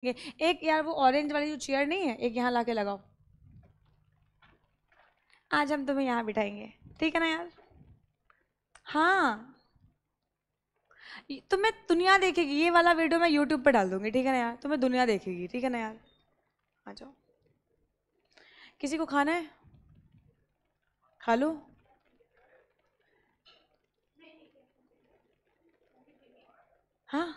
एक यार वो ऑरेंज वाली जो चेयर नहीं है, एक यहाँ लाके लगाओ। आज हम तुम्हें यहाँ बिठाएंगे, ठीक है ना यार? हाँ, तुम्हें दुनिया देखेगी। ये वाला वीडियो मैं यूट्यूब पे डाल दूंगी, ठीक है ना यार? तुम्हें दुनिया देखेगी, ठीक है ना यार? आ जाओ। किसी को खाना है? खा लो। हाँ,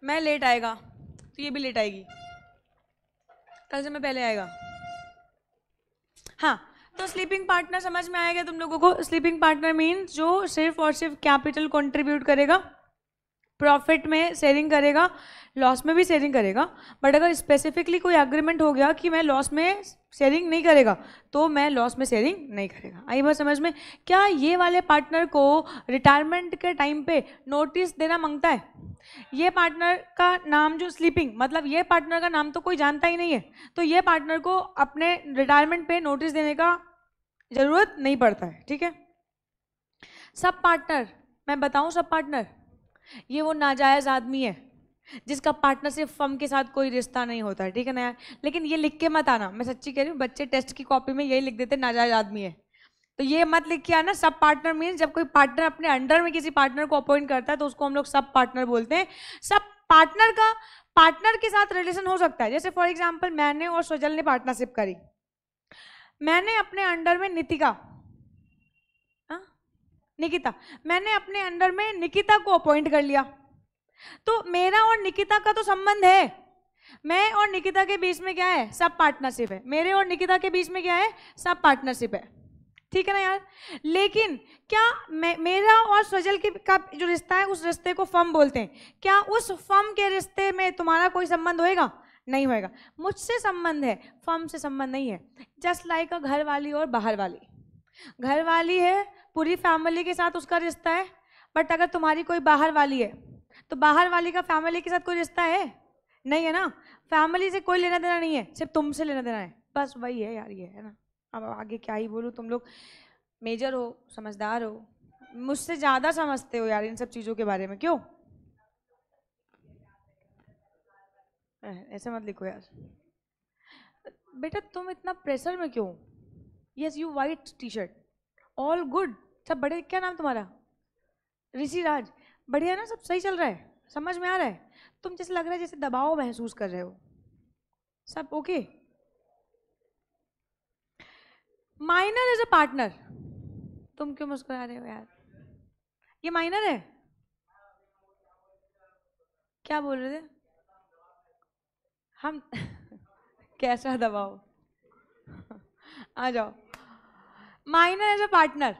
मैं लेट आएगा तो ये भी लेट आएगी, कल से मैं पहले आएगा। हाँ, तो स्लीपिंग पार्टनर समझ में आएगा तुम लोगों को? स्लीपिंग पार्टनर मीन्स जो सिर्फ और सिर्फ कैपिटल कंट्रीब्यूट करेगा, प्रॉफिट में शेयरिंग करेगा, लॉस में भी शेयरिंग करेगा। बट अगर स्पेसिफिकली कोई एग्रीमेंट हो गया कि मैं लॉस में शेयरिंग नहीं करेगा, तो मैं लॉस में शेयरिंग नहीं करेगा। आई बात समझ में? क्या ये वाले पार्टनर को रिटायरमेंट के टाइम पे नोटिस देना मांगता है? ये पार्टनर का नाम जो स्लीपिंग, मतलब ये पार्टनर का नाम तो कोई जानता ही नहीं है, तो ये पार्टनर को अपने रिटायरमेंट पे नोटिस देने का जरूरत नहीं पड़ता है, ठीक है? सब पार्टनर, मैं बताऊं, सब पार्टनर ये वो नाजायज आदमी है जिसका पार्टनरशिप फर्म के साथ कोई रिश्ता नहीं होता है, ठीक है ना यार? लेकिन ये लिख के मत आना, मैं सच्ची कह रही हूँ, बच्चे टेस्ट की कॉपी में यही लिख देते नाजायज आदमी है, तो ये मत लिख के आना। सब पार्टनर मीन्स जब कोई पार्टनर अपने अंडर में किसी पार्टनर को अपॉइंट करता है तो उसको हम लोग सब पार्टनर बोलते हैं। सब पार्टनर का पार्टनर के साथ रिलेशन हो सकता है, जैसे फॉर एग्जाम्पल मैंने और सुजल ने पार्टनरशिप करी। मैंने अपने अंडर में निकिता, मैंने अपने अंडर में निकिता को अपॉइंट कर लिया, तो मेरा और निकिता का तो संबंध है। मैं और निकिता के बीच में क्या है? सब पार्टनरशिप है। मेरे और निकिता के बीच में क्या है? सब पार्टनरशिप है, ठीक है ना यार? लेकिन क्या मेरा और स्वजल का जो रिश्ता है, उस रिश्ते को फर्म बोलते हैं। क्या उस फर्म के रिश्ते में तुम्हारा कोई संबंध होएगा? नहीं होएगा। मुझसे संबंध है, फर्म से संबंध नहीं है। जस्ट लाइक अ घर वाली और बाहर वाली। घर वाली है, पूरी फैमिली के साथ उसका रिश्ता है, बट अगर तुम्हारी कोई बाहर वाली है तो बाहर वाली का फैमिली के साथ कोई रिश्ता है? नहीं है ना? फैमिली से कोई लेना देना नहीं है, सिर्फ तुमसे लेना देना है, बस वही है यार, ये है ना? अब आगे क्या ही बोलूँ, तुम लोग मेजर हो, समझदार हो, मुझसे ज़्यादा समझते हो यार इन सब चीज़ों के बारे में। क्यों ऐसे मत लिखो यार बेटा, तुम इतना प्रेशर में क्यों? Yes you white T shirt, all good, सब बड़े। क्या नाम तुम्हारा? ऋषि राज, बढ़िया ना? सब सही चल रहा है? समझ में आ रहा है? तुम जैसे लग रहा है जैसे दबाव महसूस कर रहे हो। सब okay? Minor is a partner. तुम क्यों मुस्कुरा रहे हो यार? ये माइनर है? क्या बोल रहे थे हम? कैसा दबाव? आ जाओ। माइनर एज अ पार्टनर,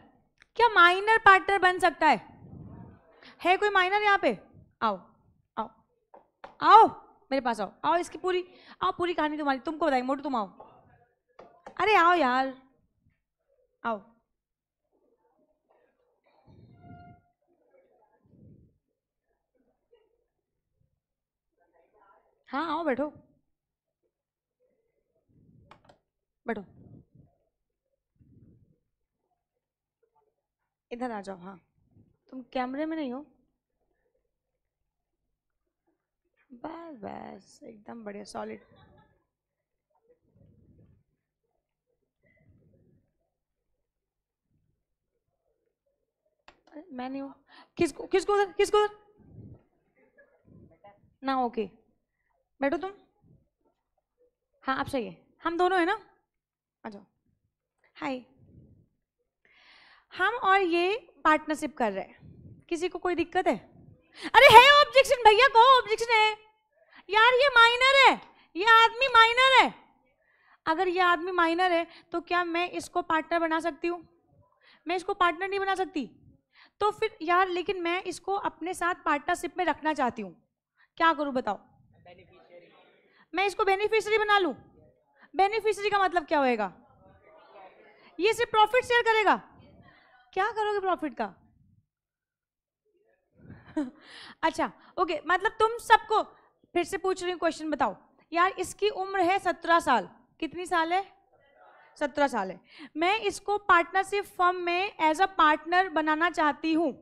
क्या माइनर पार्टनर बन सकता है कोई माइनर यहाँ पे? आओ आओ आओ, मेरे पास आओ, आओ, इसकी पूरी, आओ, पूरी कहानी तुम्हारी, तुमको बताएंगे। मोटू तुम आओ, अरे आओ यार, आओ। हाँ आओ, बैठो बैठो, इधर आ जाओ। हाँ, तुम कैमरे में नहीं हो? बस बस, एकदम बढ़िया, सॉलिड। मैं नहीं हूँ। किसको किसको उधर, किसको उधर ना? ओके, बैठो तुम। हाँ आप सही है, हम दोनों है ना? आ जाओ। हाय, हम और ये पार्टनरशिप कर रहे हैं, किसी को कोई दिक्कत है? अरे है ऑब्जेक्शन भैया, कहो ऑब्जेक्शन है यार, ये माइनर है, ये आदमी माइनर है। अगर ये आदमी माइनर है तो क्या मैं इसको पार्टनर बना सकती हूँ? मैं इसको पार्टनर नहीं बना सकती। तो फिर यार, लेकिन मैं इसको अपने साथ पार्टनरशिप में रखना चाहती हूँ, क्या करूँ बताओ? मैं इसको बेनिफिशियरी बना लूँ? बेनिफिशियरी का मतलब क्या होएगा? ये सिर्फ प्रॉफिट शेयर करेगा? क्या करोगे प्रॉफिट का? अच्छा ओके, मतलब तुम सबको फिर से पूछ रही हूँ क्वेश्चन, बताओ यार। इसकी उम्र है 17 साल, कितनी साल है? 17 साल है। मैं इसको पार्टनरशिप फर्म में एज अ पार्टनर बनाना चाहती हूँ,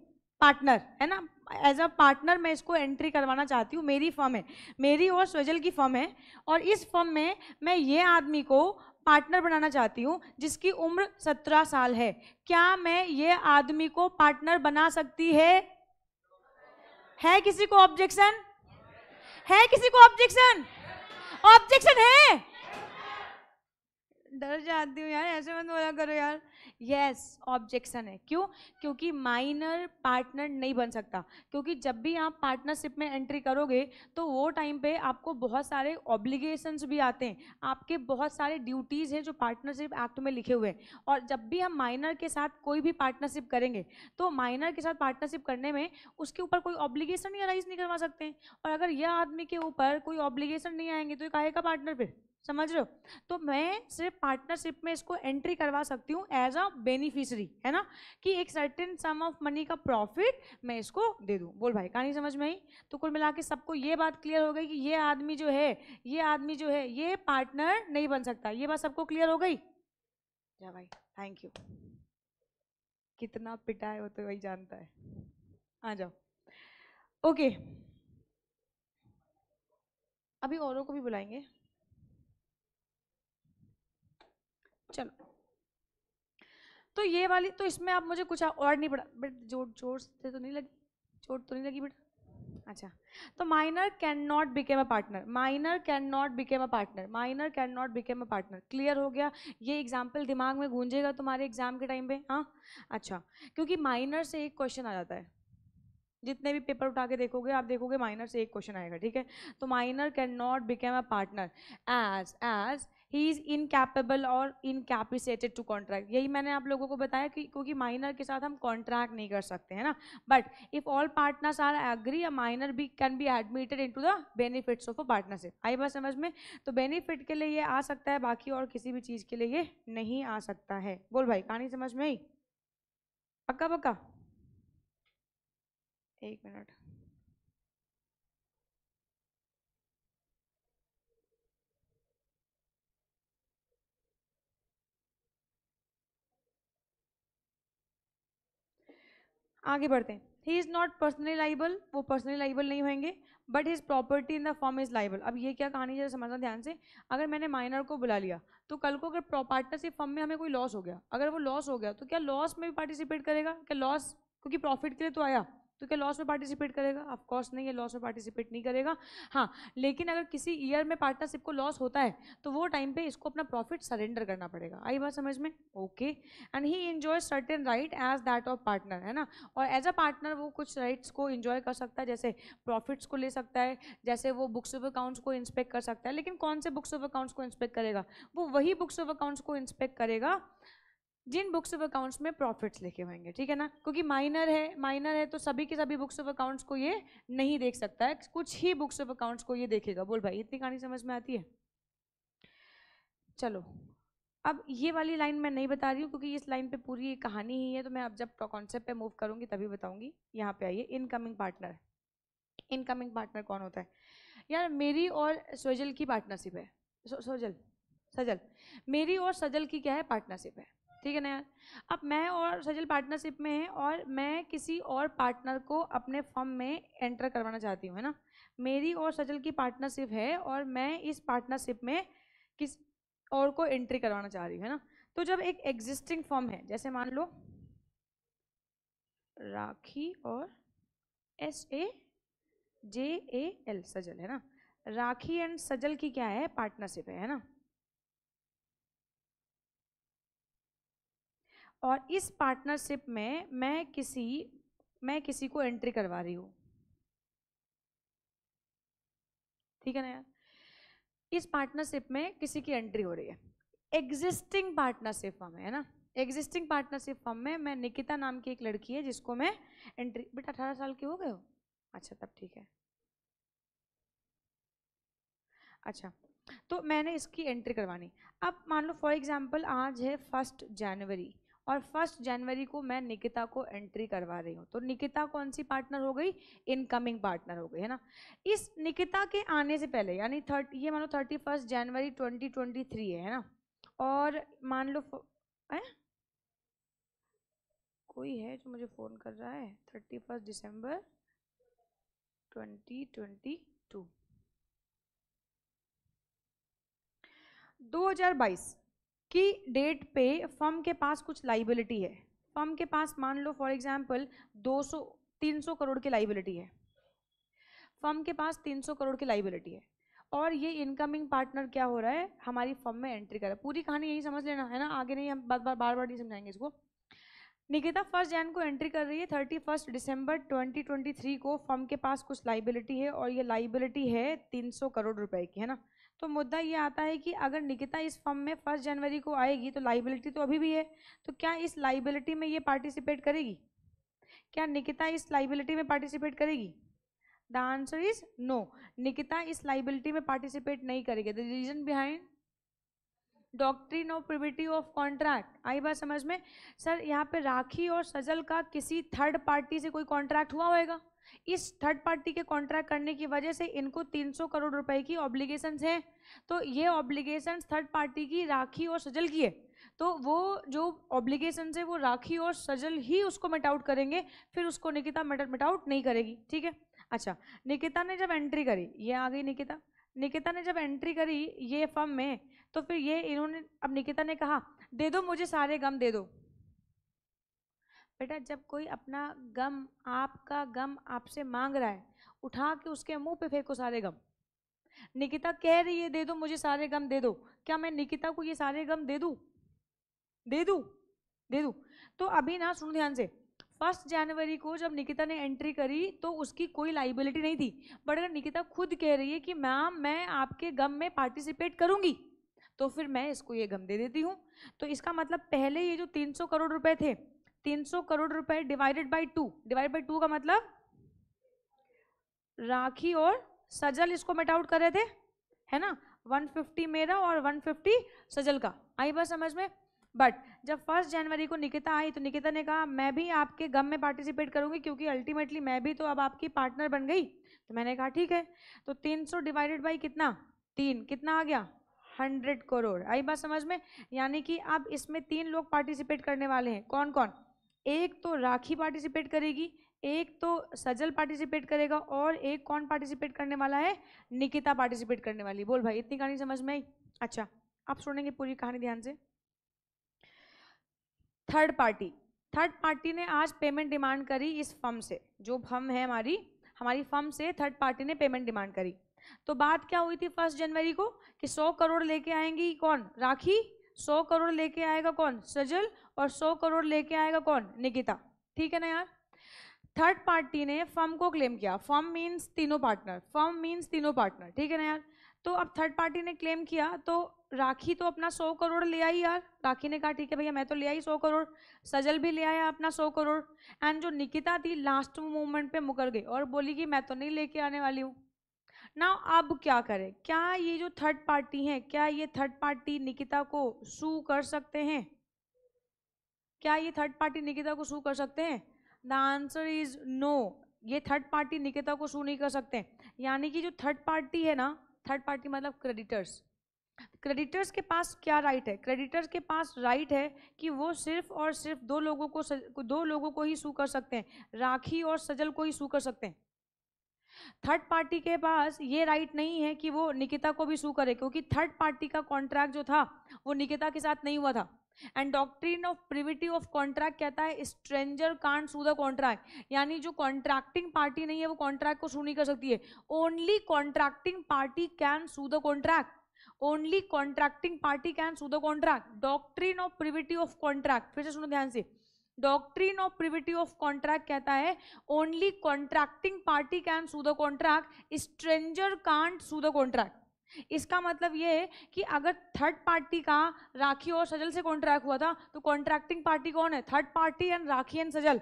पार्टनर है ना, एज अ पार्टनर मैं इसको एंट्री करवाना चाहती हूँ। मेरी फर्म है, मेरी और स्वजल की फर्म है, और इस फर्म में मैं ये आदमी को पार्टनर बनाना चाहती हूँ जिसकी उम्र 17 साल है। क्या मैं ये आदमी को पार्टनर बना सकती है किसी को ऑब्जेक्शन? है किसी को ऑब्जेक्शन? ऑब्जेक्शन है? डर जाती हूँ यार, ऐसे मत बोला करो यार। यस, ऑब्जेक्शन है। क्यों? क्योंकि माइनर पार्टनर नहीं बन सकता, क्योंकि जब भी आप पार्टनरशिप में एंट्री करोगे तो वो टाइम पे आपको बहुत सारे ऑब्लिगेशंस भी आते हैं, आपके बहुत सारे ड्यूटीज हैं जो पार्टनरशिप एक्ट में लिखे हुए हैं। और जब भी हम माइनर के साथ कोई भी पार्टनरशिप करेंगे तो माइनर के साथ पार्टनरशिप करने में उसके ऊपर कोई ऑब्लिगेशन ही अराइज नहीं करवा सकते हैं। और अगर यह आदमी के ऊपर कोई ऑब्लिगेशन नहीं आएंगे तो ये काहे का पार्टनर फिर? समझ रहे हो? तो मैं सिर्फ पार्टनरशिप में इसको एंट्री करवा सकती हूँ एज अ बेनिफिशियरी, है ना, कि एक सर्टेन सम ऑफ मनी का प्रॉफिट मैं इसको दे दूँ। बोल भाई, कहानी समझ में आई? तो कुल मिला के सबको ये बात क्लियर हो गई कि ये आदमी जो है, ये पार्टनर नहीं बन सकता। ये बात सबको क्लियर हो गई? जा भाई, थैंक यू। कितना पिटा है वो तो वही जानता है। आ जाओ। ओके, अभी औरों को भी बुलाएंगे। चलो, तो ये वाली, तो इसमें आप मुझे कुछ और नहीं पढ़ा बेटा, जोर जोर से तो नहीं लगी, चोट तो नहीं लगी बेटा? अच्छा, तो minor can not became a partner, minor can not became a partner, minor can not became a partner. Clear हो गया? ये एग्जाम्पल दिमाग में गूंजेगा तुम्हारे एग्जाम के टाइम पे। हाँ, अच्छा, क्योंकि माइनर से एक क्वेश्चन आ जाता है, जितने भी पेपर उठा के देखोगे आप देखोगे माइनर से एक क्वेश्चन आएगा, ठीक है? तो minor can not become a partner as he is incapable और इनकैपेसिटेड टू कॉन्ट्रैक्ट। यही मैंने आप लोगों को बताया कि क्योंकि माइनर के साथ हम कॉन्ट्रैक्ट नहीं कर सकते, है ना। But if all partners are agree, a minor be can be admitted into the benefits of a partnership. आई बात समझ में? तो बेनिफिट के लिए ये आ सकता है, बाकी और किसी भी चीज के लिए ये नहीं आ सकता है। बोल भाई, कहानी समझ में आई? पक्का पक्का? एक मिनट, आगे बढ़ते हैं। ही इज नॉट पर्सनली लाइबल, वो पर्सनली लाइबल नहीं होंगे, but his property in the form is liable. अब ये क्या कहानी है समझना ध्यान से। अगर मैंने माइनर को बुला लिया तो कल को अगर पार्टनरशिप फॉर्म में हमें कोई लॉस हो गया, अगर वो लॉस हो गया तो क्या लॉस में भी पार्टिसिपेट करेगा? क्या लॉस, क्योंकि प्रॉफिट के लिए तो आया, तो क्या लॉस में पार्टिसिपेट करेगा? ऑफ कोर्स नहीं है, लॉस में पार्टिसिपेट नहीं करेगा। हाँ, लेकिन अगर किसी ईयर में पार्टनरशिप को लॉस होता है तो वो टाइम पे इसको अपना प्रॉफिट सरेंडर करना पड़ेगा। आई बात समझ में? Okay. And he enjoy certain right as that of partner, है ना। और एज अ पार्टनर वो कुछ राइट्स को एंजॉय कर सकता है, जैसे प्रॉफिट्स को ले सकता है, जैसे वो बुक्स ऑफ अकाउंट्स को इंस्पेक्ट कर सकता है। लेकिन कौन से बुक्स ऑफ अकाउंट्स को इंस्पेक्ट करेगा? वो वही बुक्स ऑफ अकाउंट्स को इंस्पेक्ट करेगा जिन बुक्स ऑफ अकाउंट्स में प्रॉफिट्स लिखे होंगे, ठीक है ना। क्योंकि माइनर है तो सभी के सभी बुक्स ऑफ अकाउंट्स को ये नहीं देख सकता है, कुछ ही बुक्स ऑफ अकाउंट्स को ये देखेगा। बोल भाई, इतनी कहानी समझ में आती है? चलो, अब ये वाली लाइन मैं नहीं बता रही हूँ क्योंकि इस लाइन पे पूरी कहानी ही है, तो मैं अब जब कॉन्सेप्ट पे मूव करूंगी तभी बताऊंगी। यहाँ पे आइए, इनकमिंग पार्टनर। इनकमिंग पार्टनर कौन होता है यार? मेरी और सजल की पार्टनरशिप है। सजल, मेरी और सजल की क्या है? पार्टनरशिप है, ठीक है ना यार। अब मैं और सजल पार्टनरशिप में है और मैं किसी और पार्टनर को अपने फर्म में एंटर करवाना चाहती हूँ, है ना। मेरी और सजल की पार्टनरशिप है और मैं इस पार्टनरशिप में किस और को एंट्री करवाना चाह रही हूँ, है ना। तो जब एक एग्जिस्टिंग फर्म है, जैसे मान लो राखी और SAJAL, सजल, है ना। राखी एंड सजल की क्या है? पार्टनरशिप है ना। और इस पार्टनरशिप में मैं किसी को एंट्री करवा रही हूँ, ठीक है ना यार। इस पार्टनरशिप में किसी की एंट्री हो रही है, एग्जिस्टिंग पार्टनरशिप फर्म है ना। एग्जिस्टिंग पार्टनरशिप फर्म में मैं निकिता नाम की एक लड़की है जिसको मैं एंट्री, बेटा 18 साल के हो गए हो? अच्छा, तब ठीक है। अच्छा, तो मैंने इसकी एंट्री करवानी। अब मान लो फॉर एग्जांपल आज है 1 जनवरी और 1 जनवरी को मैं निकिता को एंट्री करवा रही हूँ, तो निकिता कौन सी पार्टनर हो गई? इनकमिंग पार्टनर हो गई, है ना। इस निकिता के आने से पहले यानी ये मानो 31 जनवरी 2023 है ना। और मान लो कोई है जो मुझे फ़ोन कर रहा है, 31 दिसंबर 2022 2022 की डेट पे फर्म के पास कुछ लाइबिलिटी है। फर्म के पास मान लो फॉर एग्जांपल 300 करोड़ की लाइबिलिटी है। फर्म के पास 300 करोड़ की लाइबिलिटी है और ये इनकमिंग पार्टनर क्या हो रहा है, हमारी फर्म में एंट्री कर रहा है। पूरी कहानी यही समझ लेना है ना, आगे नहीं, हम बार बार नहीं समझाएंगे इसको। निकिता 1 जनवरी को एंट्री कर रही है, 31 दिसंबर 2023 को फर्म के पास कुछ लाइबिलिटी है और ये लाइबिलिटी है 300 करोड़ रुपए की, है ना। तो मुद्दा ये आता है कि अगर निकिता इस फर्म में 1 जनवरी को आएगी तो लाइबिलिटी तो अभी भी है, तो क्या इस लाइबिलिटी में ये पार्टिसिपेट करेगी? क्या निकिता इस लाइबिलिटी में पार्टिसिपेट करेगी? The answer is no, Nikita इस लाइबिलिटी में पार्टिसिपेट नहीं करेगी। The reason behind doctrine of privity of contract. आई बात समझ में? सर यहाँ पे राखी और सजल का किसी थर्ड पार्टी से कोई कॉन्ट्रैक्ट हुआ होगा, इस थर्ड पार्टी के कॉन्ट्रैक्ट करने की वजह से इनको 300 करोड़ रुपए की ऑब्लिगेशंस हैं। तो ये ऑब्लिगेशंस थर्ड पार्टी की राखी और सजल की है, तो वो जो ऑब्लिगेशंस है वो राखी और सजल ही उसको मिट आउट करेंगे, फिर उसको निकिता मिट आउट नहीं करेगी, ठीक है। अच्छा, निकिता ने जब एंट्री करी, ये आ गई निकिता ने जब एंट्री करी ये फर्म में, तो फिर ये इन्होंने, अब निकिता ने कहा दे दो मुझे सारे गम दे दो। बेटा जब कोई अपना गम, आपका गम आपसे मांग रहा है, उठा के उसके मुंह पे फेंको सारे गम। निकिता कह रही है दे दो मुझे सारे गम दे दो, क्या मैं निकिता को ये सारे गम दे दूं? तो अभी ना सुनो ध्यान से, 1 जनवरी को जब निकिता ने एंट्री करी तो उसकी कोई लाइबिलिटी नहीं थी, बट अगर निकिता खुद कह रही है कि मैम मैं आपके गम में पार्टिसिपेट करूंगी, तो फिर मैं इसको ये गम दे देती हूँ। तो इसका मतलब पहले ये जो 300 करोड़ रुपए थे, 300 करोड़ रुपए डिवाइडेड बाई 2 का मतलब राखी और सजल इसको मिट आउट कर रहे थे, है ना। 150 मेरा और 150 सजल का, आई बात समझ में। बट जब 1 जनवरी को निकिता आई तो निकिता ने कहा मैं भी आपके गम में पार्टिसिपेट करूंगी, क्योंकि अल्टीमेटली मैं भी तो अब आपकी पार्टनर बन गई। तो मैंने कहा ठीक है, तो 300 डिवाइडेड बाई कितना, 3, कितना आ गया, 100 करोड़। आई बात समझ में? यानी कि अब इसमें 3 लोग पार्टिसिपेट करने वाले हैं, कौन कौन? एक तो राखी पार्टिसिपेट करेगी, एक तो सजल पार्टिसिपेट करेगा, और एक कौन पार्टिसिपेट करने वाला है, निकिता पार्टिसिपेट करने वाली। बोल भाई इतनी कहानी समझ में आई? अच्छा, आप सुनेंगे पूरी कहानी ध्यान से। थर्ड पार्टी ने आज पेमेंट डिमांड करी इस फर्म से, जो फर्म है हमारी फर्म से थर्ड पार्टी ने पेमेंट डिमांड करी। तो बात क्या हुई थी 1 जनवरी को कि 100 करोड़ लेके आएंगी कौन, राखी, 100 करोड़ लेके आएगा कौन, सजल, और 100 करोड़ लेके आएगा कौन, निकिता। ठीक है ना यार। थर्ड पार्टी ने फर्म को क्लेम किया, फर्म मीन्स तीनों पार्टनर, ठीक है ना यार। तो अब थर्ड पार्टी ने क्लेम किया, तो राखी तो अपना 100 करोड़ ले आई यार, राखी ने कहा ठीक है भैया मैं तो ले आई 100 करोड़, सजल भी ले आया अपना 100 करोड़, एंड जो निकिता थी लास्ट मोमेंट पे मुकर गई और बोली कि मैं तो नहीं लेके आने वाली हूँ ना। अब क्या करें, क्या ये जो थर्ड पार्टी है, क्या ये थर्ड पार्टी निकिता को सू कर सकते हैं? क्या ये थर्ड पार्टी निकिता को सू कर सकते हैं? द आंसर इज नो, ये थर्ड पार्टी निकिता को सू नहीं कर सकते। यानी कि जो थर्ड पार्टी है ना, थर्ड पार्टी मतलब क्रेडिटर्स के पास क्या राइट है? क्रेडिटर्स के पास राइट है कि वो सिर्फ और सिर्फ दो लोगों को ही सू कर सकते हैं, राखी और सजल को ही सू कर सकते हैं। थर्ड पार्टी के पास ये राइट नहीं है कि वो निकिता को भी सू करे, क्योंकि थर्ड पार्टी का कॉन्ट्रैक्ट जो था वो निकिता के साथ नहीं हुआ था। And doctrine of privity of contract कहता है stranger can't sue the contract, यानी जो कॉन्ट्रैक्टिंग पार्टी नहीं है वो कॉन्ट्रैक्ट को सू नहीं कर सकती है। Only contracting party can sue the contract, only contracting party can sue the contract. Doctrine of privity of contract, फिर से सुनो ध्यान से, doctrine of privity of contract कहता है only contracting party can sue the contract, stranger can't sue the contract. इसका मतलब ये है कि अगर थर्ड पार्टी का राखी और सजल से कॉन्ट्रैक्ट हुआ था तो कॉन्ट्रैक्टिंग पार्टी कौन है? Third party and Rakhi and Sajal.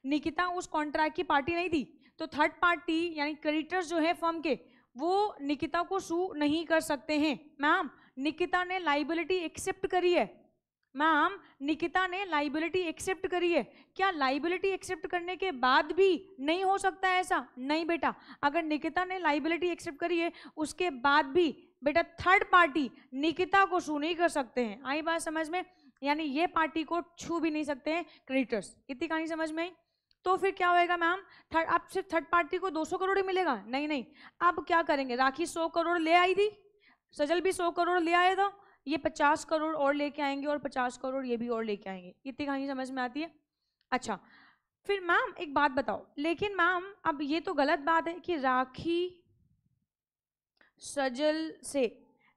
Nikita उस कॉन्ट्रैक्ट की पार्टी नहीं थी, तो थर्ड पार्टी यानी क्रेडिटर्स जो है फर्म के, वो निकिता को सू नहीं कर सकते हैं। मैम निकिता ने लाइबिलिटी एक्सेप्ट करी है, मैम निकिता ने लाइबिलिटी एक्सेप्ट करी है। क्या लाइबिलिटी एक्सेप्ट करने के बाद भी नहीं हो सकता है ऐसा? नहीं बेटा, अगर निकिता ने लाइबिलिटी एक्सेप्ट करी है उसके बाद भी बेटा थर्ड पार्टी निकिता को सू नहीं कर सकते हैं, आई बात समझ में, यानी ये पार्टी को छू भी नहीं सकते हैं क्रेडिटर्स। इतनी कहानी समझ में आई? तो फिर क्या होएगा मैम, अब सिर्फ थर्ड पार्टी को 200 करोड़ ही मिलेगा? नहीं नहीं, अब क्या करेंगे, राखी 100 करोड़ ले आई थी, सजल भी 100 करोड़ ले आया था, ये 50 करोड़ और लेके आएंगे और 50 करोड़ ये भी और लेके आएंगे। इतनी कहानी समझ में आती है? अच्छा फिर मैम एक बात बताओ, लेकिन मैम अब ये तो गलत बात है कि राखी सजल से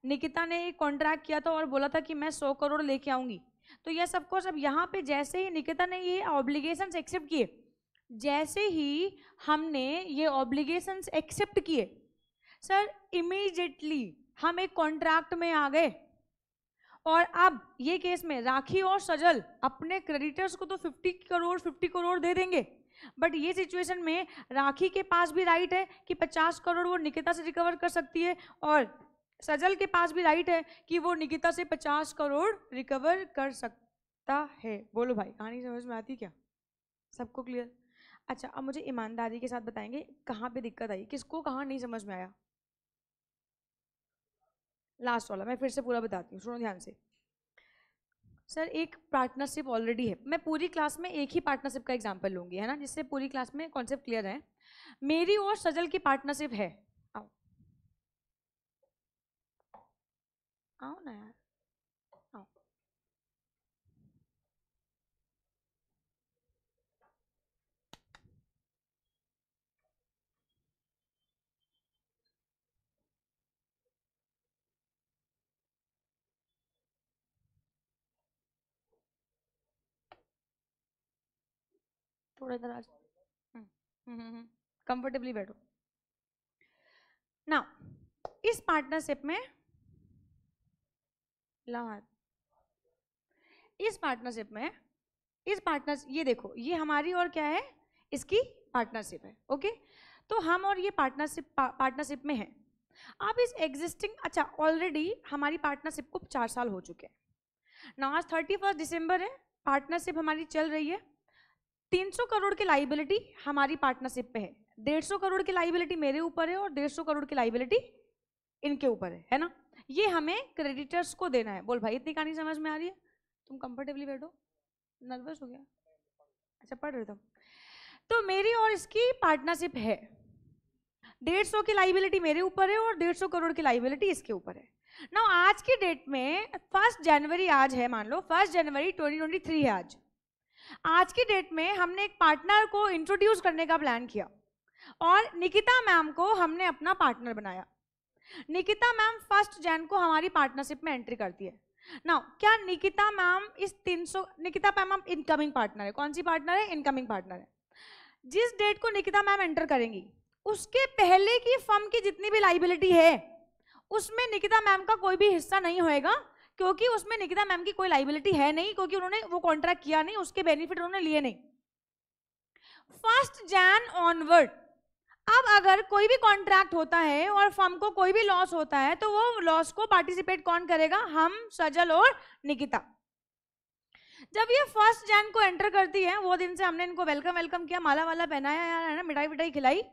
निकिता ने एक कॉन्ट्रैक्ट किया था और बोला था कि मैं 100 करोड़ लेके आऊंगी, तो ये सब कुछ अब यहाँ पे जैसे ही निकिता ने ये ऑब्लिगेशंस एक्सेप्ट किए, जैसे ही हमने ये ऑब्लिगेशंस एक्सेप्ट किए सर, इमीडिएटली हम एक कॉन्ट्रैक्ट में आ गए। और अब ये केस में राखी और सजल अपने क्रेडिटर्स को तो 50 करोड़ दे देंगे, बट ये सिचुएशन में राखी के पास भी राइट है कि 50 करोड़ वो निकिता से रिकवर कर सकती है, और सजल के पास भी राइट है कि वो निकिता से 50 करोड़ रिकवर कर सकता है। बोलो भाई, कहानी समझ में आती क्या? सबको क्लियर? अच्छा अब मुझे ईमानदारी के साथ बताएंगे कहाँ पे दिक्कत आई, किसको कहाँ नहीं समझ में आया? लास्ट वाला मैं फिर से पूरा बताती हूँ, सुनो ध्यान से। सर एक पार्टनरशिप ऑलरेडी है, मैं पूरी क्लास में एक ही पार्टनरशिप का एग्जांपल लूंगी, है ना, जिससे पूरी क्लास में कॉन्सेप्ट क्लियर है। मेरी और सजल की पार्टनरशिप है, आओ आओ ना यार, आओ। थोड़ा इधर आ जाओ, कंफर्टेबली बैठो ना। इस पार्टनरशिप में इस पार्टनरशिप में इस पार्टनर, ये देखो ये हमारी और क्या है, इसकी पार्टनरशिप है, ओके। तो हम और ये पार्टनरशिप में है। अब इस एग्जिस्टिंग, अच्छा ऑलरेडी हमारी पार्टनरशिप को 4 साल हो चुके हैं ना, आज 31 दिसंबर है, पार्टनरशिप हमारी चल रही है। 300 करोड़ की लाइबिलिटी हमारी पार्टनरशिप पे है, 150 करोड़ की लाइबिलिटी मेरे ऊपर है और 150 करोड़ की लाइबिलिटी इनके ऊपर है ना। ये हमें क्रेडिटर्स को देना है। बोल भाई इतनी कहानी समझ में आ रही है? तुम कंफर्टेबली बैठो, नर्वस हो गया? अच्छा पढ़ रहे तुम? तो मेरी और इसकी पार्टनरशिप है, 150 की लाइबिलिटी मेरे ऊपर है और 150 करोड़ की लाइबिलिटी इसके ऊपर है ना। आज की डेट में 1 जनवरी आज है, मान लो 1 जनवरी 2023 है आज की डेट में हमने एक पार्टनर को इंट्रोड्यूस करने का प्लान किया और निकिता मैम को हमने अपना पार्टनर बनाया। निकिता मैम 1 जन को हमारी पार्टनरशिप में एंट्री करती है ना। क्या निकिता मैम इस 300, निकिता मैम इनकमिंग पार्टनर है, कौन सी पार्टनर है? इनकमिंग पार्टनर है। जिस डेट को निकिता मैम एंटर करेंगी उसके पहले की फर्म की जितनी भी लाइबिलिटी है उसमें निकिता मैम का कोई भी हिस्सा नहीं होएगा, क्योंकि उसमें निकिता मैम की कोई लाइबिलिटी है नहीं, क्योंकि उन्होंने वो कॉन्ट्रैक्ट किया नहीं, उसके बेनिफिट उन्होंने लिए नहीं। 1 जन ऑनवर्ड अब अगर कोई भी कॉन्ट्रैक्ट होता है और फर्म को कोई भी लॉस होता है तो वो लॉस को पार्टिसिपेट कौन करेगा? हम, सजल और निकिता। जब ये 1 जन को एंटर करती है वो दिन से हमने इनको वेलकम किया, माला वाला पहनाया यार, है ना, मिठाई विठाई खिलाई।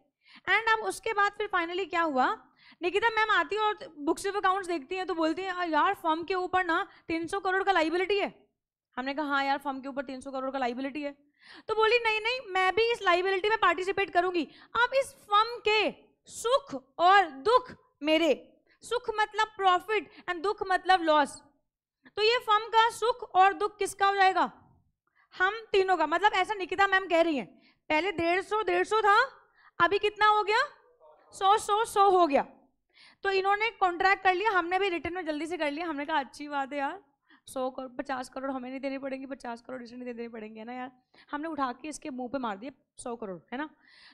एंड अब उसके बाद फिर फाइनली क्या हुआ, निकिता मैम आती है और बुक्स ऑफ अकाउंट्स देखती हैं तो बोलती है यार फर्म के ऊपर ना 300 करोड़ का लाइबिलिटी है। हमने कहा हाँ यार फर्म के ऊपर 300 करोड़ का लाइबिलिटी है। तो बोली नहीं नहीं मैं भी इस लाइबिलिटी में पार्टिसिपेट करूंगी। अब इस फर्म के सुख और दुख मेरे, सुख मतलब प्रॉफिट एंड दुख मतलब लॉस, तो ये फर्म का सुख और दुख किसका हो जाएगा? हम तीनों का। मतलब ऐसा निकिता मैम कह रही हैं, पहले 150 था, अभी कितना हो गया? 100 हो गया। तो इन्होंने कॉन्ट्रैक्ट कर लिया, हमने भी रिटर्न में जल्दी से कर लिया। हमने कहा अच्छी बात है यार, 100 करोड़ 50 करोड़ हमें नहीं देने पड़ेंगे, 50 करोड़ इसे नहीं देने पड़ेंगे, है ना यार। हमने उठा के इसके मुंह पे मार दिए 100 करोड़, है ना।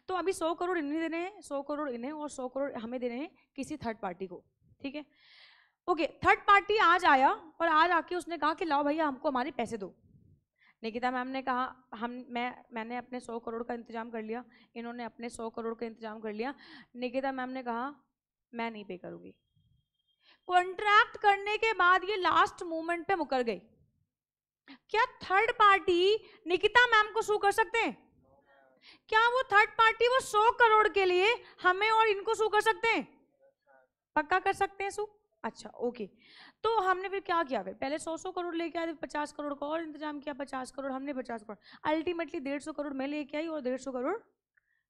तो अभी 100 करोड़ इन्हें देने हैं, 100 करोड़ इन्हें और 100 करोड़ हमें देने हैं किसी थर्ड पार्टी को, ठीक है। ओके, थर्ड पार्टी आज आया और आज आके उसने कहा कि लाओ भैया हमको हमारे पैसे दो। निकिता मैम ने कहा मैंने अपने 100 करोड़ का इंतजाम कर लिया, इन्होंने अपने 100 करोड़ का इंतजाम कर लिया। निकिता मैम ने कहा मैं नहीं पे करूंगी। कॉन्ट्रैक्ट करने के बाद ये लास्ट मोमेंट पे मुकर गई। क्या थर्ड पार्टी निकिता मैम को सू कर सकते हैं? क्या वो थर्ड पार्टी वो 100 करोड़ के लिए हमें और इनको सू कर सकते हैं? पक्का कर सकते हैं सू? अच्छा ओके। तो हमने फिर क्या किया, फिर पहले 100 करोड़ लेके आए, 50 करोड़ का और इंतजाम किया, 50 करोड़ हमने, 50 करोड़, अल्टीमेटली 150 करोड़ मैं लेके आई और 150 करोड़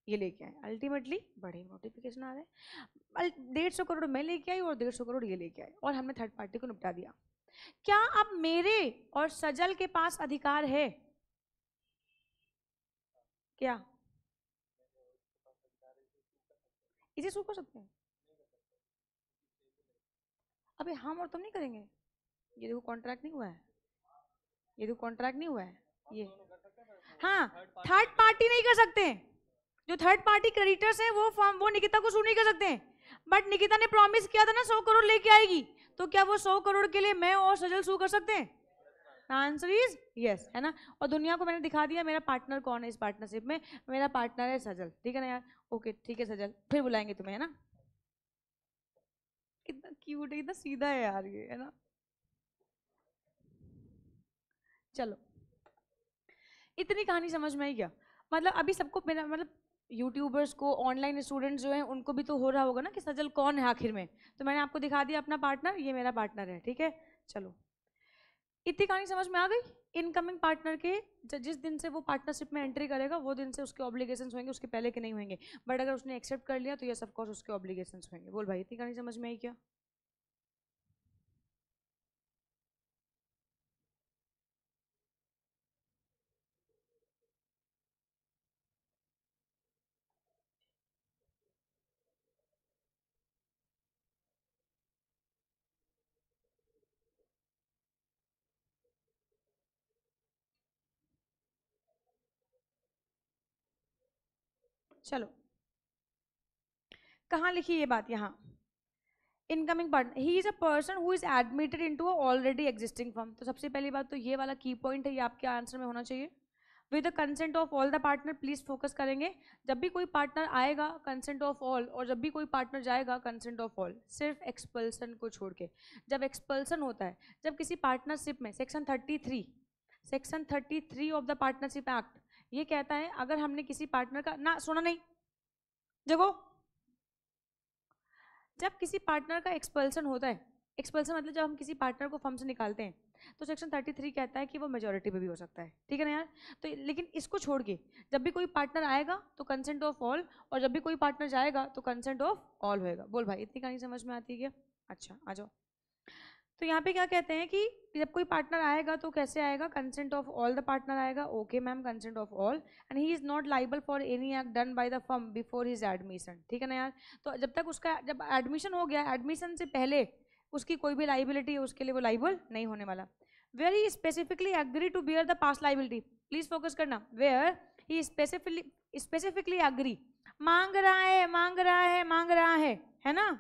ये लेके आए। अल्टीमेटली बड़े नोटिफिकेशन आ रहे हैं, 150 करोड़ मैं लेके आई और 150 करोड़ ये लेके आए और हमने थर्ड पार्टी को निपटा दिया। क्या अब मेरे और सजल के पास अधिकार है? क्या इसे सू कर सकते हैं? अबे हम और तुम नहीं करेंगे, ये देखो कॉन्ट्रैक्ट नहीं हुआ है, ये देखो कॉन्ट्रैक्ट नहीं हुआ है ये। हाँ, थर्ड पार्टी नहीं कर सकते, जो थर्ड पार्टी क्रेडिटर्स हैं वो फॉर्म, वो निकिता को सू नहीं कर सकते हैं। बट निकिता ने प्रॉमिस किया था ना 100 करोड़ लेके आएगी, तो क्या वो 100 करोड़ के लिए मैं और सजल सू कर सकते हैं? आंसर इज यस, है ना। और दुनिया को मैंने दिखा दिया मेरा पार्टनर कौन है इस पार्टनरशिप में, मेरा पार्टनर है सजल, ठीक है ना यार। ओके ठीक है सजल, फिर बुलाएंगे तुम्हें, है ना। कितना क्यूट है, कितना सीधा है यार ये, है ना। चलो, इतनी कहानी समझ में आई क्या? मतलब अभी सबको मेरा मतलब यूट्यूबर्स को, ऑनलाइन स्टूडेंट्स जो हैं उनको भी तो हो रहा होगा ना कि सजल कौन है आखिर में। तो मैंने आपको दिखा दिया अपना पार्टनर, ये मेरा पार्टनर है, ठीक है। चलो, इतनी कहानी समझ में आ गई। इनकमिंग पार्टनर के जिस दिन से वो पार्टनरशिप में एंट्री करेगा वो दिन से उसके ऑब्लिगेशंस होंगे, उसके पहले के नहीं होंगे। बट अगर उसने एक्सेप्ट कर लिया तो यस ऑफ कोर्स उसके ऑब्लिगेशंस होंगे। बोल भाई, इतनी कहानी समझ में आई क्या? चलो, कहाँ लिखी ये बात? यहाँ incoming partner, he is a person who is admitted into a already existing firm. तो सबसे पहली बात तो ये वाला की पॉइंट है, ये आपके आंसर में होना चाहिए। With the consent of all the partner, please focus करेंगे। जब भी कोई पार्टनर आएगा कंसेंट ऑफ ऑल, और जब भी कोई पार्टनर जाएगा कंसेंट ऑफ ऑल, सिर्फ एक्सपल्सन को छोड़ के। जब एक्सपल्सन होता है, जब किसी पार्टनरशिप में section 33 of the partnership act ये कहता है, अगर हमने किसी पार्टनर का ना सुना नहीं, जगो, जब किसी पार्टनर का एक्सपल्सन होता है, एक्सपल्सन मतलब जब हम किसी पार्टनर को फर्म से निकालते हैं, तो सेक्शन 33 कहता है कि वो मेजोरिटी पे भी हो सकता है, ठीक है ना यार। तो लेकिन इसको छोड़ के जब भी कोई पार्टनर आएगा तो कंसेंट ऑफ ऑल, और जब भी कोई पार्टनर जाएगा तो कंसेंट ऑफ ऑल होएगा। बोल भाई, इतनी कहानी समझ में आती है क्या? अच्छा आ जाओ। तो यहाँ पे क्या कहते हैं कि जब कोई पार्टनर आएगा तो कैसे आएगा, consent of all the partner आएगा। Okay ma'am, consent of all, and he is not liable for any act done by the firm before his admission, ठीक है ना यार। तो जब तक उसका, जब एडमिशन हो गया, एडमिशन से पहले उसकी कोई भी लाइबिलिटी है उसके लिए वो लाइबल नहीं होने वाला। Where he specifically agree to bear the past liability, please focus करना, वेयर ही स्पेसिफिकली एग्री, मांग रहा है, मांग रहा है, मांग रहा है ना।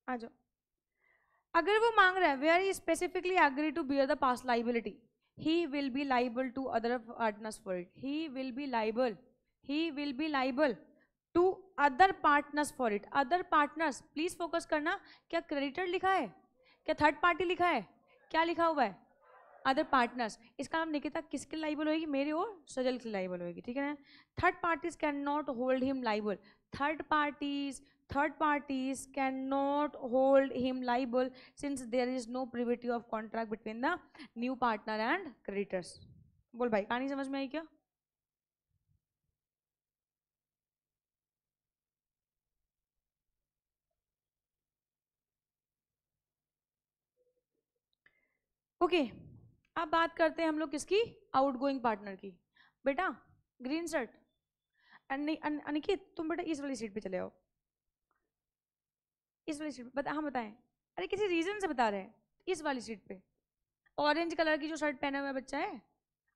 आ जाओ। अगर वो मांग रहा है where he specifically agree to bear the past liability, he will be liable to other partners for it, he will be liable to other partners for it. Other partners, please focus करना, क्या creditor लिखा है, क्या third party लिखा है, क्या लिखा हुआ है? Other partners. इसका नाम निकिता किसके लाइबल होगी? मेरे और सजल की लाइबल होगी, ठीक है ना। Third parties can not hold him liable, third parties third parties cannot hold him liable since there is no privity of contract between the new partner and creditors। बोल भाई, कहानी समझ में आई क्या? ओके okay, अब बात करते हैं हम लोग किसकी, आउटगोइंग पार्टनर की। बेटा ग्रीन शर्ट, अनिकेत तुम बेटा इस वाली सीट पे चले आओ, इस वाली सीट पे बता, हाँ बताएं। अरे किसी रीजन से बता रहे हैं, इस वाली सीट पे, ऑरेंज कलर की जो शर्ट पहना हुआ बच्चा है,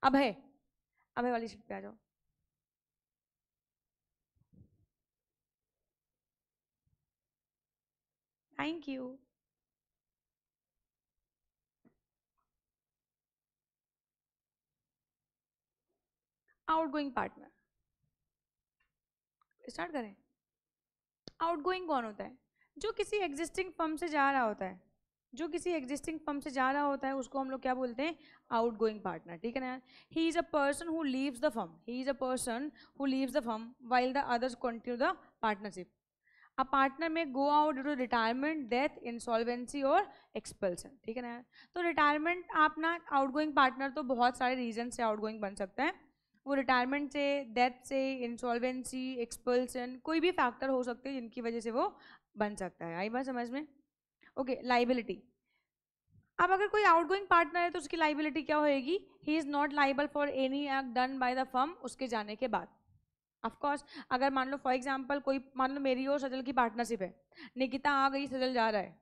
अभय, अभय वाली सीट पे आ जाओ। Thank you. Outgoing partner, start करें। आउटगोइंग कौन होता है? जो किसी एग्जिस्टिंग फर्म से जा रहा होता है, जो किसी एग्जिस्टिंग फर्म से जा रहा होता है उसको हम लोग क्या बोलते हैं? आउटगोइंग पार्टनर, ठीक है ना यार? He is a person who leaves the firm, he is a person who leaves the firm while the others continue the partnership. A partner में go out due to retirement, death, insolvency और expulsion, ठीक है ना यार? तो retirement आप ना, outgoing partner तो बहुत सारे रीजन से आउटगोइंग बन सकता है। वो रिटायरमेंट से, डेथ से, इंसॉल्वेंसी, एक्सपल्सन, कोई भी फैक्टर हो सकते हैं जिनकी वजह से वो बन सकता है। आई बात समझ में? Okay, liability. अब अगर कोई आउटगोइंग पार्टनर है तो उसकी लाइबिलिटी क्या होएगी? ही is not liable for any act done by the firm उसके जाने के बाद। ऑफ कोर्स, अगर मान लो फॉर एग्जांपल कोई, मान लो मेरी और सजल की पार्टनरशिप है, निकिता आ गई, सजल जा रहा है,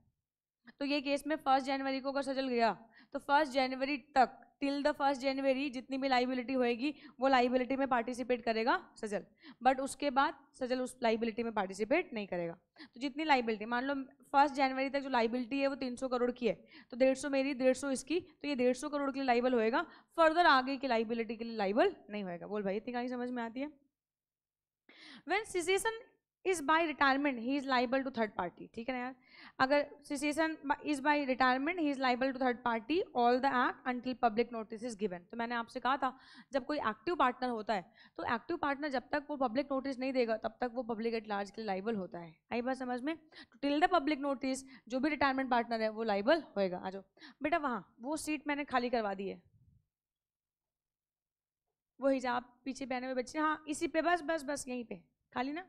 तो ये केस में 1 जनवरी को अगर सजल गया तो 1 जनवरी तक, टिल द 1 जनवरी जितनी भी लाइबिलिटी होएगी वो लाइबिलिटी में पार्टिसिपेट करेगा सजल, बट उसके बाद सजल उस लाइबिलिटी में पार्टिसिपेट नहीं करेगा। तो जितनी लाइबिलिटी, मान लो 1 जनवरी तक जो लाइबिलिटी है वो 300 करोड़ की है, तो 150 मेरी, 150 इसकी, तो ये 150 करोड़ के लिए लाइबल होएगा, फर्दर आगे की लाइबिलिटी के लिए लाइबल नहीं होएगा। बोल भाई, इतनी कहानी समझ में आती है? When cessation is by retirement, he is liable to third party, ठीक है ना यार? अगर cessation is by retirement, he is liable to third party all the act until public notice is given। तो मैंने आपसे कहा था जब कोई एक्टिव पार्टनर होता है तो एक्टिव पार्टनर जब तक वो पब्लिक नोटिस नहीं देगा तब तक वो पब्लिक एट लार्ज के लिए लाइबल होता है। आई बात समझ में? तो टिल द पब्लिक नोटिस जो भी रिटायरमेंट पार्टनर है वो लाइबल होएगा। आ जाओ बेटा, वहाँ वो सीट मैंने खाली करवा दी है, वो हिजाब पीछे पहने हुए बच्चे, हाँ इसी पे, बस बस बस यहीं पे खाली ना।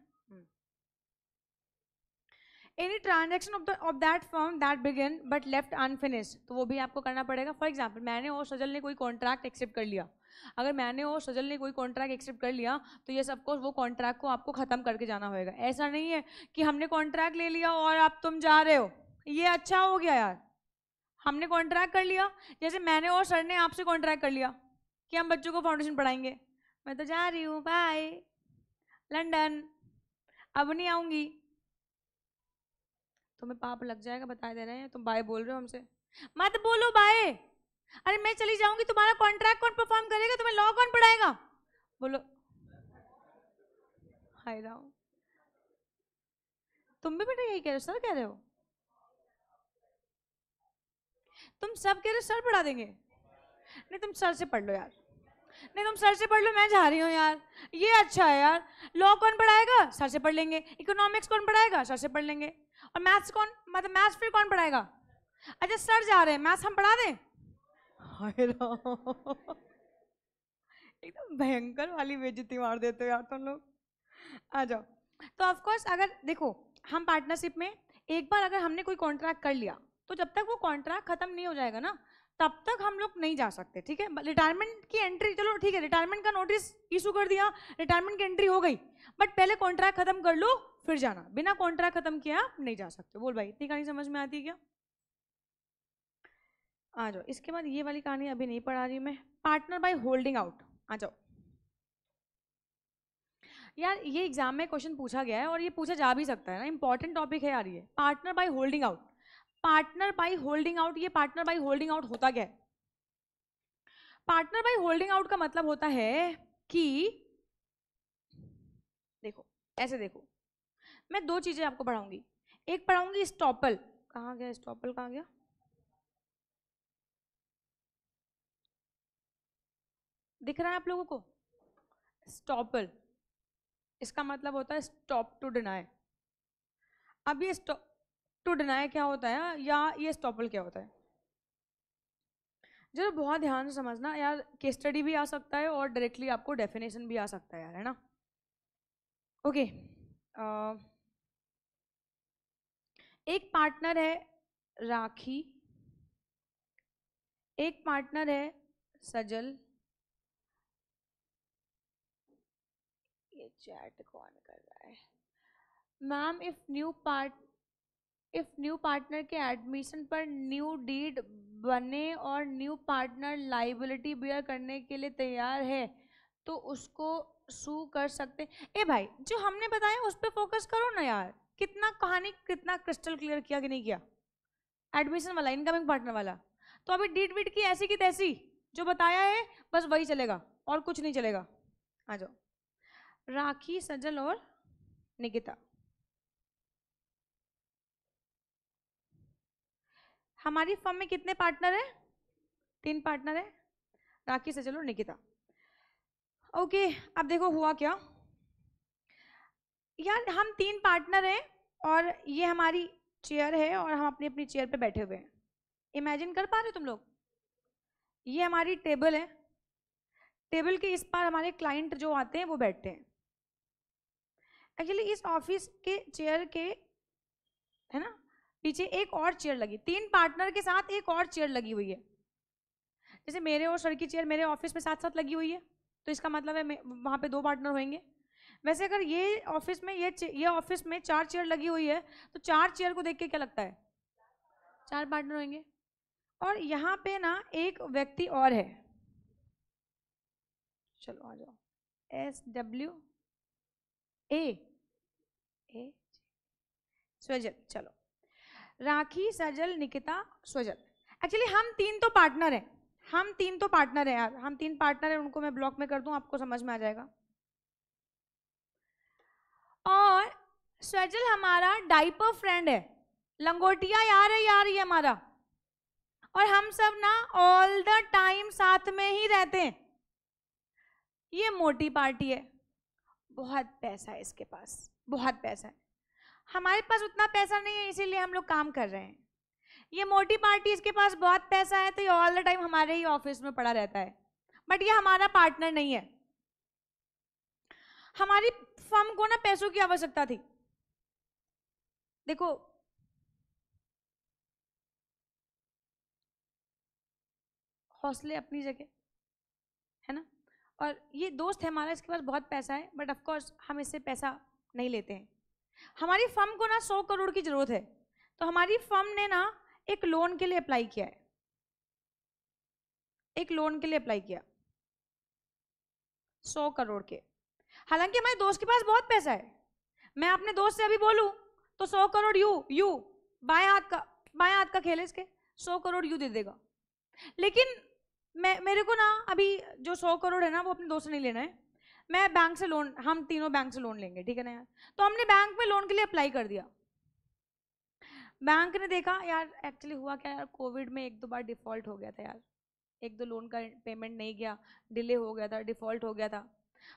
Any transaction of that firm that begin but left unfinished, तो वो भी आपको करना पड़ेगा। फॉर एग्जांपल, मैंने और सजल ने कोई कॉन्ट्रैक्ट एक्सेप्ट कर लिया, अगर मैंने और सजल ने कोई कॉन्ट्रैक्ट एक्सेप्ट कर लिया तो ये सबको वो कॉन्ट्रैक्ट को आपको खत्म करके जाना होगा। ऐसा नहीं है कि हमने कॉन्ट्रैक्ट ले लिया और अब तुम जा रहे हो, ये अच्छा हो गया यार, हमने कॉन्ट्रैक्ट कर लिया। जैसे मैंने और सर ने आपसे कॉन्ट्रैक्ट कर लिया कि हम बच्चों को फाउंडेशन पढ़ाएंगे, मैं तो जा रही हूँ, बाय, लंदन, अब नहीं आऊंगी। तुम्हें पाप लग जाएगा, बता दे रहे हैं। तुम बाय बोल रहे हो हमसे, मत बोलो बाय। अरे मैं चली जाऊंगी, तुम्हारा कॉन्ट्रैक्ट कौन परफॉर्म करेगा? तुम्हें लॉ कौन पढ़ाएगा? बोलो हाय राम। तुम भी बेटा यही कह रहे हो, सर कह रहे हो? तुम सब कह रहे हो सर पढ़ा देंगे? नहीं तुम सर से पढ़ लो यार, नहीं तुम सर से पढ़ लो, मैं जा रही हूँ यार, ये अच्छा है यार। लॉ कौन पढ़ाएगा? सर से पढ़ लेंगे। इकोनॉमिक्स कौन पढ़ाएगा? सर से पढ़ लेंगे। और मैथ्स कौन, मतलब मैथ्स फिर कौन पढ़ाएगा? अच्छा सर जा रहे हैं, मैथ्स हम पढ़ा दें? एकदम भयंकर वाली बेइज्जती मार देते हो यार तुम लोग। आ जाओ। तो ऑफ कोर्स अगर देखो, हम पार्टनरशिप में एक बार अगर हमने कोई कॉन्ट्रैक्ट कर लिया तो जब तक वो कॉन्ट्रैक्ट खत्म नहीं हो जाएगा ना तब तक हम लोग नहीं जा सकते, ठीक है? रिटायरमेंट की एंट्री, चलो ठीक है, रिटायरमेंट का नोटिस इशू कर दिया, रिटायरमेंट की एंट्री हो गई, बट पहले कॉन्ट्रैक्ट खत्म कर लो फिर जाना, बिना कॉन्ट्रैक्ट खत्म किया आप नहीं जा सकते। बोल भाई, इतनी कहानी समझ में आती है क्या? आ जाओ, इसके बाद ये वाली कहानी अभी नहीं पढ़ा रही मैं, पार्टनर बाय होल्डिंग आउट। आ जाओ यार, ये एग्जाम में क्वेश्चन पूछा गया है और ये पूछा जा भी सकता है ना, इंपॉर्टेंट टॉपिक है यार ये, partner by holding out. Partner by holding out, ये पार्टनर बाय होल्डिंग आउट होता क्या है? पार्टनर बाय होल्डिंग आउट का मतलब होता है कि देखो, ऐसे देखो, मैं दो चीजें आपको पढ़ाऊंगी, एक पढ़ाऊंगी स्टॉपल, कहाँ गया स्टॉपल, कहाँ गया? दिख रहा है आप लोगों को? स्टॉपल, इसका मतलब होता है स्टॉप टू डिनाई। अब ये स्टॉप टू डिनाई क्या होता है या ये स्टॉपल क्या होता है? जरा बहुत ध्यान से समझना यार, केस स्टडी भी आ सकता है और डायरेक्टली आपको डेफिनेशन भी आ सकता है यार, है ना? ओके, एक पार्टनर है राखी, एक पार्टनर है सजल, ये चैट कौन कर रहा है मैम? इफ न्यू पार्टनर के एडमिशन पर न्यू डीड बने और न्यू पार्टनर लाइबिलिटी बियर करने के लिए तैयार है तो उसको सू कर सकते। ए भाई, जो हमने बताया उस पर फोकस करो ना यार, कितना कहानी कितना क्रिस्टल क्लियर किया कि नहीं किया? एडमिशन वाला, इनकमिंग पार्टनर वाला, तो अभी डीड वीड की ऐसी की तैसी जो बताया है बस वही चलेगा और कुछ नहीं चलेगा। आ जाओ, राखी, सजल और निकिता, हमारी फर्म में कितने पार्टनर है? 3 पार्टनर है, राखी, सजल और निकिता। ओके, अब देखो हुआ क्या यार, हम 3 पार्टनर हैं और ये हमारी चेयर है और हम अपनी अपनी चेयर पे बैठे हुए हैं। इमेजिन कर पा रहे हो तुम लोग? ये हमारी टेबल है, टेबल के इस पार हमारे क्लाइंट जो आते हैं वो बैठते हैं। एक्चुअली इस ऑफिस के चेयर के है ना पीछे एक और चेयर लगी, 3 पार्टनर के साथ एक और चेयर लगी हुई है। जैसे मेरे और सर की चेयर मेरे ऑफिस में साथ साथ लगी हुई है, तो इसका मतलब है वहां पे 2 पार्टनर होंगे। वैसे अगर ये ऑफिस में ये ऑफिस में 4 चेयर लगी हुई है, तो 4 चेयर को देख के क्या लगता है 4 पार्टनर होंगे। और यहाँ पे ना एक व्यक्ति और है, चलो आ जाओ, SWA स्वजल। चलो, राखी, सजल, निकिता, स्वजल। एक्चुअली हम 3 तो पार्टनर हैं, हम 3 तो पार्टनर हैं यार, हम 3 पार्टनर हैं। उनको मैं ब्लॉक में कर दूं, आपको समझ में आ जाएगा। और स्वजल हमारा डाइपर फ्रेंड है, लंगोटिया यार है यार ये हमारा, और हम सब ना ऑल द टाइम साथ में ही रहते हैं। ये मोटी पार्टी है, बहुत पैसा है इसके पास, बहुत पैसा है। हमारे पास उतना पैसा नहीं है, इसीलिए हम लोग काम कर रहे हैं। ये मोटी पार्टी, इसके पास बहुत पैसा है, तो ये ऑल द टाइम हमारे ही ऑफिस में पड़ा रहता है, बट ये हमारा पार्टनर नहीं है। हमारी फर्म को ना पैसों की आवश्यकता थी। देखो हौसले अपनी जगह है ना, और ये दोस्त है हमारा, इसके पास बहुत पैसा है, बट ऑफ कोर्स हम इससे पैसा नहीं लेते हैं। हमारी फर्म को ना 100 करोड़ की जरूरत है, तो हमारी फर्म ने ना एक लोन के लिए अप्लाई किया है, एक लोन के लिए अप्लाई किया 100 करोड़ के। हालांकि हमारे दोस्त के पास बहुत पैसा है, मैं अपने दोस्त से अभी बोलूं तो 100 करोड़ यू बाएं हाथ का खेल है इसके, 100 करोड़ यू दे देगा। लेकिन मेरे को ना अभी जो 100 करोड़ है ना वो अपने दोस्त से नहीं लेना है, मैं बैंक से लोन, हम तीनों बैंक से लोन लेंगे, ठीक है ना यार। तो हमने बैंक में लोन के लिए अप्लाई कर दिया। बैंक ने देखा यार, एक्चुअली हुआ क्या यार, कोविड में 1-2 बार डिफॉल्ट हो गया था यार, 1-2 लोन का पेमेंट नहीं गया, डिले हो गया था, डिफॉल्ट हो गया था।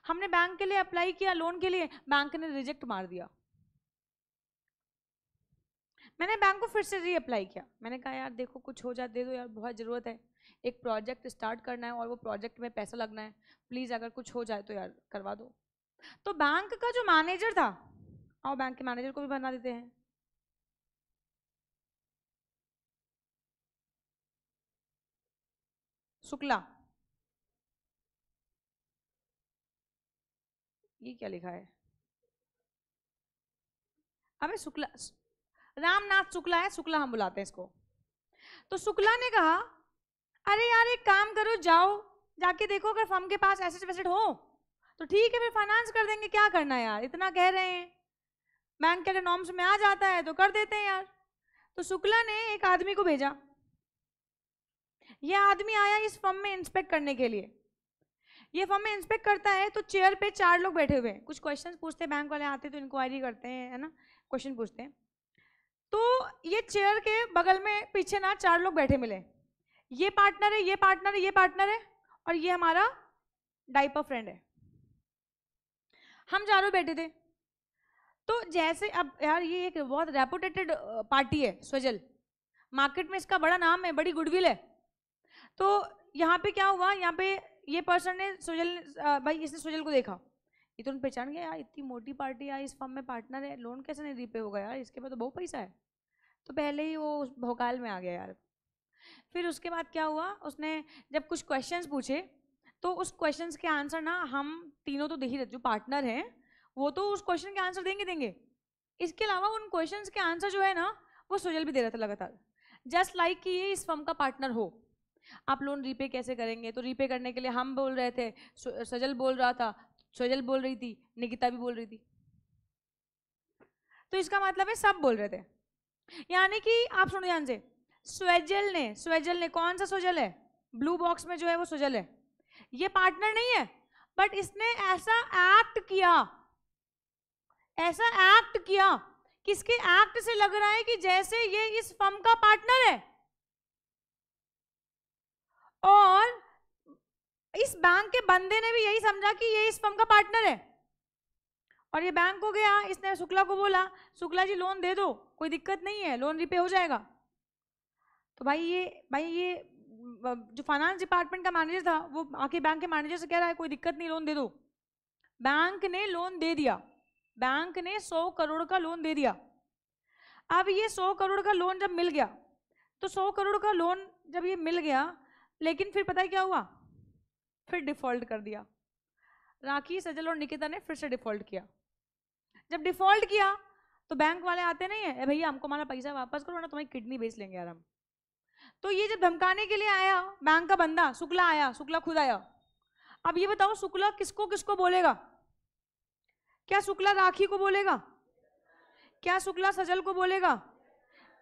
हमने बैंक के लिए अप्लाई किया लोन के लिए, बैंक ने रिजेक्ट मार दिया। मैंने बैंक को फिर से री अप्लाई किया, मैंने कहा यार देखो कुछ हो जाए दे दो यार, बहुत ज़रूरत है, एक प्रोजेक्ट स्टार्ट करना है और वो प्रोजेक्ट में पैसा लगना है, प्लीज़ अगर कुछ हो जाए तो यार करवा दो। तो बैंक का जो मैनेजर था, और बैंक के मैनेजर को भी बना देते हैं, शुक्ला, ये क्या लिखा है, अबे शुक्ला, रामनाथ शुक्ला है, शुक्ला हम बुलाते हैं इसको। तो शुक्ला ने कहा अरे यार एक काम करो, जाओ जाके देखो अगर फर्म के पास एसेट वेसेट हो तो ठीक है, फिर फाइनेंस कर देंगे, क्या करना है यार, इतना कह रहे हैं, बैंक के अगर नॉर्म्स में आ जाता है तो कर देते हैं यार। तो शुक्ला ने एक आदमी को भेजा, यह आदमी आया इस फर्म में इंस्पेक्ट करने के लिए। ये फर्म में इंस्पेक्ट करता है तो चेयर पे 4 लोग बैठे हुए हैं, कुछ क्वेश्चंस पूछते हैं, बैंक वाले आते हैं तो इंक्वायरी करते हैं, है ना, क्वेश्चन पूछते हैं। तो ये चेयर के बगल में पीछे ना 4 लोग बैठे मिले, ये पार्टनर है, ये पार्टनर है, ये पार्टनर है, और ये हमारा डाइपर फ्रेंड है। हम चारों बैठे थे। तो जैसे अब यार ये एक बहुत रेपुटेटेड पार्टी है स्वजल, मार्केट में इसका बड़ा नाम है, बड़ी गुडविल है। तो यहाँ पे क्या हुआ, यहाँ पे ये पर्सन ने स्वजल, भाई इसने स्वजल को देखा, ये तो पहचान गया यार, इतनी मोटी पार्टी यार, इस फर्म में पार्टनर है, लोन कैसे नहीं रीपे होगा यार, इसके पास तो बहुत पैसा है। तो पहले ही वो भोकाल में आ गया यार। फिर उसके बाद क्या हुआ, उसने जब कुछ क्वेश्चंस पूछे तो उस क्वेश्चंस के आंसर ना हम तीनों तो देख ही रहे, जो पार्टनर हैं वो तो उस क्वेश्चन के आंसर देंगे, इसके अलावा उन क्वेश्चंस के आंसर जो है ना वो सुजल भी दे रहा था लगातार, जस्ट लाइक कि ये इस फर्म का पार्टनर हो। आप लोन रीपे कैसे करेंगे, तो रीपे करने के लिए हम बोल रहे थे, सजल बोल रहा था, स्वजल बोल रही थी, निकिता भी बोल रही थी। तो इसका मतलब है सब बोल रहे थे, यानी कि आप सुनो ध्यान से, स्वजल ने कौन सा स्वजल है, ब्लू बॉक्स में जो है वो स्वजल है, ये पार्टनर नहीं है, बट इसने ऐसा एक्ट किया, किसके एक्ट से लग रहा है कि जैसे ये इस फर्म का पार्टनर है। और इस बैंक के बंदे ने भी यही समझा कि ये इस फर्म का पार्टनर है, और ये बैंक को गया, इसने शुक्ला को बोला शुक्ला जी लोन दे दो, कोई दिक्कत नहीं है, लोन रिपे हो जाएगा। तो भाई ये जो फाइनेंस डिपार्टमेंट का मैनेजर था वो आके बैंक के मैनेजर से कह रहा है कोई दिक्कत नहीं, लोन दे दो। बैंक ने लोन दे दिया, बैंक ने 100 करोड़ का लोन दे दिया। अब ये 100 करोड़ का लोन जब मिल गया, तो 100 करोड़ का लोन जब ये मिल गया, लेकिन फिर पता है क्या हुआ, फिर डिफॉल्ट कर दिया। राखी, सजल और निकिता ने फिर से डिफॉल्ट किया। जब डिफॉल्ट किया तो बैंक वाले आते नहीं है, भैया हमको हमारा पैसा वापस करो ना, तुम्हारी किडनी बेच लेंगे यार हम। तो ये जब धमकाने के लिए आया बैंक का बंदा, शुक्ला आया, शुक्ला खुद आया। अब ये बताओ शुक्ला किसको किसको बोलेगा? क्या शुक्ला राखी को बोलेगा? क्या शुक्ला सजल को बोलेगा?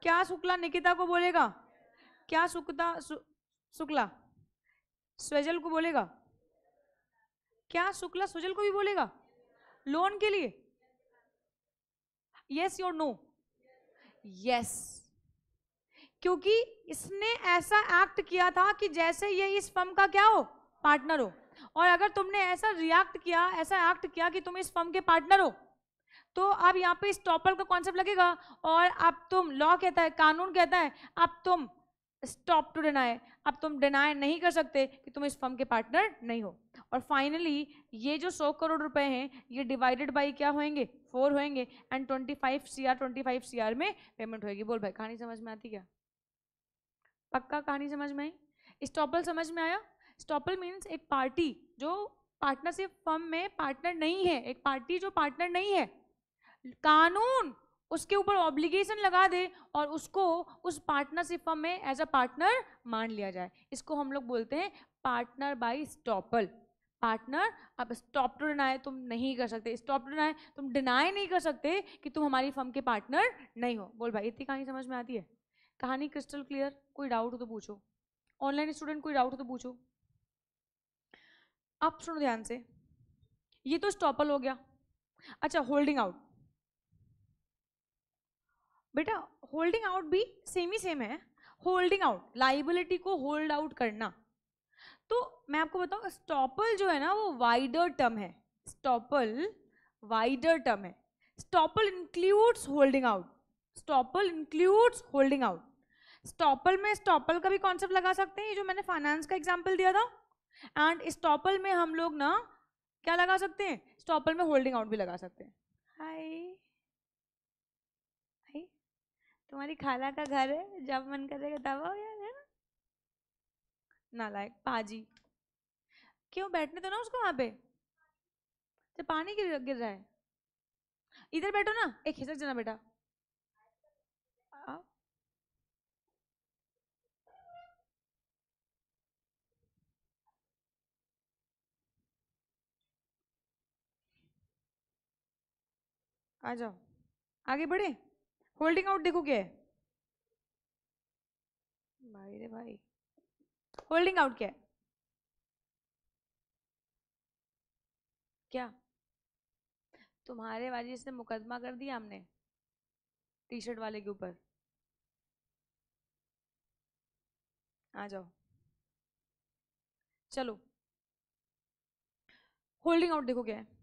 क्या शुक्ला निकिता को बोलेगा? क्या शुक्ला स्वजल को बोलेगा? क्या शुक्ला सुजल को भी बोलेगा लोन के लिए? यस और नो? यस, क्योंकि इसने ऐसा एक्ट किया था कि जैसे ये इस फर्म का क्या हो, पार्टनर हो। और अगर तुमने ऐसा रिएक्ट किया, ऐसा एक्ट किया कि तुम इस फर्म के पार्टनर हो, तो अब यहाँ पे स्टॉपर का कॉन्सेप्ट लगेगा, और अब तुम, लॉ कहता है, कानून कहता है, अब तुम स्टॉप टू डिनाई, अब तुम डिनाई नहीं कर सकते कि तुम इस फर्म के पार्टनर नहीं हो। और फाइनली ये जो 100 करोड़ रुपए हैं ये डिवाइडेड बाई क्या होंगे, 4 होंगे, एंड 25 CR में पेमेंट होगी। बोल भाई कहानी समझ में आती क्या? पक्का कहानी समझ में आई? स्टॉपल समझ में आया? स्टॉपल मीन्स एक पार्टी जो पार्टनरशिप फर्म में पार्टनर नहीं है, एक पार्टी जो पार्टनर नहीं है, कानून उसके ऊपर ऑब्लिगेशन लगा दे और उसको उस पार्टनरशिप फर्म में एज अ पार्टनर मान लिया जाए, इसको हम लोग बोलते हैं पार्टनर बाय स्टॉपल। पार्टनर, अब स्टॉप टू डिनाई तुम नहीं कर सकते, स्टॉप टू डिनाई तुम डिनाई नहीं कर सकते कि तुम हमारी फर्म के पार्टनर नहीं हो। बोल भाई इतनी कहानी समझ में आती है? कहानी क्रिस्टल क्लियर? कोई डाउट हो तो पूछो, ऑनलाइन स्टूडेंट कोई डाउट हो तो पूछो। अब सुनो ध्यान से, ये तो स्टॉपल हो गया। अच्छा होल्डिंग आउट, बेटा होल्डिंग आउट भी सेम ही सेम है। होल्डिंग आउट लाइबिलिटी को होल्ड आउट करना। तो मैं आपको बताऊं स्टॉपल जो है ना वो वाइडर टर्म है, स्टॉपल वाइडर टर्म है। Estoppel includes holding out, estoppel includes holding out. Estoppel में स्टॉपल का भी कॉन्सेप्ट लगा सकते हैं, ये जो मैंने फाइनेंस का एग्जांपल दिया था, एंड स्टॉपल में हम लोग ना क्या लगा सकते हैं, स्टॉपल में होल्डिंग आउट भी लगा सकते हैं। हाय तुम्हारी खाला का घर है, जब मन करेगा तब आओ यार, है ना? नालायक पाजी, क्यों बैठने दो ना उसको वहां पे, तो पानी गिर गिर रहा है। इधर बैठो ना, एक खिसक जाना बेटा। आओ। आ जाओ आगे बढ़े। होल्डिंग आउट देखो क्या है भाई रे भाई, होल्डिंग आउट क्या है? क्या तुम्हारे वाली से मुकदमा कर दिया हमने टी शर्ट वाले के ऊपर? आ जाओ चलो, होल्डिंग आउट देखो क्या है।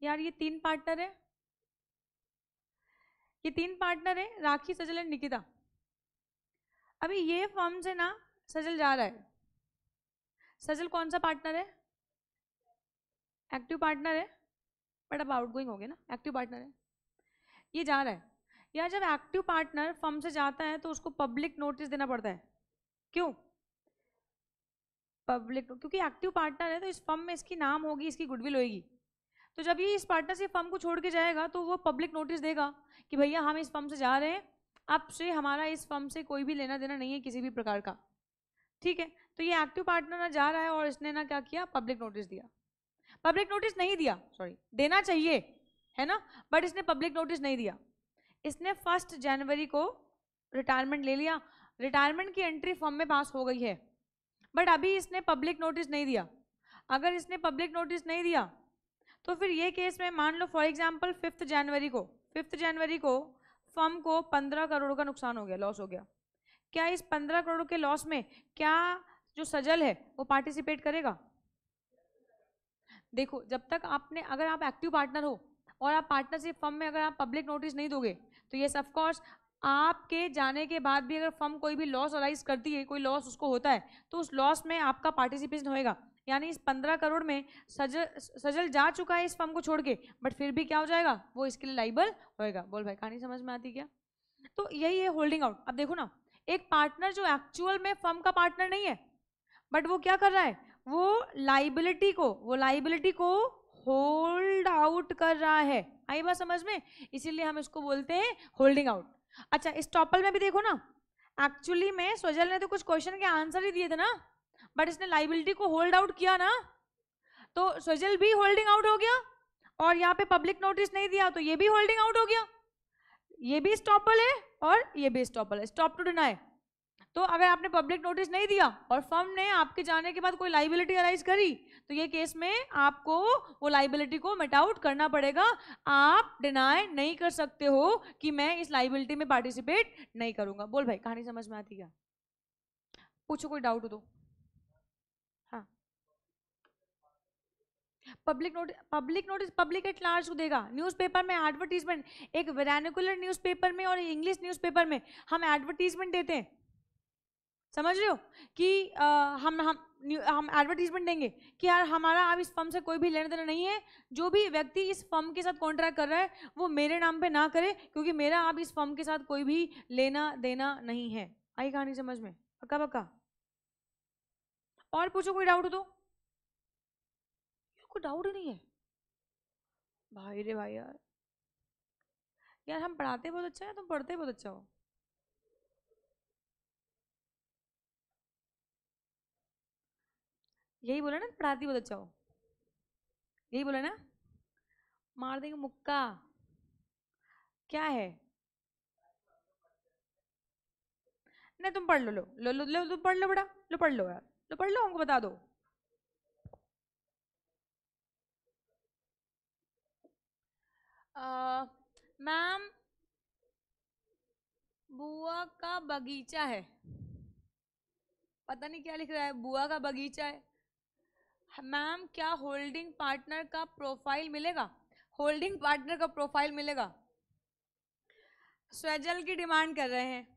यार ये 3 पार्टनर है, ये 3 पार्टनर है, राखी, सजल एंड निकिता। अभी ये फर्म से ना सजल जा रहा है, सजल कौन सा पार्टनर है? एक्टिव पार्टनर है, बट अब आउट गोइंग हो गया ना, एक्टिव पार्टनर है, ये जा रहा है। यार जब एक्टिव पार्टनर फर्म से जाता है तो उसको पब्लिक नोटिस देना पड़ता है। क्यों पब्लिक? क्योंकि एक्टिव पार्टनर है तो इस फर्म में इसकी नाम होगी, इसकी गुडविल होगी। तो जब ये इस पार्टनरशिप फर्म को छोड़ के जाएगा तो वो पब्लिक नोटिस देगा कि भैया हम इस फर्म से जा रहे हैं, अब से हमारा इस फर्म से कोई भी लेना देना नहीं है किसी भी प्रकार का। ठीक है, तो ये एक्टिव पार्टनर ना जा रहा है और इसने ना क्या किया, पब्लिक नोटिस दिया। पब्लिक नोटिस नहीं दिया, सॉरी देना चाहिए है ना, बट इसने पब्लिक नोटिस नहीं दिया। इसने 1 जनवरी को रिटायरमेंट ले लिया, रिटायरमेंट की एंट्री फॉर्म में पास हो गई है, बट अभी इसने पब्लिक नोटिस नहीं दिया। अगर इसने पब्लिक नोटिस नहीं दिया तो फिर ये केस में मान लो फॉर एग्जाम्पल 5 जनवरी को फर्म को 15 करोड़ का नुकसान हो गया, लॉस हो गया। क्या इस 15 करोड़ के लॉस में क्या जो सजल है वो पार्टिसिपेट करेगा? देखो, जब तक आपने, अगर आप एक्टिव पार्टनर हो और आप पार्टनरशिप फर्म में अगर आप पब्लिक नोटिस नहीं दोगे तो ये ऑफ कोर्स आपके जाने के बाद भी अगर फर्म कोई भी लॉस अराइज करती है, कोई लॉस उसको होता है, तो उस लॉस में आपका पार्टिसिपेशन होएगा। यानी इस 15 करोड़ में सजल जा चुका है इस फर्म को छोड़ के, बट फिर भी क्या हो जाएगा, वो इसके लिए लाइबल होएगा। बोल भाई, कहानी समझ में आती क्या? तो यही है होल्डिंग आउट। अब देखो ना, एक पार्टनर जो एक्चुअल में फर्म का पार्टनर नहीं है, बट वो क्या कर रहा है, वो लाइबिलिटी को होल्ड आउट कर रहा है। आई बात समझ में? इसीलिए हम इसको बोलते हैं होल्डिंग आउट। अच्छा, इस टॉपल में भी देखो ना, एक्चुअली में स्वजल ने तो कुछ क्वेश्चन के आंसर ही दिए थे ना, बट इसने लाइबिलिटी को होल्ड आउट किया ना, तो स्वजल भी होल्डिंग आउट हो गया। और यहाँ पे पब्लिक नोटिस नहीं दिया तो ये भी होल्डिंग आउट हो गया। ये भी स्टॉपल है और ये भी स्टॉपल है, स्टॉप टू डिनाई। तो अगर आपने पब्लिक नोटिस नहीं दिया और फर्म ने आपके जाने के बाद कोई लाइबिलिटी अराइज करी, तो ये केस में आपको वो लाइबिलिटी को मेट आउट करना पड़ेगा। आप डिनाई नहीं कर सकते हो कि मैं इस लाइबिलिटी में पार्टिसिपेट नहीं करूंगा। बोल भाई, कहानी समझ में आती क्या? पूछो, कोई डाउट हो तो। हाँ, public notice public at large को देगा। न्यूज़पेपर में एडवर्टीजमेंट, एक वर्नाकुलर न्यूज़पेपर में और इंग्लिश न्यूज़पेपर में हम एडवर्टीजमेंट देते हैं, समझ रहे हो? कि हम एडवर्टीजमेंट देंगे कि यार हमारा अब इस फर्म से कोई भी लेना देना नहीं है, जो भी व्यक्ति इस फर्म के साथ कॉन्ट्रैक्ट कर रहा है वो मेरे नाम पे ना करे, क्योंकि मेरा अब इस फर्म के साथ कोई भी लेना देना नहीं है। आई कहानी समझ में? पक्का पक्का? और पूछो, कोई डाउट हो तो। कोई डाउट ही नहीं है भाई रे भाई। यार हम पढ़ाते बहुत अच्छा है, तुम पढ़ते बहुत अच्छा हो। यही बोला ना, पढ़ाती बहुत अच्छा हो, यही बोला ना। मार देंगे मुक्का। क्या है? नहीं, तुम पढ़ लो, लो लो लो, लो तुम पढ़ लो बेटा, लो पढ़ लो यार, लो पढ़ लो, हमको बता दो। मैम, बुआ का बगीचा है, पता नहीं क्या लिख रहा है, बुआ का बगीचा है। मैम, क्या होल्डिंग पार्टनर का प्रोफाइल मिलेगा? होल्डिंग पार्टनर का प्रोफाइल मिलेगा? स्वजल की डिमांड कर रहे हैं।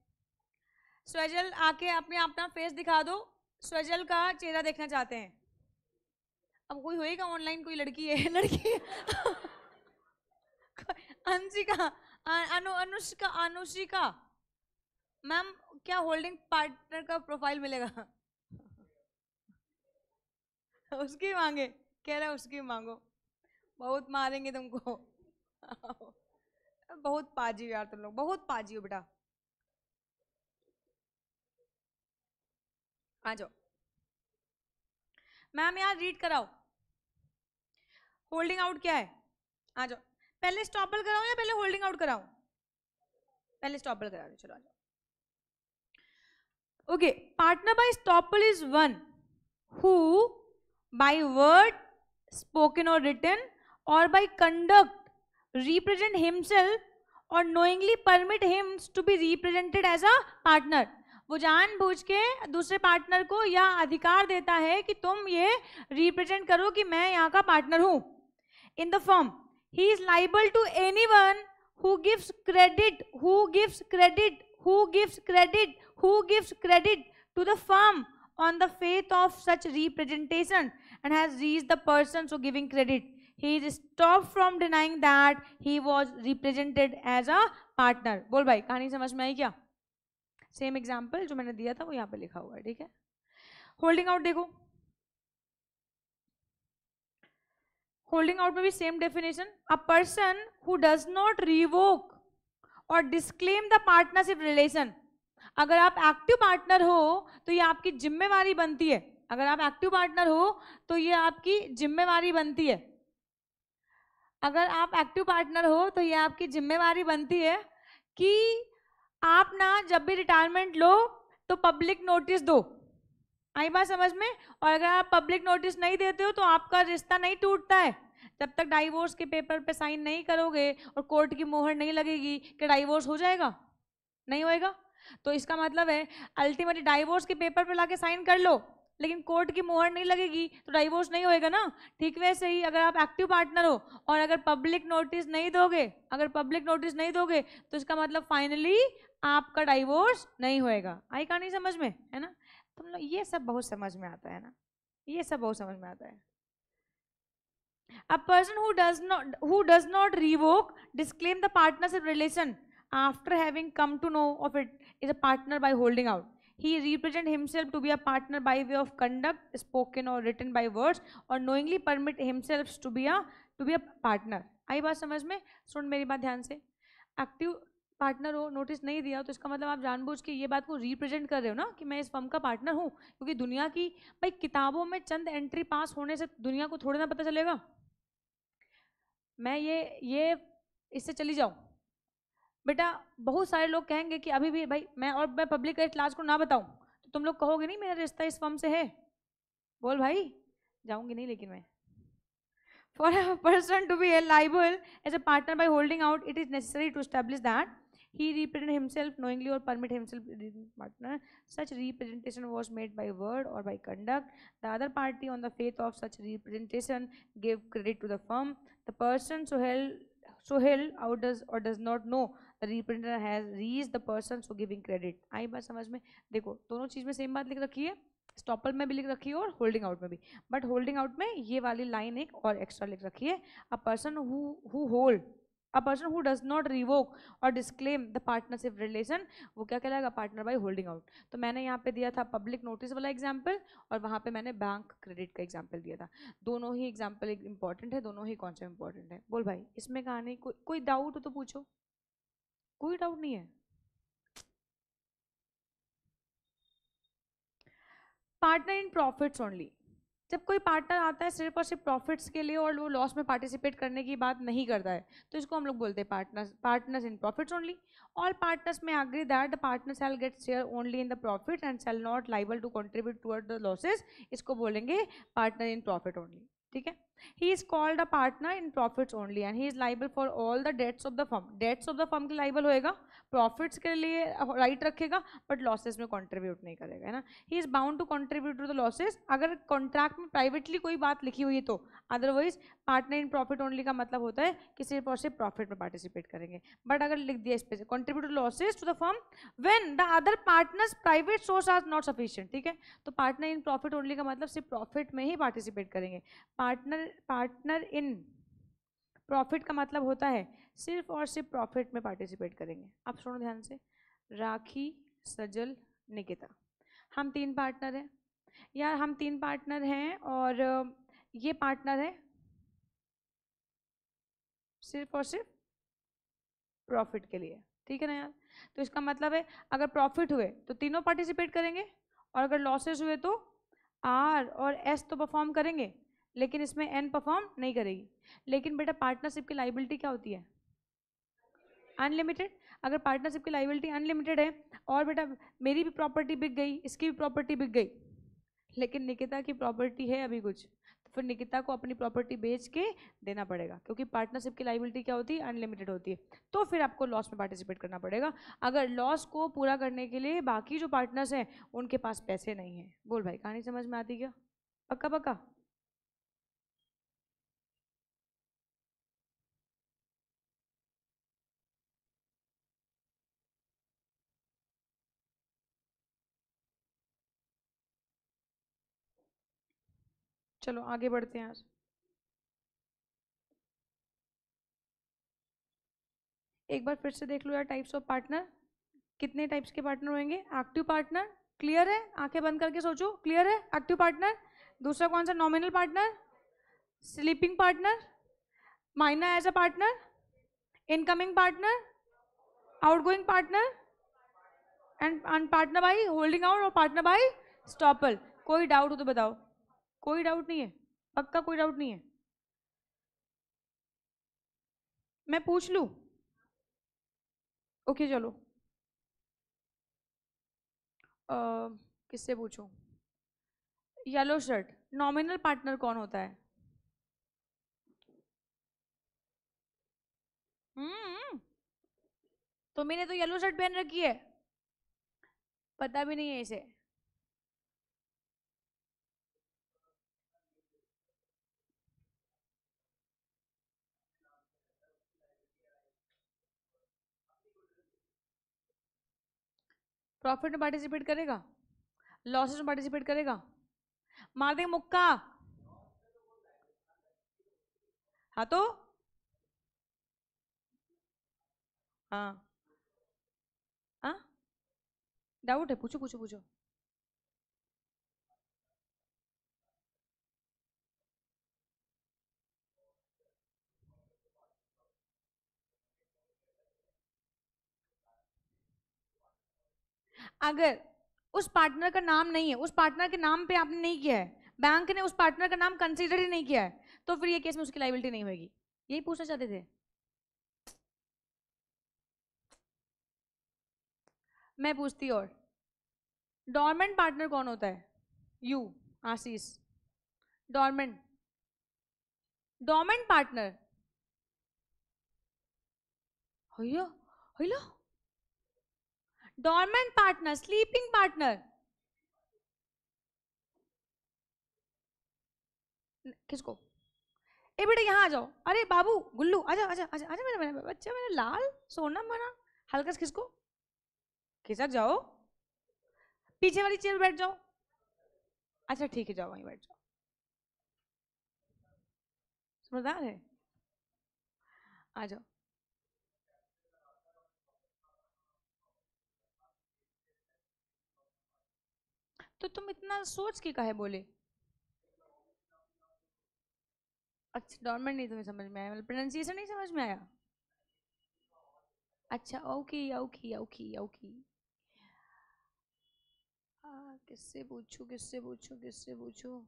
स्वजल आके अपना फेस दिखा दो, स्वजल का चेहरा देखना चाहते हैं। अब कोई होएगा ऑनलाइन, कोई लड़की है लड़की अंशिका, अनुष्का, अनुशिका। मैम, क्या होल्डिंग पार्टनर का प्रोफाइल मिलेगा? उसकी मांगे, कह रहा है उसकी मांगो, बहुत मारेंगे तुमको बहुत पाजी हो यार तुम लोग, बहुत पाजी हो बेटा। आ जाओ मैम, यार रीड कराओ, होल्डिंग आउट क्या है। आ जाओ, पहले स्टॉपल कराओ या पहले होल्डिंग आउट कराओ? पहले स्टॉपल करा दो, चलो आ जाओ। Okay, partner by estoppel is one who by word spoken और रिटन और बाय कंडक्ट रिप्रेजेंट हिमसेल्फ और knowingly permit him to be represented as a partner. वो जानबूझ के दूसरे पार्टनर को यह अधिकार देता है कि तुम ये रिप्रेजेंट करो कि मैं यहाँ का पार्टनर हूं। In the form he is liable to anyone who gives credit to the firm on the faith of such representation and has reached the person so giving credit. He is stopped from denying that he was represented as a partner. बोल भाई, कहानी समझ में आई क्या? Same example जो मैंने दिया था वो यहाँ पे लिखा हुआ है, ठीक है? होल्डिंग आउट देखो, होल्डिंग आउट में भी same definition, a person who does not revoke और डिस्क्लेम द पार्टनरशिप रिलेशन। अगर आप एक्टिव पार्टनर हो तो ये आपकी जिम्मेवारी बनती है, अगर आप एक्टिव पार्टनर हो तो ये आपकी जिम्मेवारी बनती है, अगर आप एक्टिव पार्टनर हो तो ये आपकी जिम्मेवारी बनती है कि आप ना जब भी रिटायरमेंट लो तो पब्लिक नोटिस दो। आई बात समझ में? और अगर आप पब्लिक नोटिस नहीं देते हो तो आपका रिश्ता नहीं टूटता है। जब तक डाइवोर्स के पेपर पे साइन नहीं करोगे और कोर्ट की मोहर नहीं लगेगी कि डाइवोर्स हो जाएगा, नहीं होएगा। तो इसका मतलब है अल्टीमेटली डाइवोर्स के पेपर पे लाके साइन कर लो, लेकिन कोर्ट की मोहर नहीं लगेगी तो डाइवोर्स नहीं होएगा ना। ठीक वैसे ही अगर आप एक्टिव पार्टनर हो और अगर पब्लिक नोटिस नहीं दोगे, अगर पब्लिक नोटिस नहीं दोगे तो इसका मतलब फाइनली आपका डाइवोर्स नहीं होएगा। आई कहानी समझ में, है ना। तुम लोग ये सब बहुत समझ में आता है ना, ये सब बहुत समझ में आता है। A person who does not revoke, disclaim the partnership relation after having come to know of it is a partner by holding out. He represent himself to be a partner by way of conduct, spoken or written by words, or knowingly permit himself to be a partner. आई बात समझ में? सुन मेरी बात ध्यान से। Active partner हो, notice नहीं दिया तो इसका मतलब आप जानबूझ के ये बात को रिप्रेजेंट कर रहे हो ना कि मैं इस फर्म का पार्टनर हूँ, क्योंकि दुनिया की भाई किताबों में चंद एंट्री पास होने से दुनिया को थोड़ी ना पता चलेगा। मैं ये इससे चली जाऊं बेटा, बहुत सारे लोग कहेंगे कि अभी भी भाई मैं पब्लिक क्लास को ना बताऊं तो तुम लोग कहोगे नहीं मेरा रिश्ता इस फर्म से है। बोल भाई, जाऊंगी नहीं लेकिन मैं। For a person to be liable as a partner by holding out, it is necessary to establish that he represented himself knowingly or permit himself to be partner. Such representation was made by word or by conduct. The other party, on the faith of such representation, gave credit to the firm. The person so held out does not know the representative has reached the person so giving credit. आई बात समझ में? देखो दोनों चीज में same बात लिख रखी है, स्टॉपल में भी लिख रखी है और होल्डिंग आउट में भी, बट होल्डिंग आउट में ये वाली लाइन एक और एक्स्ट्रा लिख रखी है। अ person who does not revoke और डिस्क्लेम द पार्टनरशिप रिलेशन, वो क्या कहलाएगा? Partner by holding out. तो मैंने यहाँ पे दिया था पब्लिक नोटिस वाला एग्जाम्पल और वहाँ पे मैंने बैंक क्रेडिट का एग्जाम्पल दिया था। दोनों ही एग्जाम्पल इंपॉर्टेंट है, दोनों ही कॉन्सेप्ट इंपॉर्टेंट है। बोल भाई इसमें कहानी कोई डाउट हो तो पूछो। कोई डाउट नहीं है। पार्टनर इन प्रॉफिट्स ओनली, जब कोई पार्टनर आता है सिर्फ और सिर्फ प्रॉफिट्स के लिए और वो लॉस में पार्टिसिपेट करने की बात नहीं करता है तो इसको हम लोग बोलते हैं partners in profits only. All partners में agree that the partner shall get share only in the profit and shall not liable to contribute toward the losses, इसको बोलेंगे पार्टनर इन प्रॉफिट ओनली। ठीक है, he is called a partner in profits only and he is liable for all the debts of the firm. debts of the firm के liable होएगा, profits के लिए right रखेगा but losses में contribute नहीं करेगा, है ना। he is bound to contribute to the losses अगर contract में privately कोई बात लिखी हुई है तो, otherwise partner in profit only का मतलब होता है कि सिर्फ और सिर्फ profit में participate करेंगे। but अगर लिख दिया इस पे contribute to losses to the firm when the other partners private source are not sufficient, ठीक है। तो partner in profit only का मतलब सिर्फ profit में ही participate करेंगे। पार्टनर इन प्रॉफिट का मतलब होता है सिर्फ और सिर्फ प्रॉफिट में पार्टिसिपेट करेंगे। अब सुनो ध्यान से, राखी, सजल, निकिता, हम 3 पार्टनर हैं यार, हम 3 पार्टनर हैं और ये पार्टनर है सिर्फ और सिर्फ प्रॉफिट के लिए, ठीक है ना यार। तो इसका मतलब है अगर प्रॉफिट हुए तो तीनों पार्टिसिपेट करेंगे और अगर लॉसेस हुए तो आर और एस तो परफॉर्म करेंगे लेकिन इसमें एन परफॉर्म नहीं करेगी। लेकिन बेटा पार्टनरशिप की लाइबिलिटी क्या होती है? अनलिमिटेड। अगर पार्टनरशिप की लाइबिलिटी अनलिमिटेड है और बेटा मेरी भी प्रॉपर्टी बिक गई, इसकी भी प्रॉपर्टी बिक गई, लेकिन निकिता की प्रॉपर्टी है अभी कुछ, तो फिर निकिता को अपनी प्रॉपर्टी बेच के देना पड़ेगा क्योंकि पार्टनरशिप की लाइबिलिटी क्या होती है? अनलिमिटेड होती है। तो फिर आपको लॉस में पार्टिसिपेट करना पड़ेगा अगर लॉस को पूरा करने के लिए बाकी जो पार्टनर्स हैं उनके पास पैसे नहीं है। बोल भाई कहानी समझ में आती क्या? पक्का पक्का? चलो आगे बढ़ते हैं आज। एक बार फिर से देख लो यार टाइप्स ऑफ पार्टनर, कितने टाइप्स के पार्टनर होंगे? एक्टिव पार्टनर, क्लियर है? आंखें बंद करके सोचो, क्लियर है? Active partner. दूसरा कौन सा? Nominal partner, sleeping partner, minor as a partner, incoming partner, outgoing partner and partner by holding out और पार्टनर बाई स्टॉपल। कोई डाउट हो तो बताओ। कोई डाउट नहीं है? पक्का कोई डाउट नहीं है? मैं पूछ लूं? ओके चलो, किससे पूछूं? येलो शर्ट, नॉमिनल पार्टनर कौन होता है? तो मैंने तो येलो शर्ट पहन रखी है, पता भी नहीं है इसे। प्रॉफिट में पार्टिसिपेट करेगा, लॉसेस में पार्टिसिपेट करेगा, मार देंगे मुक्का। हाँ तो हाँ हाँ, डाउट है, पूछो पूछो पूछो। अगर उस पार्टनर का नाम नहीं है, उस पार्टनर के नाम पे आपने नहीं किया है, बैंक ने उस पार्टनर का नाम कंसीडर ही नहीं किया है, तो फिर ये केस में उसकी लायबिलिटी नहीं होगी। यही पूछना चाहते थे। मैं पूछती और, डॉर्मेंट पार्टनर कौन होता है? You Ashish, dormant, dormant partner, hello hello, dormant partner, sleeping partner. किसको? ए बेटा यहाँ आ जाओ, अरे बाबू गुल्लू आजा आजा आजा आजा, मेरा मेरा बच्चा, मेरा लाल सोना मना, हल्का खिसको, खिसक जाओ, पीछे वाली चेयर बैठ जाओ। अच्छा ठीक है, जाओ वहीं बैठ जाओ, समझदार है, आ जाओ। तो तुम इतना सोच के काहे बोले? अच्छा डॉर्मेंट नहीं तुम्हें समझ में आया, मतलब प्रोनाउंसिएशन नहीं समझ में आया? अच्छा ओके ओके ओके ओके। किससे पूछूं किससे पूछूं किससे पूछूं?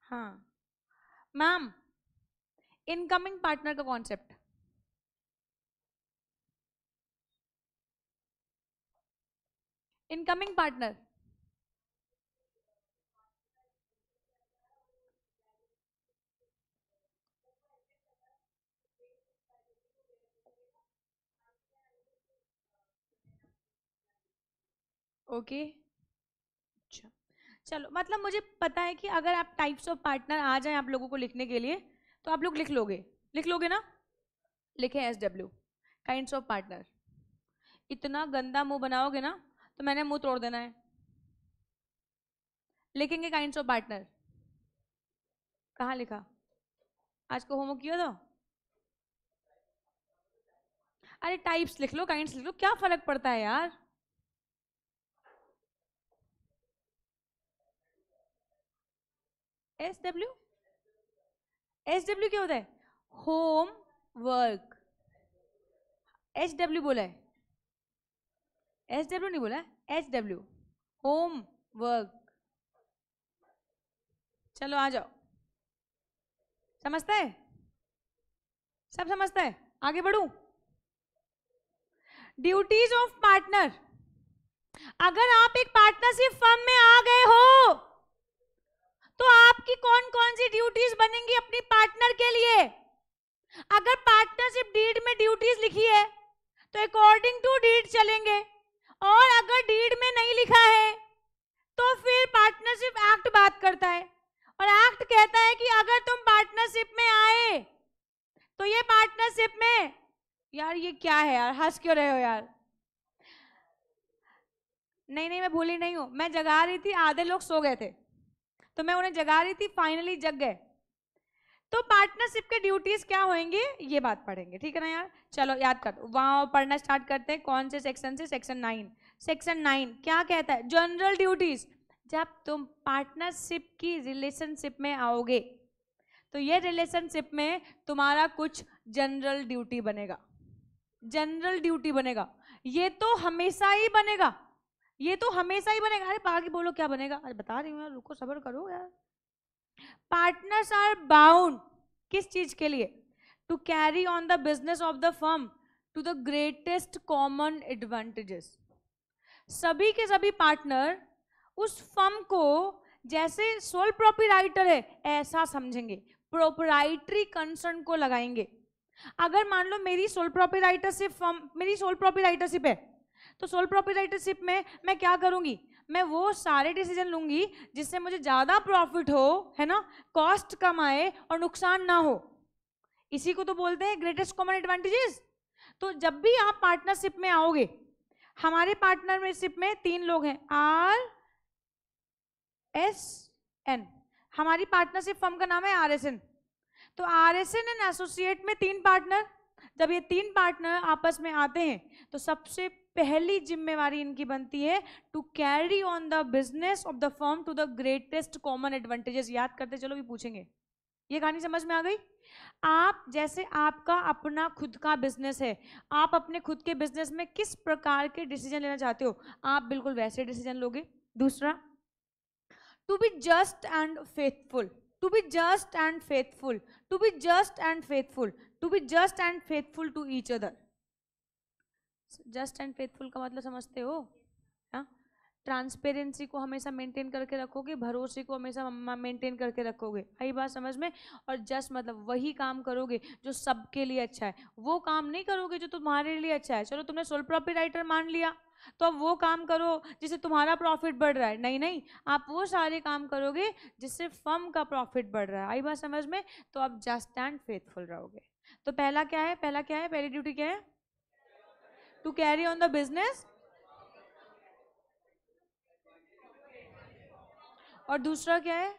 हाँ मैम, इनकमिंग पार्टनर का कॉन्सेप्ट, इनकमिंग पार्टनर, ओके। अच्छा चलो, मतलब मुझे पता है कि अगर आप टाइप्स ऑफ पार्टनर आ जाए आप लोगों को लिखने के लिए, तो आप लोग लिख लोगे ना? लिखे SW, काइंड्स ऑफ पार्टनर। इतना गंदा मुंह बनाओगे ना तो मैंने मुंह तोड़ देना है। लिखेंगे काइंड्स ऑफ पार्टनर, कहाँ लिखा? आज को होमवर्क किया था? अरे टाइप्स लिख लो, काइंड्स लिख लो, क्या फर्क पड़ता है यार। SW, SW क्या होता है? होम वर्क, HW बोला है, SW नहीं बोला है, HW, होम वर्क। चलो आ जाओ, समझता है, सब समझता है, आगे बढ़ू। ड्यूटीज ऑफ पार्टनर, अगर आप एक पार्टनरशिप फर्म में आ गए हो तो आपकी कौन कौन सी ड्यूटीज बनेंगी अपनी पार्टनर के लिए? अगर पार्टनरशिप डीड में ड्यूटीज लिखी है तो अकॉर्डिंग टू डीड चलेंगे, और अगर डीड में नहीं लिखा है तो फिर पार्टनरशिप एक्ट बात करता है, और एक्ट कहता है कि अगर तुम पार्टनरशिप में आए तो ये पार्टनरशिप में, यार ये क्या है यार, हंस क्यों रहे हो यार? नहीं नहीं मैं भूली नहीं हूं, मैं जगा रही थी, आधे लोग सो गए थे तो मैं उन्हें जगा रही थी, फाइनली जग गए। तो पार्टनरशिप के ड्यूटीज क्या होंगे ये बात पढ़ेंगे, ठीक है ना यार? चलो याद कर, वहां पढ़ना स्टार्ट करते हैं। कौन से सेक्शन से? सेक्शन 9। सेक्शन 9 क्या कहता है? General duties. जब तुम पार्टनरशिप की रिलेशनशिप में आओगे तो ये रिलेशनशिप में तुम्हारा कुछ जनरल ड्यूटी बनेगा, जनरल ड्यूटी बनेगा, ये तो हमेशा ही बनेगा, ये तो हमेशा ही बनेगा। अरे आगे बोलो क्या बनेगा? अरे बता रही हूँ यार, रुको सब्र करो यार। पार्टनर्स आर बाउंड, किस चीज के लिए? To carry on the business of the firm to the greatest common advantages. सभी के सभी पार्टनर उस फर्म को जैसे सोल प्रोप्राइटर है ऐसा समझेंगे, प्रोप्राइटरी कंसर्न को लगाएंगे। अगर मान लो मेरी सोल प्रोप्राइटरशिप है, तो सोल प्रोप्राइटरशिप में मैं क्या करूंगी, मैं वो सारे डिसीजन लूंगी जिससे मुझे ज्यादा प्रॉफिट हो, है ना, कॉस्ट कम आए और नुकसान ना हो। इसी को तो बोलते हैं ग्रेटेस्ट कॉमन एडवांटेजेस। तो जब भी आप पार्टनरशिप में आओगे, हमारे पार्टनरशिप में 3 लोग हैं, RSN, हमारी पार्टनरशिप फर्म का नाम है RSN। तो RSN एंड एसोसिएट में 3 पार्टनर, जब ये 3 पार्टनर आपस में आते हैं तो सबसे पहली जिम्मेवारी इनकी बनती है to carry on the business of the firm to the greatest common advantages. याद करते चलो, भी पूछेंगे। ये कहानी समझ में आ गई? आप जैसे आपका अपना खुद का बिजनेस है, आप अपने खुद के बिजनेस में किस प्रकार के डिसीजन लेना चाहते हो, आप बिल्कुल वैसे डिसीजन लोगे। दूसरा, to be just and faithful, to be just and faithful, to be just and faithful, to be just and faithful to each other. Just and faithful का मतलब समझते हो? हाँ, ट्रांसपेरेंसी को हमेशा मेंटेन करके रखोगे, भरोसे को हमेशा मेंटेन करके रखोगे। आई बात समझ में? और जस्ट मतलब वही काम करोगे जो सबके लिए अच्छा है, वो काम नहीं करोगे जो तुम्हारे लिए अच्छा है। चलो तुमने सोल प्रोप्राइटर मान लिया, तो अब वो काम करो जिससे तुम्हारा प्रॉफिट बढ़ रहा है। नहीं नहीं, आप वो सारे काम करोगे जिससे फर्म का प्रॉफिट बढ़ रहा है। आई बात समझ में? तो आप जस्ट एंड फेथफुल रहोगे। तो पहला क्या है, पहला क्या है, पहली ड्यूटी क्या है? To carry on the business. और दूसरा क्या है?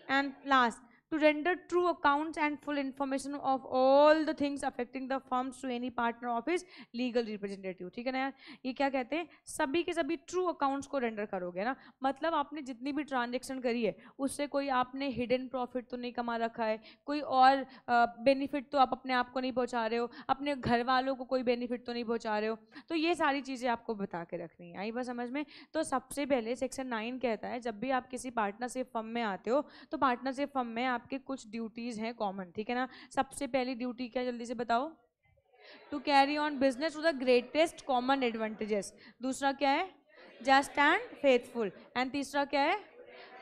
And last, to render true accounts and full information of all the things affecting the firms to any partner of his legal representative। ठीक है ना यार? ये क्या कहते हैं, सभी के सभी ट्रू अकाउंट्स को रेंडर करोगे ना, मतलब आपने जितनी भी ट्रांजेक्शन करी है उससे कोई आपने हिडन प्रॉफिट तो नहीं कमा रखा है, कोई और बेनिफिट तो आप अपने आप को नहीं पहुंचा रहे हो, अपने घर वालों को कोई बेनिफिट तो नहीं पहुंचा रहे हो। तो ये सारी चीज़ें आपको बता के रखनी है। आई बात समझ में? तो सबसे पहले सेक्शन 9 कहता है जब भी आप किसी पार्टनरशिप फर्म में आते हो तो पार्टनरशिप फर्म में आपके कुछ ड्यूटीज हैं कॉमन। ठीक है ना? सबसे पहली ड्यूटी क्या, जल्दी से बताओ? To carry on business to the greatest common advantages. दूसरा क्या है? Just and faithful. एंड तीसरा क्या है?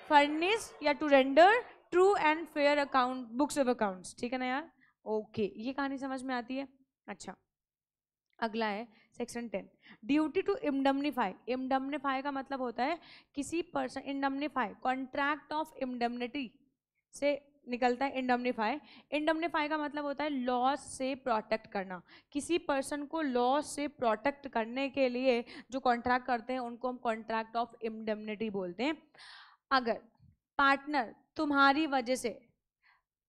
फर्निश या to render true and fair account, books of accounts. ठीक है ना यार? ओके, ये कहानी समझ में आती है? अच्छा, अगला है सेक्शन 10, ड्यूटी टू इंडमनीफाई। इंडमनीफाई का मतलब होता है किसी पर्सन, इंडमनीफाई कॉन्ट्रैक्ट ऑफ इंडमनिटी से निकलता है इंडमनीफाई। इंडमनीफाई का मतलब होता है लॉस से प्रोटेक्ट करना। किसी पर्सन को लॉस से प्रोटेक्ट करने के लिए जो कॉन्ट्रैक्ट करते हैं उनको हम कॉन्ट्रैक्ट ऑफ इंडमनिटी बोलते हैं। अगर पार्टनर तुम्हारी वजह से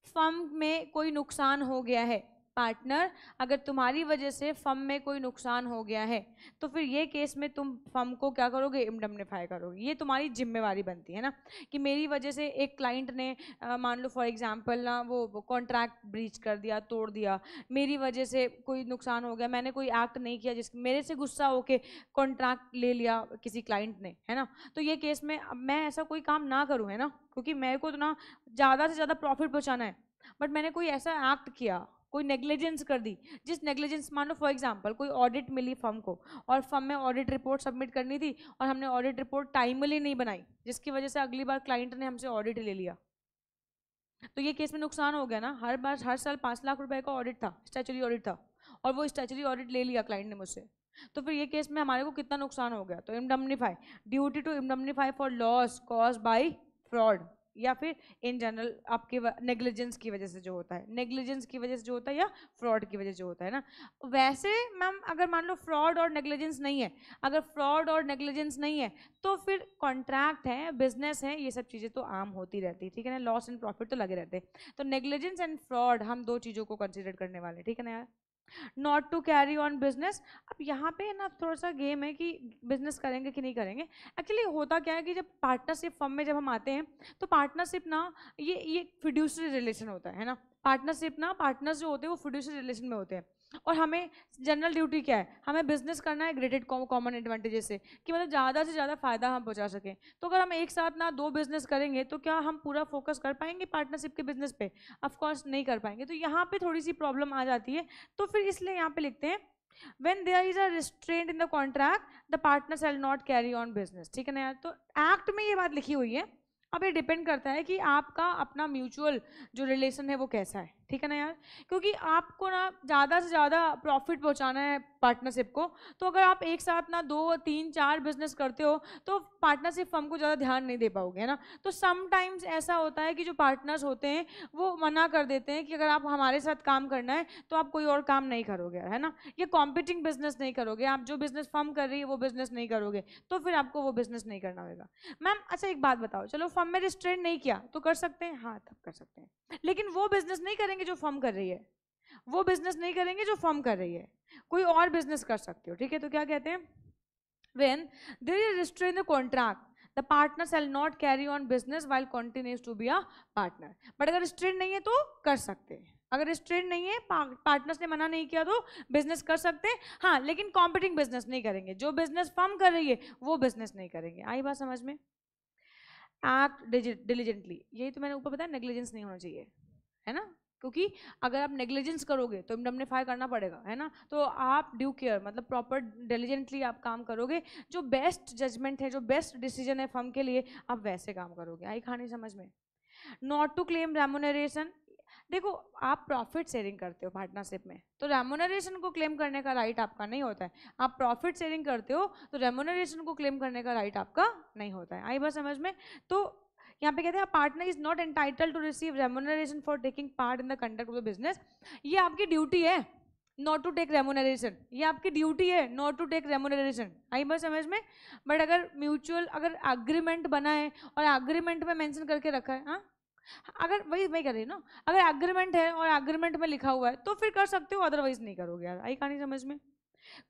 फर्म में कोई नुकसान हो गया है, पार्टनर अगर तुम्हारी वजह से फर्म में कोई नुकसान हो गया है तो फिर ये केस में तुम फर्म को क्या करोगे? इंडमनीफाई करोगे। ये तुम्हारी जिम्मेवारी बनती है ना, कि मेरी वजह से एक क्लाइंट ने मान लो फॉर एग्जांपल ना वो कॉन्ट्रैक्ट ब्रीच कर दिया, तोड़ दिया, मेरी वजह से कोई नुकसान हो गया, मैंने कोई एक्ट नहीं किया जिस मेरे से गुस्सा होके कॉन्ट्रैक्ट ले लिया किसी क्लाइंट ने, है ना, तो ये केस में मैं ऐसा कोई काम ना करूँ, है ना, क्योंकि मेरे को तो ना ज़्यादा से ज़्यादा प्रॉफिट पहुँचाना है, बट मैंने कोई ऐसा एक्ट किया, कोई नेग्लिजेंस कर दी, जिस नेग्लिजेंस, मान लो फॉर एग्जांपल कोई ऑडिट मिली फर्म को और फर्म में ऑडिट रिपोर्ट सबमिट करनी थी और हमने ऑडिट रिपोर्ट टाइमली नहीं बनाई, जिसकी वजह से अगली बार क्लाइंट ने हमसे ऑडिट ले लिया, तो ये केस में नुकसान हो गया ना। हर साल 5 लाख रुपए का ऑडिट था, स्टैचुरी ऑडिट था, और वो स्टैचुरी ऑडिट ले लिया क्लाइंट ने मुझसे, तो फिर ये केस में हमारे को कितना नुकसान हो गया? तो indemnify, duty to indemnify for loss cause by fraud, या फिर इन जनरल आपके नेग्लिजेंस की वजह से जो होता है, नेग्लिजेंस की वजह से जो होता है या फ्रॉड की वजह से जो होता है ना। वैसे मैम अगर मान लो फ्रॉड और नेग्लिजेंस नहीं है, अगर फ्रॉड और नेग्लिजेंस नहीं है तो फिर कॉन्ट्रैक्ट है, बिजनेस है, ये सब चीज़ें तो आम होती रहती है। ठीक है ना? लॉस एंड प्रॉफिट तो लगे रहते हैं। तो नेग्लिजेंस एंड फ्रॉड हम 2 चीज़ों को कंसिडर करने वाले। ठीक है ना यार? Not to carry on business, अब यहाँ पे ना थोड़ा सा गेम है कि बिजनेस करेंगे कि नहीं करेंगे। एक्चुअली होता क्या है कि जब पार्टनरशिप फर्म में जब हम आते हैं तो पार्टनरशिप ना ये फिड्यूसरी रिलेशन होता है ना, पार्टनरशिप ना, पार्टनर्स जो होते हैं वो फिड्यूसरी रिलेशन में होते हैं, और हमें जनरल ड्यूटी क्या है? हमें बिजनेस करना है ग्रेटेड कॉमन एडवांटेजेस से, कि मतलब ज़्यादा से ज़्यादा फायदा हम पहुंचा सकें। तो अगर हम एक साथ ना 2 बिजनेस करेंगे तो क्या हम पूरा फोकस कर पाएंगे पार्टनरशिप के बिजनेस पे? ऑफ कोर्स नहीं कर पाएंगे। तो यहाँ पे थोड़ी सी प्रॉब्लम आ जाती है, तो फिर इसलिए यहाँ पे लिखते हैं When there is a restraint in the contract, the partner shall not carry on business. ठीक है ना यार, तो एक्ट में ये बात लिखी हुई है. अब ये डिपेंड करता है कि आपका अपना म्यूचुअल जो रिलेशन है वो कैसा है. ठीक है ना यार, क्योंकि आपको ना ज़्यादा से ज़्यादा प्रॉफिट पहुंचाना है पार्टनरशिप को, तो अगर आप एक साथ ना 2, 3, 4 बिजनेस करते हो तो पार्टनरशिप फर्म को ज़्यादा ध्यान नहीं दे पाओगे, है ना. तो समटाइम्स ऐसा होता है कि जो पार्टनर्स होते हैं वो मना कर देते हैं कि अगर आप हमारे साथ काम करना है तो आप कोई और काम नहीं करोगे, है ना. ये कॉम्पिटिंग बिजनेस नहीं करोगे, आप जो बिजनेस फर्म कर रही है वो बिजनेस नहीं करोगे, तो फिर आपको वो बिजनेस नहीं करना होगा. मैम अच्छा एक बात बताओ, चलो फर्म में रिस्ट्रेंट नहीं किया तो कर सकते हैं, हाँ तब कर सकते हैं, लेकिन वो बिजनेस नहीं करेंगे जो फर्म कर रही है, वो बिजनेस नहीं करेंगे जो फर्म कर रही है, कोई और बिजनेस कर सकते हो. ठीक है, तो क्या कहते हैं, when there is restraint in the contract the partner shall not carry on business while continues to be a partner. But अगर रिस्ट्रेंट नहीं है तो कर सकते हैं, अगर रिस्ट्रेंट नहीं है, पार्टनर्स ने मना नहीं किया तो बिजनेस कर सकते हैं. हाँ, लेकिन कॉम्पिटिंग बिजनेस नहीं करेंगे, जो बिजनेस फर्म कर रही है वो बिजनेस नहीं करेंगे. आई बात समझ में. एक्ट डिलीजेंटली, यही तो मैंने ऊपर बताया, नेग्लिजेंस नहीं होना चाहिए, है ना, क्योंकि अगर आप नेग्लिजेंस करोगे तो इंडemnify करना पड़ेगा, है ना. तो आप ड्यू केयर मतलब प्रॉपर डिलीजेंटली आप काम करोगे, जो बेस्ट जजमेंट है, जो बेस्ट डिसीजन है फर्म के लिए, आप वैसे काम करोगे. आई कहानी समझ में. नॉट टू क्लेम रेमुनरेशन, देखो आप प्रॉफिट शेयरिंग करते हो पार्टनरशिप में, तो रेमुनरेशन को क्लेम करने का राइट आपका नहीं होता है. आप प्रॉफिट शेयरिंग करते हो तो रेमुनरेशन को क्लेम करने का राइट आपका नहीं होता है. आई बात समझ में. तो यहाँ पे कहते हैं partner is not entitle to receive remuneration for taking part in the conduct of the business. ये आपकी ड्यूटी है नॉट टू टेक रेमुनरेशन, ये आपकी ड्यूटी है नॉट टू टेक रेमुनरेशन. आई बात समझ में. बट अगर म्यूचुअल अगर एग्रीमेंट बना है और एग्रीमेंट में मेंशन करके रखा है, हाँ अगर वही मैं कह रही हूँ ना, अगर एग्रीमेंट है और एग्रीमेंट में लिखा हुआ है तो फिर कर सकते हो, अदरवाइज नहीं करोगे यार. आई कहानी समझ में.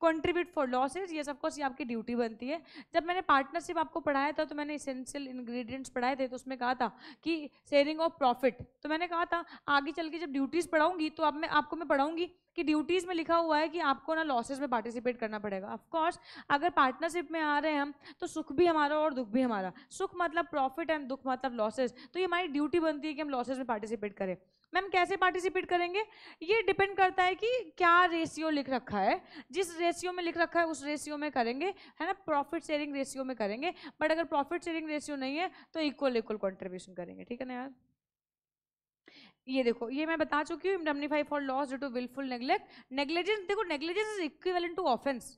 कंट्रीब्यूट फॉर लॉसेज, ये सब कुछ आपकी ड्यूटी बनती है. जब मैंने पार्टनरशिप आपको पढ़ाया था तो मैंने इसेंशियल इंग्रेडिएंट्स पढ़ाए थे, तो उसमें कहा था कि शेयरिंग ऑफ प्रॉफिट, तो मैंने कहा था आगे चल के जब ड्यूटीज पढ़ाऊंगी तो अब मैं आपको पढ़ाऊंगी कि ड्यूटीज में लिखा हुआ है कि आपको ना लॉसेज में पार्टिसिपेट करना पड़ेगा. ऑफ कोर्स अगर पार्टनरशिप में आ रहे हैं हम तो सुख भी हमारा और दुख भी हमारा, सुख मतलब प्रॉफिट एंड दुख मतलब लॉसेज, तो ये हमारी ड्यूटी बनती है कि हम लॉसेज में पार्टिसिपेट करें. मैम कैसे पार्टिसिपेट करेंगे, ये डिपेंड करता है कि क्या रेशियो लिख रखा है, जिस रेशियो में लिख रखा है उस रेशियो में करेंगे, है ना, प्रॉफिट शेयरिंग रेशियो में करेंगे. बट अगर प्रॉफिट शेयरिंग रेशियो नहीं है तो इक्वल कंट्रीब्यूशन करेंगे. ठीक है ना यार. ये देखो, ये मैं बता चुकी हूँ, indemnify for loss due to wilful neglect. Negligence, देखो negligence is equivalent to offence.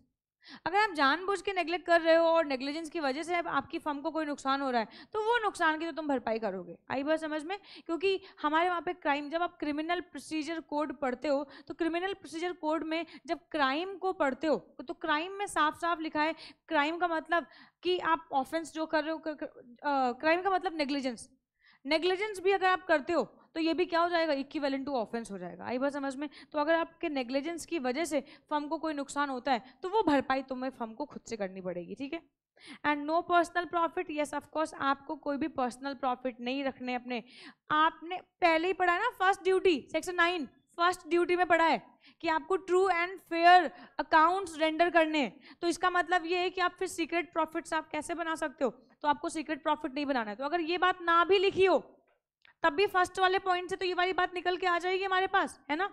अगर आप जानबूझ के नेग्लेक्ट कर रहे हो और नेग्लिजेंस की वजह से आपकी फर्म को कोई नुकसान हो रहा है तो वो नुकसान की तो तुम भरपाई करोगे. आई बात समझ में. क्योंकि हमारे वहाँ पे क्राइम, जब आप क्रिमिनल प्रोसीजर कोड पढ़ते हो तो क्रिमिनल प्रोसीजर कोड में जब क्राइम को पढ़ते हो तो क्राइम में साफ साफ लिखा है, क्राइम का मतलब कि आप ऑफेंस जो कर रहे हो, क्राइम का मतलब नेग्लिजेंस, नेग्लिजेंस भी अगर आप करते हो तो ये भी क्या हो जाएगा, इक्विवेलेंट टू ऑफेंस हो जाएगा. आई बात समझ में. तो अगर आपके नेग्लिजेंस की वजह से फर्म को कोई नुकसान होता है तो वो भरपाई तुम्हें फर्म को खुद से करनी पड़ेगी. ठीक है. And no personal profit, yes of course आपको कोई भी पर्सनल प्रॉफिट नहीं रखने अपने. आपने पहले ही पढ़ा है ना, first duty section 9 first duty में पढ़ा है कि आपको true and fair accounts render करने हैं. तो इसका मतलब ये है कि आप फिर सीक्रेट प्रॉफिट्स आप कैसे बना सकते हो, तो आपको सीक्रेट प्रॉफिट नहीं बनाना है. तो अगर ये बात ना भी लिखी हो तब भी फर्स्ट वाले पॉइंट से तो ये वाली बात निकल के आ जाएगी हमारे पास, है ना.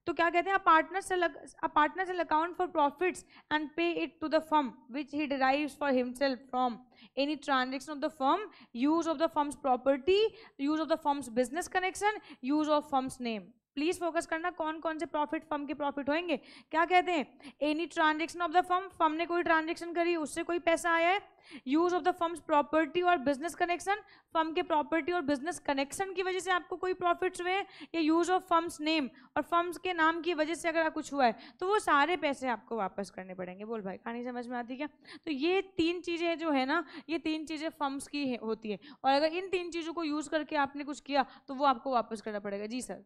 तो क्या कहते हैं, पार्टनर से account for profits and pay it to the firm which he derives for himself from any transaction of the firm, use of the firm's property, use of the firm's business connection, use of firm's name. Please focus करना कौन कौन से profit firm के profit होंगे. क्या कहते हैं, any transaction of the firm, firm ने कोई ट्रांजेक्शन करी उससे कोई पैसा आया है. Use of the firm's property और बिजनेस कनेक्शन, फर्म के प्रॉपर्टी और बिजनेस कनेक्शन की वजह से आपको कोई प्रॉफिट्स हुए हैं. या यूज ऑफ फर्म्स नेम, और फर्म्स के नाम की वजह से अगर कुछ हुआ है तो वो सारे पैसे आपको वापस करने पड़ेंगे. बोल भाई कहानी समझ में आती क्या. तो ये 3 चीजें जो है ना, ये 3 चीजें फर्म्स की होती है, और अगर इन 3 चीजों को यूज करके आपने कुछ किया तो वो आपको वापस करना पड़ेगा. जी सर.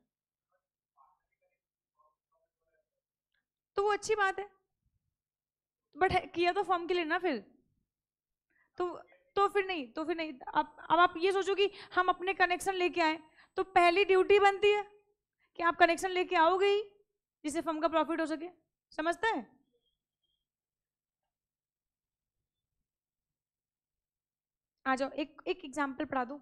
तो वो अच्छी बात है, बट किया तो फर्म के लिए ना फिर. तो फिर नहीं अब आप ये सोचो कि हम अपने कनेक्शन लेके आए, तो पहली ड्यूटी बनती है कि आप कनेक्शन लेके आओगे ही जिससे फर्म का प्रॉफिट हो सके. समझता है. आ जाओ, एक एग्जांपल पढ़ा दो.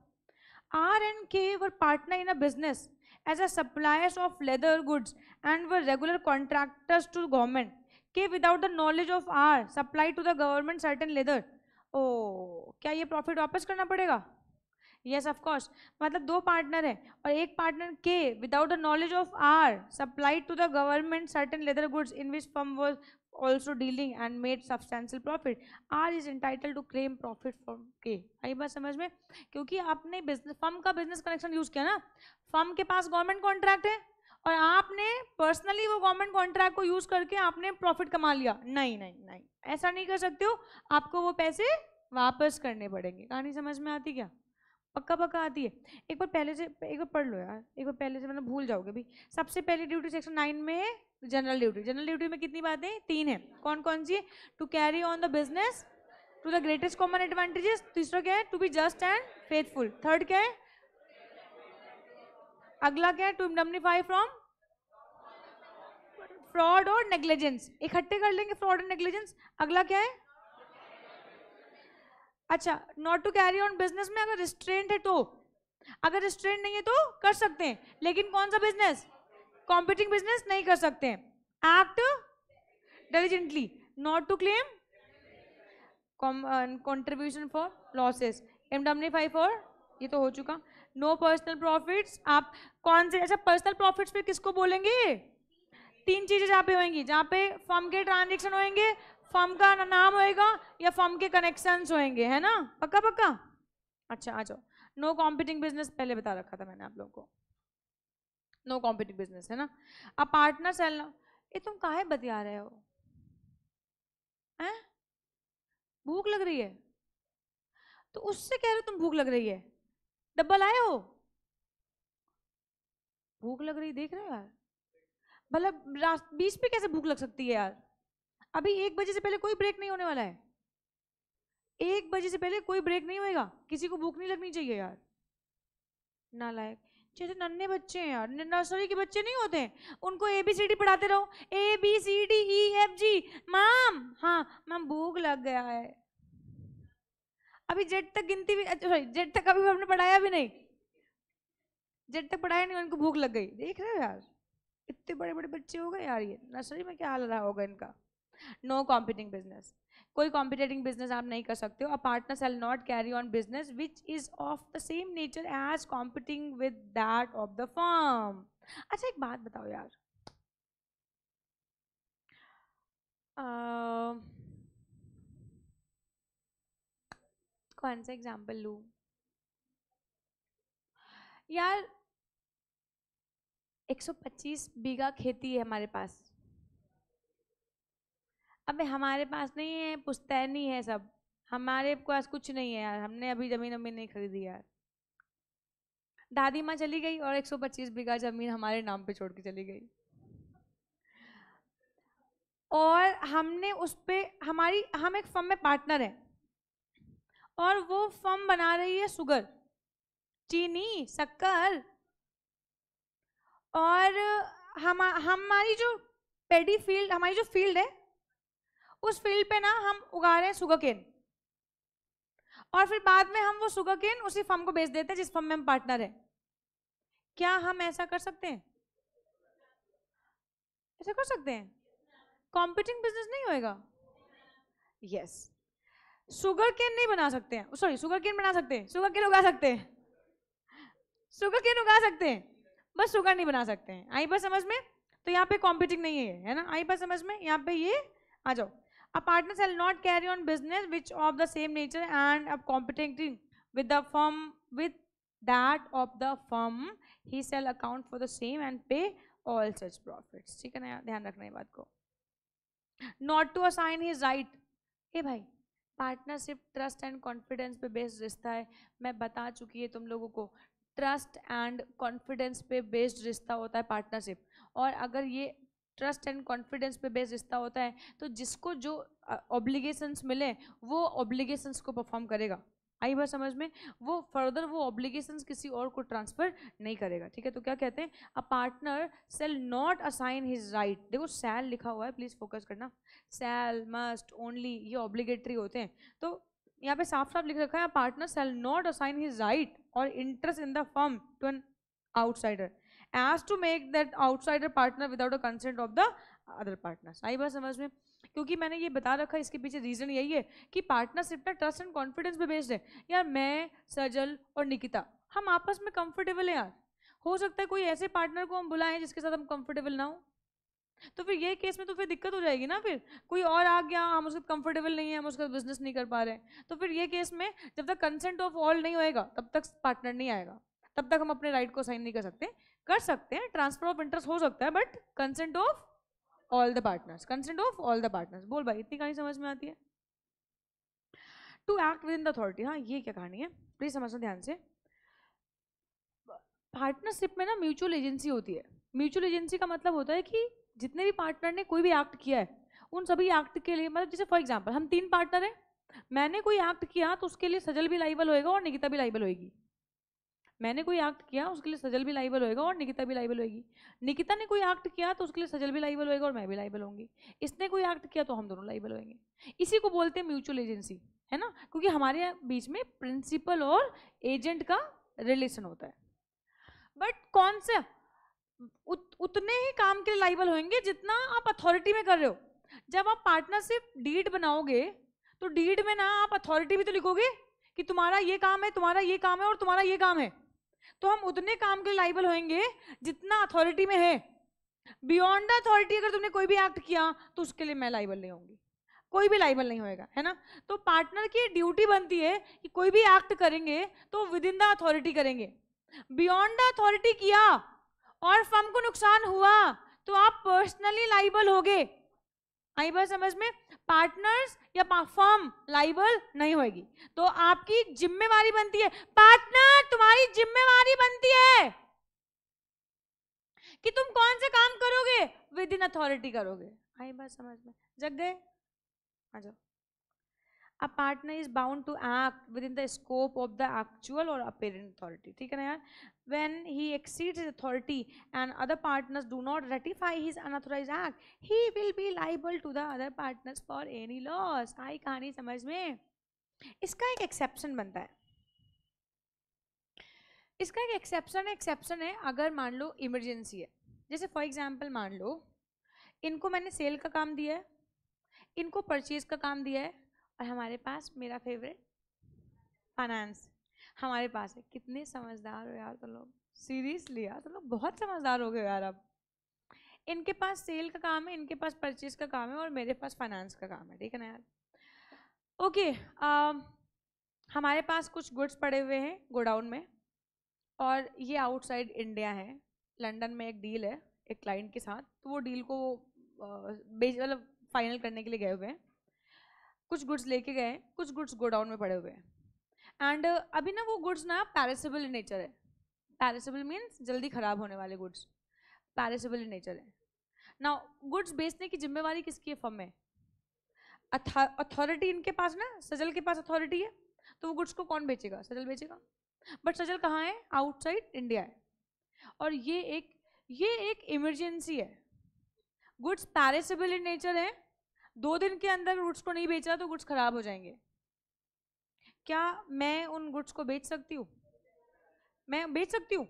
R&K were partner in a business as a suppliers of leather goods and were regular contractors to government. के without the knowledge of R supply to the government certain leather, ओ क्या ये प्रॉफिट वापस करना पड़ेगा? Yes of course. मतलब दो partner है और एक पार्टनर के without the knowledge of R supplied to the government certain leather goods in which firm was also dealing and made substantial profit, R is entitled to claim profit from K। आई बात समझ में? क्योंकि आपने business firm का business connection use किया ना, firm के पास government contract है और आपने पर्सनली वो गवर्नमेंट कॉन्ट्रैक्ट को यूज करके आपने प्रॉफिट कमा लिया। नहीं नहीं नहीं, ऐसा नहीं कर सकते हो, आपको वो पैसे वापस करने पड़ेंगे। कहानी समझ में आती क्या? पक्का पक्का आती है? एक बार पहले से एक बार पढ़ लो यार, एक बार पहले से, मतलब भूल जाओगे भी। सबसे पहली ड्यूटी सेक्शन 9 में है जनरल ड्यूटी। जनरल ड्यूटी में कितनी बातें? 3 है। कौन कौन सी है? To carry on the business to the greatest common advantages. तीसरा क्या है? To be just and faithful. Third क्या है? अगला क्या है? टू इंडम्निफाई फ्रॉम फ्रॉड और नेग्लिजेंस। इकट्ठे कर लेंगे, फ्रॉड और नेग्लिजेंस। अगला क्या है? अच्छा, not to carry on business में अगर रिस्ट्रेंट है तो, अगर रिस्ट्रेंट नहीं है तो कर सकते हैं, लेकिन कौन सा बिजनेस? कॉम्पिटिंग बिजनेस नहीं कर सकते हैं। Act diligently, not to claim contribution for losses, indemnify for, ये तो हो चुका। No personal profits. आप कौन से, अच्छा पर्सनल प्रॉफिट्स पे किसको बोलेंगे? 3 चीजें जहाँ पे होंगी, जहाँ पे फर्म के ट्रांजेक्शन होंगे, फर्म का नाम होएगा या फर्म के कनेक्शंस होंगे, है ना? पक्का पक्का? अच्छा आ जाओ। नो कॉम्पिटिंग बिजनेस पहले बता रखा था मैंने आप लोगों को, नो कॉम्पिटिंग बिजनेस, है ना? अब पार्टनर सेल, ये तुम काहे बतिया रहे हो? हैं? भूख लग रही है तो उससे कह रहे हो तुम भूख लग रही है, डब्बा लाए हो? भूख लग रही, देख रहे हो यार? भला बीच पे कैसे भूख लग सकती है यार? अभी 1 बजे से पहले कोई ब्रेक नहीं होने वाला है। 1 बजे से पहले कोई ब्रेक नहीं होएगा, किसी को भूख नहीं लगनी चाहिए यार। नालायक, जैसे नन्हे बच्चे हैं यार, नर्सरी के बच्चे नहीं होते हैं, उनको ABCD पढ़ाते रहो, ABCDEFG। मैम, हाँ मैम भूख लग गया है। अभी जेड तक गिनती भी, सॉरी जेड तक अभी हमने पढ़ाया भी नहीं, जेड तक पढ़ाया नहीं, उनको भूख लग गई। देख रहे हो यार, इतने बड़े बड़े बच्चे हो गए यार, ये नर्सरी में क्या हाल रहा होगा इनका। नो कॉम्पिटिंग बिजनेस, कोई कॉम्पिटिटिंग बिजनेस आप नहीं कर सकते हो। A partner shall not carry on business which is of the same nature as competing with that of the firm. अच्छा एक बात बताओ यार, कौन सा एग्जाम्पल लूं यार? 125 बीघा खेती है हमारे पास। अबे हमारे पास नहीं है, पुश्तैनी है सब, हमारे पास कुछ नहीं है यार, हमने अभी जमीन नहीं खरीदी यार। दादी माँ चली गई और 125 बीघा जमीन हमारे नाम पे छोड़ के चली गई, और हमने उस पे हम एक फर्म में पार्टनर है और वो फर्म बना रही है शुगर, चीनी, शक्कर, और हमारी जो पेडी फील्ड, हमारी जो फील्ड है उस फील्ड पे ना हम उगा रहे हैं शुगर केन, और फिर बाद में हम वो शुगर केन उसी फर्म को बेच देते हैं जिस फर्म में हम पार्टनर है। क्या हम ऐसा कर सकते हैं? ऐसा कर सकते हैं? कॉम्पिटिंग बिजनेस नहीं होएगा? यस। शुगर केन नहीं बना सकते हैं, सॉरी शुगर केन बना सकते हैं, शुगर केन उगा सकते हैं, शुगर केन उगा सकते हैं, बस शुगर नहीं बना सकते हैं। आई बात समझ में? तो यहाँ पे कॉम्पिटिंग नहीं है ना? आई बात समझ में? यहाँ पे ये आ जाओ। A partner shall not carry on business which of the same nature and of competing with the firm with that of the firm, he shall account for the same and pay all such profits। ठीक है ना, ध्यान रखना ये बात को। Not to assign his right, ए भाई partnership trust and confidence पे बेस्ड रिश्ता है, मैं बता चुकी है तुम लोगों को, ट्रस्ट एंड कॉन्फिडेंस पे बेस्ड रिश्ता होता है पार्टनरशिप। और अगर ये ट्रस्ट एंड कॉन्फिडेंस पे बेस्ड रिश्ता होता है तो जिसको जो ऑब्लिगेशंस मिले वो ऑब्लिगेशंस को परफॉर्म करेगा। आई बात समझ में? वो फर्दर वो ऑब्लिगेशंस किसी और को ट्रांसफर नहीं करेगा। ठीक है, तो क्या कहते हैं? A partner shall not assign his right, देखो शैल लिखा हुआ है, प्लीज फोकस करना, शैल, मस्ट, ओनली, ये ऑब्लिगेटरी होते हैं। तो यहाँ पे साफ साफ लिख रखा है, partner shall not assign his right और interest in the firm to an outsider as to make that outsider partner without a consent of the other partners. आई बात समझ में? क्योंकि मैंने ये बता रखा है, इसके पीछे रीजन यही है कि पार्टनरशिप ना ट्रस्ट एंड कॉन्फिडेंस पे बेस्ड है। यार मैं, सजल और निकिता हम आपस में कंफर्टेबल है यार। हो सकता है कोई ऐसे पार्टनर को हम बुलाएं जिसके साथ हम कंफर्टेबल ना हो, तो फिर ये केस में तो फिर दिक्कत हो जाएगी ना। फिर कोई और आ गया, हम उसके कंफर्टेबल नहीं है, हम उसका बिजनेस नहीं कर पा रहे हैं, तो फिर ये केस में जब तक कंसेंट ऑफ ऑल नहीं होएगा तब तक पार्टनर नहीं आएगा, तब तक हम अपने राइट को साइन नहीं कर सकते। कर सकते हैं, ट्रांसफर ऑफ इंटरेस्ट हो सकता है, but consent of all the partners, consent of all the partners. बोल भाई, इतनी कहानी समझ में आती है? To act within the authority, हाँ ये क्या कहानी है प्लीज समझना ध्यान से। पार्टनरशिप में ना म्यूचुअल एजेंसी होती है। म्यूचुअल एजेंसी का मतलब होता है कि जितने भी पार्टनर ने कोई भी एक्ट किया है उन सभी एक्ट के लिए, मतलब जैसे फॉर एग्जांपल हम 3 पार्टनर हैं, मैंने कोई एक्ट किया तो उसके लिए सजल भी लाइबल होएगा और निकिता भी लाइबल होएगी। मैंने कोई एक्ट किया उसके लिए सजल भी लाइबल होएगा और निकिता भी लाइबल होएगी। निकिता ने कोई एक्ट किया तो उसके लिए सजल भी लाइबल होएगा और मैं भी लाइबल होंगी। इसने कोई एक्ट किया तो हम दोनों लाइबल होंगे। इसी को बोलते हैं म्यूचुअल एजेंसी, है ना, क्योंकि हमारे बीच में प्रिंसिपल और एजेंट का रिलेशन होता है। बट कौन से उतने ही काम के लिए लाइबल होंगे जितना आप अथॉरिटी में कर रहे हो। जब आप पार्टनरशिप डीड बनाओगे तो डीड में ना आप अथॉरिटी भी तो लिखोगे कि तुम्हारा ये काम है, तुम्हारा ये काम है और तुम्हारा ये काम है, तो हम उतने काम के लिए लाइबल होंगे जितना अथॉरिटी में है। बियॉन्ड द अथॉरिटी अगर तुमने कोई भी एक्ट किया तो उसके लिए मैं लाइबल नहीं होंगी, कोई भी लाइबल नहीं होएगा, है ना। तो पार्टनर की ड्यूटी बनती है कि कोई भी एक्ट करेंगे तो विद इन द अथॉरिटी करेंगे। बियॉन्ड द अथॉरिटी किया और फर्म को नुकसान हुआ तो आप पर्सनली लाइबल होगे। आई बात समझ में? पार्टनर्स या फर्म लाइबल नहीं होगी। तो आपकी जिम्मेवारी बनती है, पार्टनर तुम्हारी जिम्मेवारी बनती है कि तुम कौन से काम करोगे, विद इन अथॉरिटी करोगे। आई बात समझ में? जग गए? आ जाओ। A partner is bound to act within the scope of the actual or apparent authority, ठीक है ना यार। When he exceeds his authority and other partners do not ratify his unauthorized act, he will be liable to the other partners for any loss। आई कहानी समझ में? इसका एक exception बनता है। इसका एक एक्सेप्शन है अगर मान लो इमरजेंसी है। जैसे फॉर एग्जाम्पल मान लो इनको मैंने सेल का काम दिया है, इनको परचेज का काम दिया है, और हमारे पास मेरा फेवरेट फाइनेंस हमारे पास है। कितने समझदार हो यार तुम लोग, सीरियसली यार तुम लोग बहुत समझदार हो गए यार। अब इनके पास सेल का काम है, इनके पास परचेज का काम है और मेरे पास फाइनेंस का काम है, ठीक है ना यार। ओके, हमारे पास कुछ गुड्स पड़े हुए हैं गोडाउन में और ये आउटसाइड इंडिया है, लंदन में एक डील है एक क्लाइंट के साथ, तो वो डील को मतलब फाइनल करने के लिए गए हुए हैं। कुछ गुड्स लेके गए, कुछ गुड्स गोडाउन में पड़े हुए हैं। एंड अभी ना वो गुड्स ना पैरिसेबल इन नेचर है। पैरिसेबल मीन्स जल्दी खराब होने वाले गुड्स, पैरिसेबल इन नेचर है ना। गुड्स बेचने की जिम्मेवारी किसकी है? फर्म में। अथॉरिटी इनके पास ना, सजल के पास अथॉरिटी है, तो वो गुड्स को कौन बेचेगा? सजल बेचेगा। बट सजल कहाँ है? आउटसाइड इंडिया है। और ये एक इमरजेंसी है। गुड्स पैरिसेबल इन नेचर है, 2 दिन के अंदर गुड्स को नहीं बेचा तो गुड्स खराब हो जाएंगे। क्या मैं उन गुड्स को बेच सकती हूँ? मैं बेच सकती हूँ,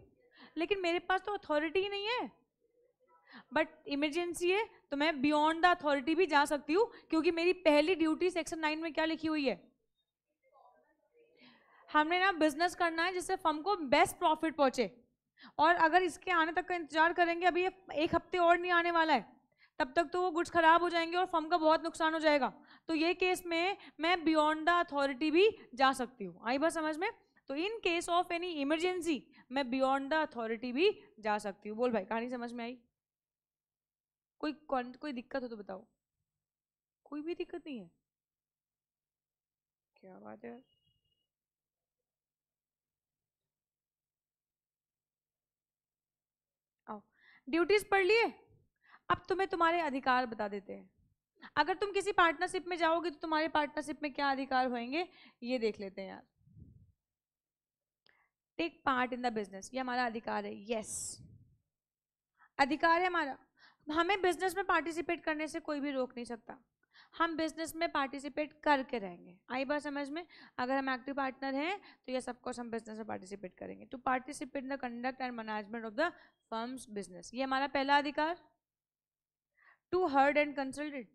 लेकिन मेरे पास तो अथॉरिटी ही नहीं है। बट इमरजेंसी है तो मैं बियॉन्ड द अथॉरिटी भी जा सकती हूँ, क्योंकि मेरी पहली ड्यूटी सेक्शन 9 में क्या लिखी हुई है? हमने ना बिजनेस करना है जिससे फर्म को बेस्ट प्रॉफिट पहुंचे, और अगर इसके आने तक का इंतजार करेंगे, अभी ये 1 हफ्ते और नहीं आने वाला है, तब तक तो वो गुड्स खराब हो जाएंगे और फर्म का बहुत नुकसान हो जाएगा। तो ये केस में मैं बियॉन्ड द अथॉरिटी भी जा सकती हूँ। आई बात समझ में? तो in case of any emergency मैं बियॉन्ड द अथॉरिटी भी जा सकती हूँ। बोल भाई, कहानी समझ में आई? कोई दिक्कत हो तो बताओ। कोई भी दिक्कत नहीं है? क्या बात है। आओ, ड्यूटीज पढ़ लिए, अब तुम्हें तुम्हारे अधिकार बता देते हैं। अगर तुम किसी पार्टनरशिप में जाओगे तो तुम्हारे पार्टनरशिप में क्या अधिकार होंगे ये देख लेते हैं यार। Take part in the business, ये हमारा अधिकार है। यस, अधिकार है हमारा। हमें बिजनेस में पार्टिसिपेट करने से कोई भी रोक नहीं सकता। हम बिजनेस में पार्टिसिपेट करके रहेंगे। आई बात समझ में? अगर हम एक्टिव पार्टनर हैं तो ये सब कुछ हम बिजनेस में पार्टिसिपेट करेंगे। To participate in the conduct and management of the firm's business, ये हमारा पहला अधिकार। To heard and consulted.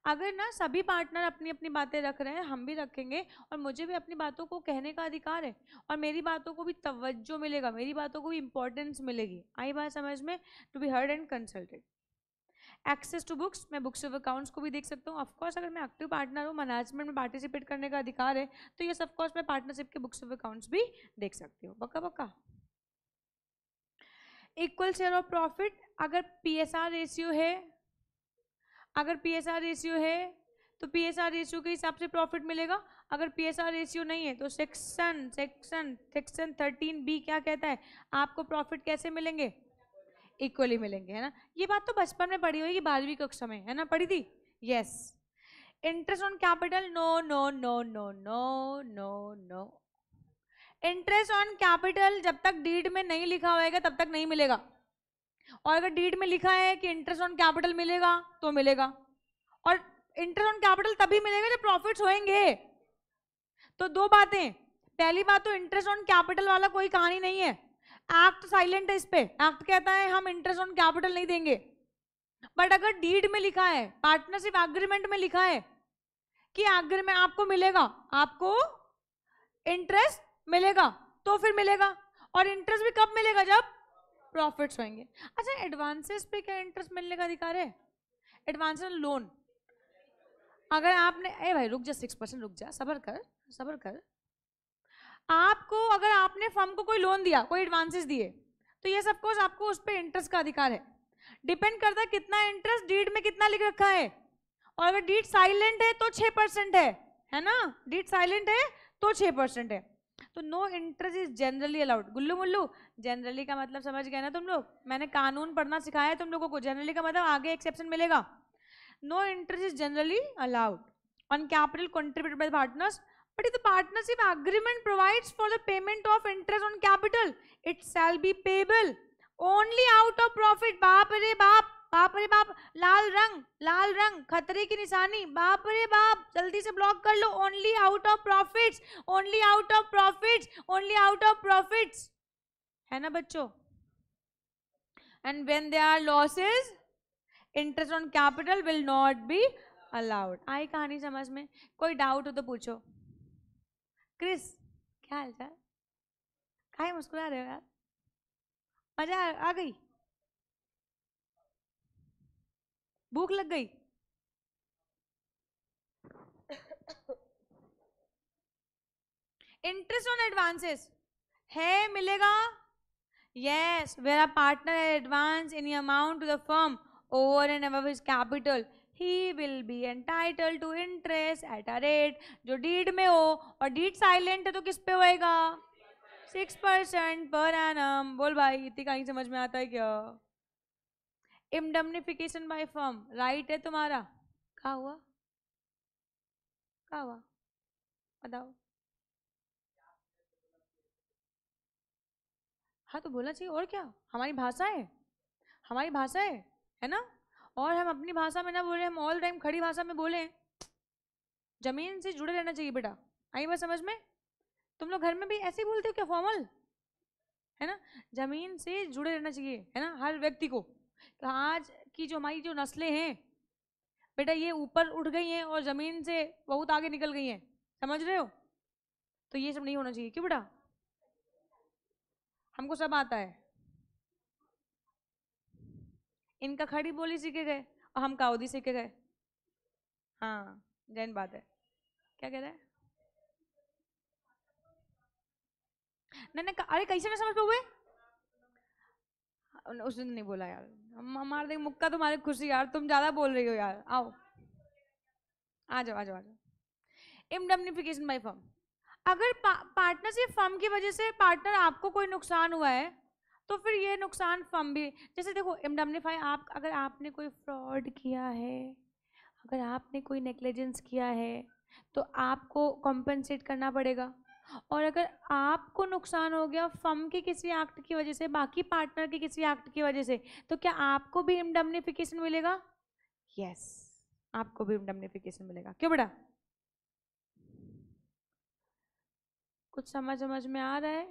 अगर ना सभी पार्टनर अपनी अपनी बातें रख रहे हैं, हम भी रखेंगे, और मुझे भी अपनी बातों को कहने का अधिकार है, और मेरी बातों को भी तवज्जो मिलेगा, मेरी बातों को भी इंपॉर्टेंस मिलेगी। आई बात समझ में? To be heard and consulted. Access to books, मैं बुक्स ऑफ अकाउंट्स को भी देख सकता हूँ। ऑफकोर्स अगर मैं एक्टिव पार्टनर हूँ, मैनेजमेंट में पार्टिसिपेट करने का अधिकार है, तो ये ऑफकोर्स मैं पार्टनरशिप के बुक्स ऑफ अकाउंट्स भी देख सकती हूँ। पक्का पक्का। इक्वल शेयर ऑफ प्रॉफिट, अगर पीएसआर रेशियो है, अगर पीएसआर रेशियो है तो पीएसआर रेशियो के हिसाब से प्रॉफिट मिलेगा। अगर पीएसआर रेशियो नहीं है तो सेक्शन 13B क्या कहता है, आपको प्रॉफिट कैसे मिलेंगे? इक्वली मिलेंगे, है ना। ये बात तो बचपन में पढ़ी होगी, 12वीं कक्षा में, है ना, पढ़ी थी। Yes. Interest on capital, no no no no no no no. Interest on capital जब तक डीड में नहीं लिखा होगा तब तक नहीं मिलेगा, और अगर डीड में लिखा है कि इंटरेस्ट ऑन कैपिटल मिलेगा तो मिलेगा, और इंटरेस्ट ऑन कैपिटल तभी मिलेगा जब प्रॉफिट्स होंगे। तो दो बातें, पहली बात तो इंटरेस्ट ऑन कैपिटल वाला कोई कहानी नहीं है, एक्ट साइलेंट है इस पे। एक्ट कहता है हम इंटरेस्ट ऑन कैपिटल नहीं देंगे, बट अगर डीड में लिखा है, पार्टनरशिप एग्रीमेंट में लिखा है कि एग्रीमेंट आपको मिलेगा, आपको इंटरेस्ट मिलेगा, तो फिर मिलेगा। और इंटरेस्ट भी कब मिलेगा? जब प्रॉफिट्स होंगे। अच्छा, एडवांसेस पे क्या इंटरेस्ट मिलने का अधिकार है? एडवांस लोन, अगर आपने, ए भाई रुक जा, 6%, रुक जा, सबर कर सबर कर। आपको, अगर आपने फर्म को कोई लोन दिया, कोई एडवांसेस दिए, तो ये सब कुछ आपको उस पर इंटरेस्ट का अधिकार है। डिपेंड करता है कितना इंटरेस्ट डीड में कितना लिख रखा है, और अगर डीड साइलेंट है तो 6% है ना, डीड साइलेंट है तो 6% है। तो no interest is generally allowed. गुल्लू मुल्लू, जनरली का मतलब समझ गए ना तुम लोग? मैंने कानून पढ़ना सिखाया है तुम लोगों को। जनरली का मतलब आगे एक्सेप्शन मिलेगा। No interest is generally allowed on capital contributed by partners, but if the partnership agreement provides for the payment of interest on capital, it shall be payable only out of profit। बाप रे बाप, बाप रे बाप, लाल रंग, लाल रंग, खतरे की निशानी, बाप रे बाप, जल्दी से ब्लॉक कर लो। Only out of profits, only out of profits, only out of profits, है ना बच्चों। And when there are losses, interest on capital will not be allowed. आई कहानी समझ में? कोई डाउट हो तो पूछो। क्रिस, क्या हाल चाल? काहे मुस्कुरा रहे हो यार? मजा आ गई? भूख लग गई? इंटरेस्ट ऑन एडवांसेस है, मिलेगा। Yes, where a partner advance in amount to the firm over and above his capital, he will be entitled to interest at a rate जो डीड में हो, और डीड साइलेंट है तो किस पे होएगा? 6% पर एनम। बोल भाई, इतनी कहीं समझ में आता है क्या? इंडemnification बाय फर्म, राइट है तुम्हारा। क्या हुआ? क्या हुआ बताओ? हाँ तो बोलना चाहिए, और क्या, हमारी भाषा है, हमारी भाषा है ना। और हम अपनी भाषा में ना बोले, हम ऑल टाइम खड़ी भाषा में बोले। जमीन से जुड़े रहना चाहिए बेटा। आई बात समझ में? तुम लोग घर में भी ऐसे ही बोलते हो क्या, फॉर्मल, है ना? जमीन से जुड़े रहना चाहिए, है ना, हर व्यक्ति को। तो आज की जो हमारी जो नस्लें हैं बेटा, ये ऊपर उठ गई हैं और जमीन से बहुत आगे निकल गई हैं, समझ रहे हो? तो ये सब नहीं होना चाहिए। क्यों बेटा? हमको सब आता है। इनका खड़ी बोली सीखे गए और हम काउदी सीखे गए। हाँ, जैन बात है। क्या कह रहा है? नहीं, अरे कैसे ना समझ पाओगे? उसने नहीं बोला यार, हमारे देख मुक्का तुम्हारी खुशी यार, तुम ज्यादा बोल रही हो यार। आओ, आ जाओ आ जाओ आ जाओ। इंडemnification बाय फर्म, अगर पार्टनरशिप फर्म की वजह से पार्टनर आपको कोई नुकसान हुआ है, तो फिर ये नुकसान फर्म भी, जैसे देखो इंडemnify, आप अगर आपने कोई फ्रॉड किया है, अगर आपने कोई नेग्लिजेंस किया है, तो आपको कॉम्पेंसेट करना पड़ेगा। और अगर आपको नुकसान हो गया फर्म के किसी एक्ट की वजह से, बाकी पार्टनर के किसी एक्ट की वजह से, तो क्या आपको भी इंडemnification मिलेगा? यस, आपको भी इंडemnification मिलेगा। क्यों बेटा? कुछ समझ में आ रहा है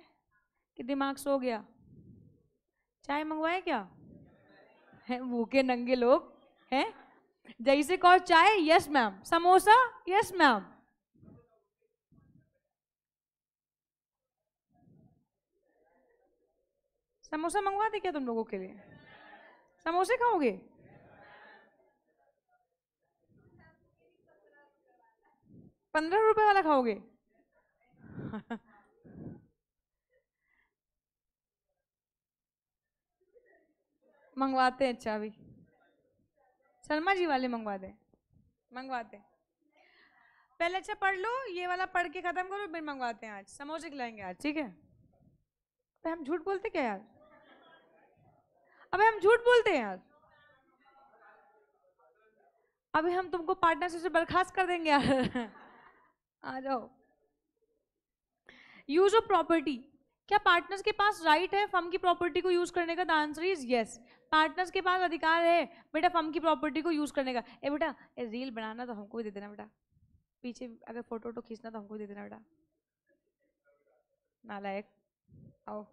कि दिमाग सो गया? चाय मंगवाए क्या? हैं भूखे नंगे लोग, है? दही से कहो चाय, yes ma'am. Samosa, yes ma'am. Samosa मंगवा दे क्या तुम लोगों के लिए? समोसे खाओगे? ₹15 वाला खाओगे? मंगवाते हैं। अच्छा अभी शर्मा जी वाले मंगवाते मंगवाते पहले अच्छा पढ़ लो, ये वाला पढ़ के खत्म करो, फिर मंगवाते हैं। आज समोसे खिलाएंगे आज, ठीक है? तो हम झूठ बोलते क्या यार? अबे हम झूठ बोलते हैं यार। अभी हम तुमको पार्टनरशिप से बर्खास्त कर देंगे यार। आ जाओ। Use of property. क्या पार्टनर्स के पास राइट है फर्म की प्रॉपर्टी को यूज करने का? The answer is yes. Partners के पास अधिकार है बेटा फर्म की प्रॉपर्टी को यूज करने का। ए बेटा ये रील बनाना तो हमको भी दे देना बेटा, पीछे अगर फोटो वोटो खींचना तो हमको दे देना बेटा। नालायक। आओ।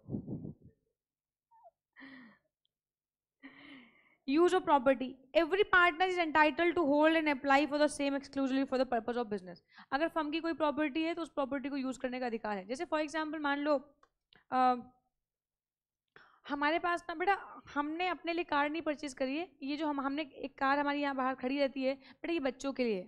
Use of property. Every partner is entitled to hold and apply for the same exclusively for the purpose of business. अगर फर्म की कोई प्रॉपर्टी है तो उस प्रॉपर्टी को यूज करने का अधिकार है। जैसे फॉर एग्जाम्पल मान लो हमारे पास ना बेटा, हमने अपने लिए कार नहीं परचेज करी है, ये जो हमने एक कार हमारी यहाँ बाहर खड़ी रहती है बेटा, ये बच्चों के लिए।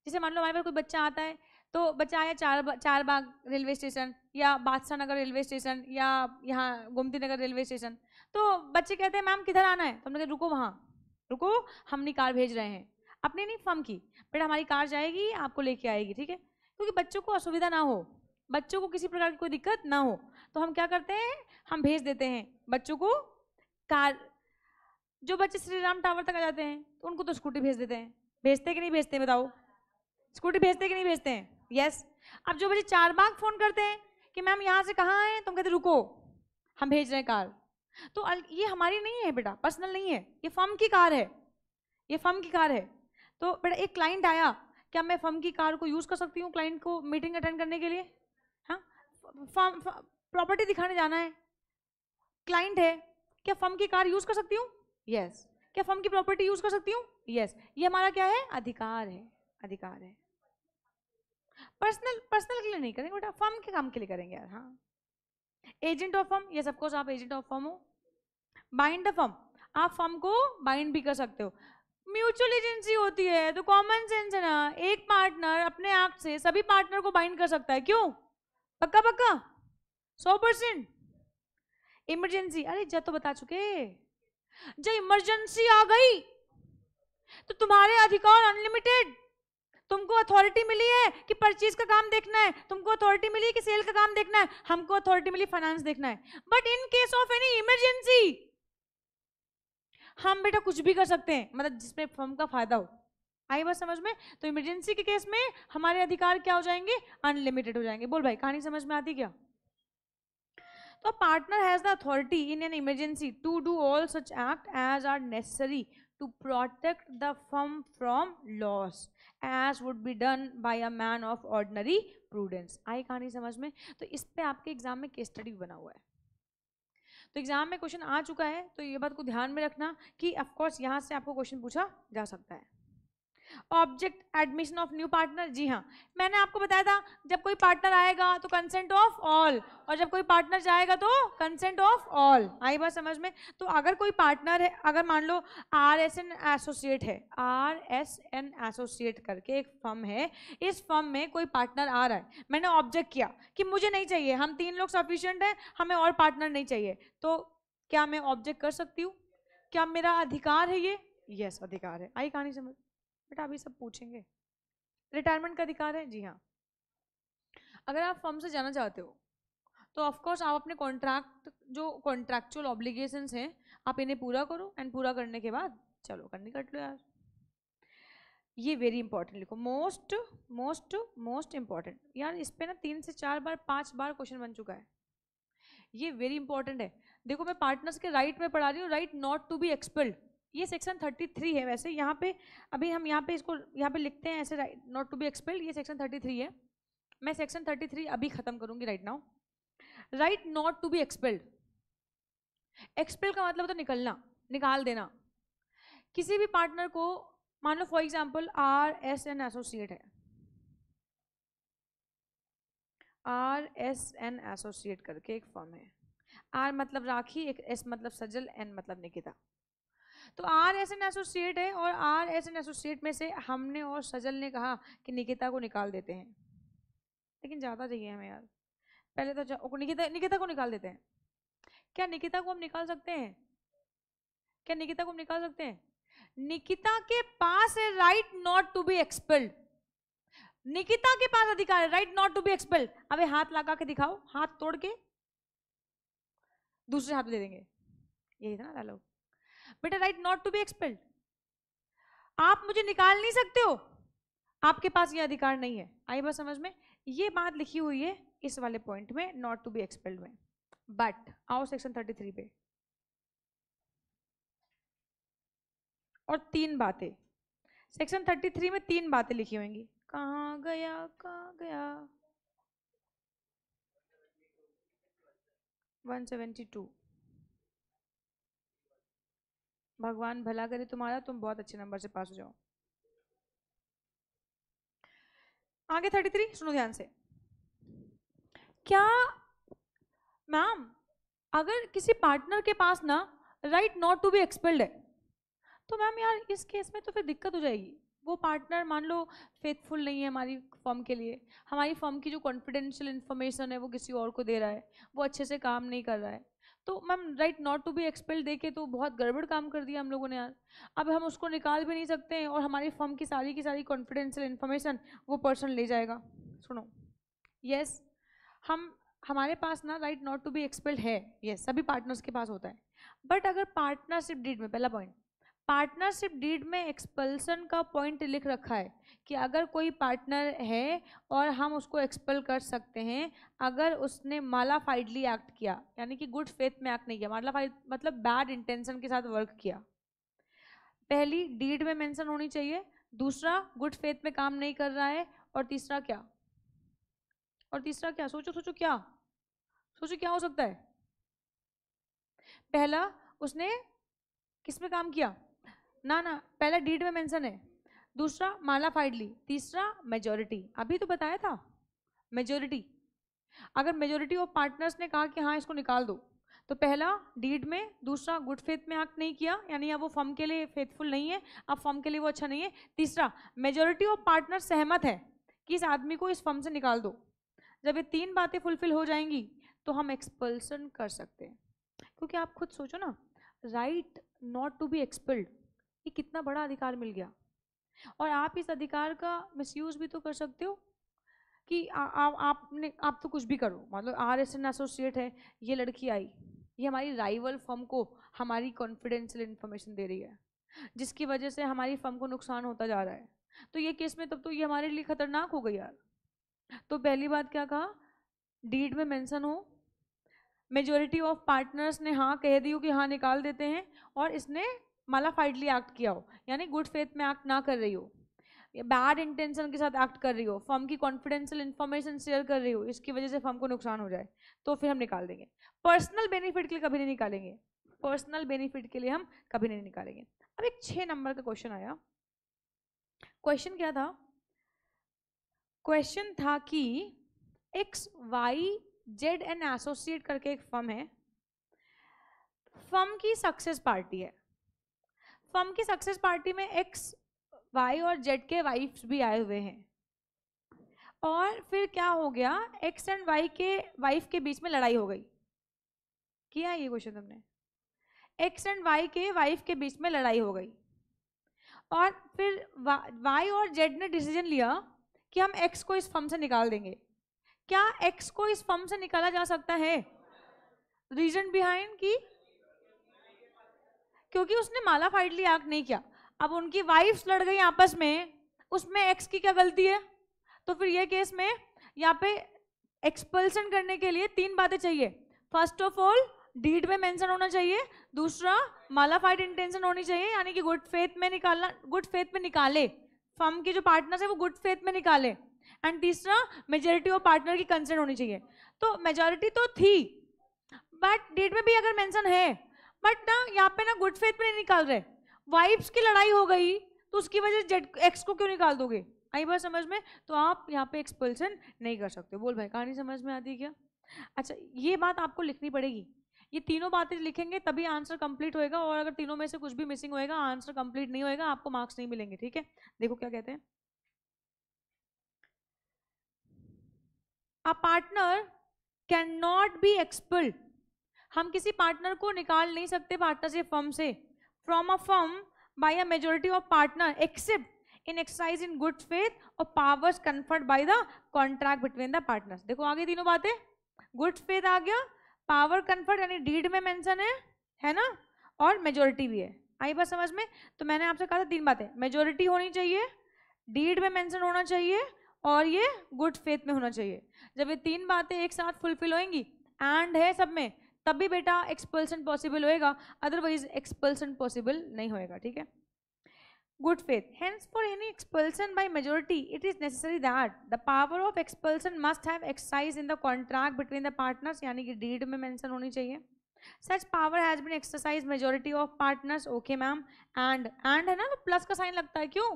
जैसे मान लो हमारे पास कोई बच्चा आता है, तो बच्चा आया चार बाग रेलवे स्टेशन या बादशाह नगर रेलवे स्टेशन या यहाँ गोमती नगर रेलवे स्टेशन, तो बच्चे कहते हैं मैम किधर आना है? तो हमने कहा रुको वहाँ, रुको हम नहीं कार भेज रहे हैं, अपने नहीं फर्म की। बेटा हमारी कार जाएगी, आपको लेके आएगी, ठीक है? क्योंकि बच्चों को असुविधा ना हो, बच्चों को किसी प्रकार की कोई दिक्कत ना हो, तो हम क्या करते हैं, हम भेज देते हैं बच्चों को कार। जो बच्चे श्री राम टावर तक आ जाते हैं तो उनको तो स्कूटी भेज देते हैं। भेजते कि नहीं भेजते बताओ? स्कूटी भेजते कि नहीं भेजते हैं? यस। अब जो बच्चे चार बाग फोन करते हैं कि मैम यहाँ से कहाँ आए, तुम कहते रुको हम भेज रहे हैं कार, तो ये हमारी नहीं है बेटा, पर्सनल नहीं है, ये फर्म की कार है, ये फर्म की कार है। तो बेटा एक क्लाइंट आया, क्या मैं फर्म की कार को यूज कर सकती हूँ क्लाइंट को मीटिंग अटेंड करने के लिए? हाँ, फर्म प्रॉपर्टी दिखाने जाना है, क्लाइंट है, क्या फर्म की कार यूज कर सकती हूँ? यस। क्या फर्म की प्रॉपर्टी यूज कर सकती हूँ? यस। ये हमारा क्या है? अधिकार है, अधिकार है। पर्सनल के लिए नहीं करेंगे बेटा, फर्म के काम के लिए करेंगे यार। हाँ। Agent of firm, yes of course आप एजेंट ऑफ फर्म हो। बाइंड द फर्म, आप फर्म को बाइंड भी कर सकते हो। म्यूचुअल एजेंसी होती है तो कॉमन सेंस है ना, एक पार्टनर अपने एक्ट से सभी पार्टनर को बाइंड कर सकता है। क्यों? पक्का पक्का 100%। इमरजेंसी, अरे जब तो बता चुके, जब इमरजेंसी आ गई तो तुम्हारे अधिकार अनलिमिटेड। तुमको अथॉरिटी मिली है कि परचेज का काम देखना है, तुमको अथॉरिटी मिली है कि सेल का काम देखना है, हमको अथॉरिटी मिली फाइनेंस देखना है। But in case of any emergency हम बेटा कुछ भी कर सकते हैं, मतलब जिसमें फर्म का फायदा हो। आई बात समझ में? तो इमरजेंसी के केस में हमारे अधिकार क्या हो जाएंगे? अनलिमिटेड हो जाएंगे। बोल भाई कहानी समझ में आती क्या? तो partner has the authority in an emergency to do all such act as are necessary to protect the firm from loss as would be done by a man of ordinary prudence। आई कहानी समझ में? तो इस पे आपके exam में case study बना हुआ है, तो एग्जाम में क्वेश्चन आ चुका है, तो ये बात को ध्यान में रखना कि ऑफ कोर्स यहाँ से आपको क्वेश्चन पूछा जा सकता है। Object admission of new partner, जी हाँ, मैंने आपको बताया था जब कोई पार्टनर आएगा तो कंसेंट ऑफ ऑल, और जब कोई पार्टनर जाएगा तो कंसेंट ऑफ ऑल। आई बात समझ में? तो अगर कोई पार्टनर है, अगर मान लो RSN एसोसिएट है, RSN एसोसिएट करके एक फर्म है, इस फर्म में कोई पार्टनर आ रहा है, मैंने ऑब्जेक्ट किया कि मुझे नहीं चाहिए, हम 3 लोग सफिशिएंट हैं, हमें और पार्टनर नहीं चाहिए, तो क्या मैं ऑब्जेक्ट कर सकती हूँ? क्या मेरा अधिकार है ये? यस अधिकार है। आई कहानी समझ? बेटा अभी सब पूछेंगे। रिटायरमेंट का अधिकार है, जी हाँ। अगर आप फर्म से जाना चाहते हो तो ऑफ कोर्स आप अपने कॉन्ट्रैक्ट, जो कॉन्ट्रैक्चुअल ऑब्लिगेशंस हैं, आप इन्हें पूरा करो, एंड पूरा करने के बाद चलो करनी कट लो यार। ये वेरी इंपॉर्टेंट लिखो, मोस्ट मोस्ट मोस्ट इंपॉर्टेंट यार। इस पे ना 3 से 4 बार 5 बार क्वेश्चन बन चुका है, ये वेरी इंपॉर्टेंट है। देखो मैं पार्टनर्स के राइट में पढ़ा रही हूँ, right not to be expelled, ये सेक्शन 33 है। वैसे यहाँ पे अभी हम यहाँ पे इसको यहाँ पे लिखते हैं ऐसे, right not to be expelled, ये सेक्शन 33 है। मैं सेक्शन 33 अभी खत्म करूंगी right now. Right not to be expelled, expelled का मतलब तो निकलना, निकाल देना। किसी भी पार्टनर को मान लो फॉर एग्जाम्पल RSN एसोसिएट है, RSN एसोसिएट करके एक फर्म है। R मतलब राखी, एक S मतलब सजल, N मतलब निकिता। तो RSN एसोसिएट है और RSN एसोसिएट में से हमने और सजल ने कहा कि निकिता को निकाल देते हैं, लेकिन ज़्यादा चाहिए हमें यार। पहले तो निकिता को निकाल देते हैं। क्या निकिता को हम निकाल सकते हैं? क्या निकिता को हम निकाल सकते हैं? निकिता के पास है right not to be expelled. Nikita के पास अधिकार है right not to be expelled. अबे हाथ लगा के दिखाओ, हाथ तोड़ के दूसरे हाथ में दे देंगे, यही था ना डायलॉग। बेटा right not to be expelled, आप मुझे निकाल नहीं सकते हो, आपके पास ये अधिकार नहीं है। आई बात समझ में? ये बात लिखी हुई है इस वाले पॉइंट में, नॉट टू बी एक्सपेल्ड में। बट आओ सेक्शन 33 पे, और 3 बातें सेक्शन 33 में 3 बातें लिखी होंगी। कहाँ गया 172। भगवान भला करे तुम्हारा, तुम बहुत अच्छे नंबर से पास हो जाओ। आगे 33 सुनो ध्यान से। क्या मैम अगर किसी पार्टनर के पास ना right not to be expelled है, तो मैम यार इस केस में तो फिर दिक्कत हो जाएगी। वो पार्टनर मान लो फेथफुल नहीं है हमारी फर्म के लिए, हमारी फर्म की जो कॉन्फिडेंशियल इन्फॉर्मेशन है वो किसी और को दे रहा है, वो अच्छे से काम नहीं कर रहा है, तो ma'am right not to be expelled दे के तो बहुत गड़बड़ काम कर दिया हम लोगों ने यार। अब हम उसको निकाल भी नहीं सकते हैं और हमारी फर्म की सारी कॉन्फिडेंशियल इन्फॉर्मेशन वो पर्सन ले जाएगा। सुनो, यस हमारे पास ना right not to be expelled है, यस सभी पार्टनर्स के पास होता है। बट अगर पार्टनरशिप डीड में, पहला पॉइंट, पार्टनरशिप डीड में एक्सपल्सन का पॉइंट लिख रखा है कि अगर कोई पार्टनर है और हम उसको एक्सपेल कर सकते हैं अगर उसने मालाफाइडली एक्ट किया, यानी कि गुड फेथ में एक्ट नहीं किया, मालाफाइड मतलब बैड इंटेंशन के साथ वर्क किया। पहली डीड में मेंशन होनी चाहिए, दूसरा गुड फेथ में काम नहीं कर रहा है, और तीसरा क्या? सोचो क्या हो सकता है? पहला उसने किस में काम किया ना, पहला डीड में मेंशन है, दूसरा मालाफाइडली, तीसरा मेजॉरिटी। अभी तो बताया था मेजॉरिटी। अगर मेजॉरिटी ऑफ पार्टनर्स ने कहा कि हाँ इसको निकाल दो, तो पहला डीड में, दूसरा गुड फेथ में एक्ट नहीं किया, यानी अब वो फर्म के लिए फेथफुल नहीं है, अब फर्म के लिए वो अच्छा नहीं है, तीसरा मेजॉरिटी ऑफ पार्टनर सहमत है कि इस आदमी को इस फर्म से निकाल दो। जब ये 3 बातें फुलफिल हो जाएंगी तो हम एक्सपल्सन कर सकते हैं। क्योंकि आप खुद सोचो ना, right not to be expelled, ये कितना बड़ा अधिकार मिल गया, और आप इस अधिकार का मिसयूज भी तो कर सकते हो कि आप तो कुछ भी करो। मतलब RSN एसोसिएट है, ये लड़की आई, ये हमारी राइवल फर्म को हमारी कॉन्फिडेंशियल इन्फॉर्मेशन दे रही है, जिसकी वजह से हमारी फर्म को नुकसान होता जा रहा है, तो ये केस में तब तो ये हमारे लिए खतरनाक हो गई यार। तो पहली बात क्या कहा, डीड में मेंशन हो, मेजॉरिटी ऑफ पार्टनर्स ने हाँ कह दी हो कि हाँ निकाल देते हैं, और इसने मालाफाइडली एक्ट किया हो, यानी गुड फेथ में एक्ट ना कर रही हो, बैड इंटेंशन के साथ एक्ट कर रही हो, फर्म की कॉन्फिडेंशियल इन्फॉर्मेशन शेयर कर रही हो, इसकी वजह से फर्म को नुकसान हो जाए, तो फिर हम निकाल देंगे। पर्सनल बेनिफिट के लिए कभी नहीं निकालेंगे, पर्सनल बेनिफिट के लिए हम कभी नहीं निकालेंगे। अब एक 6 नंबर का क्वेश्चन आया। क्वेश्चन क्या था? क्वेश्चन था कि XYZ एंड एसोसिएट करके एक फर्म है, फर्म की सक्सेस पार्टी है, फर्म की सक्सेस पार्टी में X, Y और Z के वाइफ्स भी आए हुए हैं, और फिर क्या हो गया, X एंड Y के वाइफ के बीच में लड़ाई हो गई। किया ये क्वेश्चन तुमने? X एंड Y के वाइफ के बीच में लड़ाई हो गई, और फिर Y और Z ने डिसीजन लिया कि हम X को इस फर्म से निकाल देंगे। क्या X को इस फर्म से निकाला जा सकता है? रीजन बिहाइंड की क्योंकि उसने मालाफाइडली एक्ट नहीं किया। अब उनकी वाइफ्स लड़ गई आपस में, उसमें X की क्या गलती है? तो फिर ये केस में यहाँ पे एक्सपल्सन करने के लिए 3 बातें चाहिए। फर्स्ट ऑफ ऑल डीड में मेंशन होना चाहिए, दूसरा मालाफाइड इंटेंशन होनी चाहिए, यानी कि गुड फेथ में निकालना, गुड फेथ में निकाले, फर्म के जो पार्टनर्स है वो गुड फेथ में निकाले, एंड तीसरा मेजॉरिटी ऑफ पार्टनर की कंसेंट होनी चाहिए। तो मेजॉरिटी तो थी, बट डीड में भी अगर मेंशन है, बट ना यहाँ पे ना गुड फेथ में नहीं निकाल रहे, वाइब्स की लड़ाई हो गई तो उसकी वजह से जेड एक्स को क्यों निकाल दोगे? आई बात समझ में? तो आप यहाँ पे एक्सपल्सन नहीं कर सकते। बोल भाई, कहानी समझ में आती है क्या? अच्छा, ये बात आपको लिखनी पड़ेगी। ये तीनों बातें लिखेंगे तभी आंसर कंप्लीट होएगा, और अगर तीनों में से कुछ भी मिसिंग होएगा, आंसर कंप्लीट नहीं होएगा, आपको मार्क्स नहीं मिलेंगे। ठीक है, देखो क्या कहते हैं। A partner can not be expelled, हम किसी पार्टनर को निकाल नहीं सकते पार्टनरशिप फर्म से, from a firm by a majority of partner except in exercise in good faith और powers conferred by the contract between the partners. देखो आगे तीनों बातें, गुड फेथ आ गया, पावर कन्फर्ड यानी डीड में मेंशन है ना, और मेजोरिटी भी है। आई बात समझ में? तो मैंने आपसे कहा था तीन बातें, मेजोरिटी होनी चाहिए, डीड में मेंशन होना चाहिए, और ये गुड फेथ में होना चाहिए। जब ये तीन बातें एक साथ फुलफिल होंगी, एंड है सब में, तभी बेटा एक्सपल्सन पॉसिबल होएगा, अदरवाइज एक्सपल्सन पॉसिबल नहीं होएगा। ठीक है, good faith, hence for any expulsion by majority it is necessary that the power of expulsion must have exercised in the contract between the partners, यानी कि deed में mention होनी चाहिए। such power has been exercised majority of partners, okay ma'am, and है ना, तो plus का sign लगता है क्यों,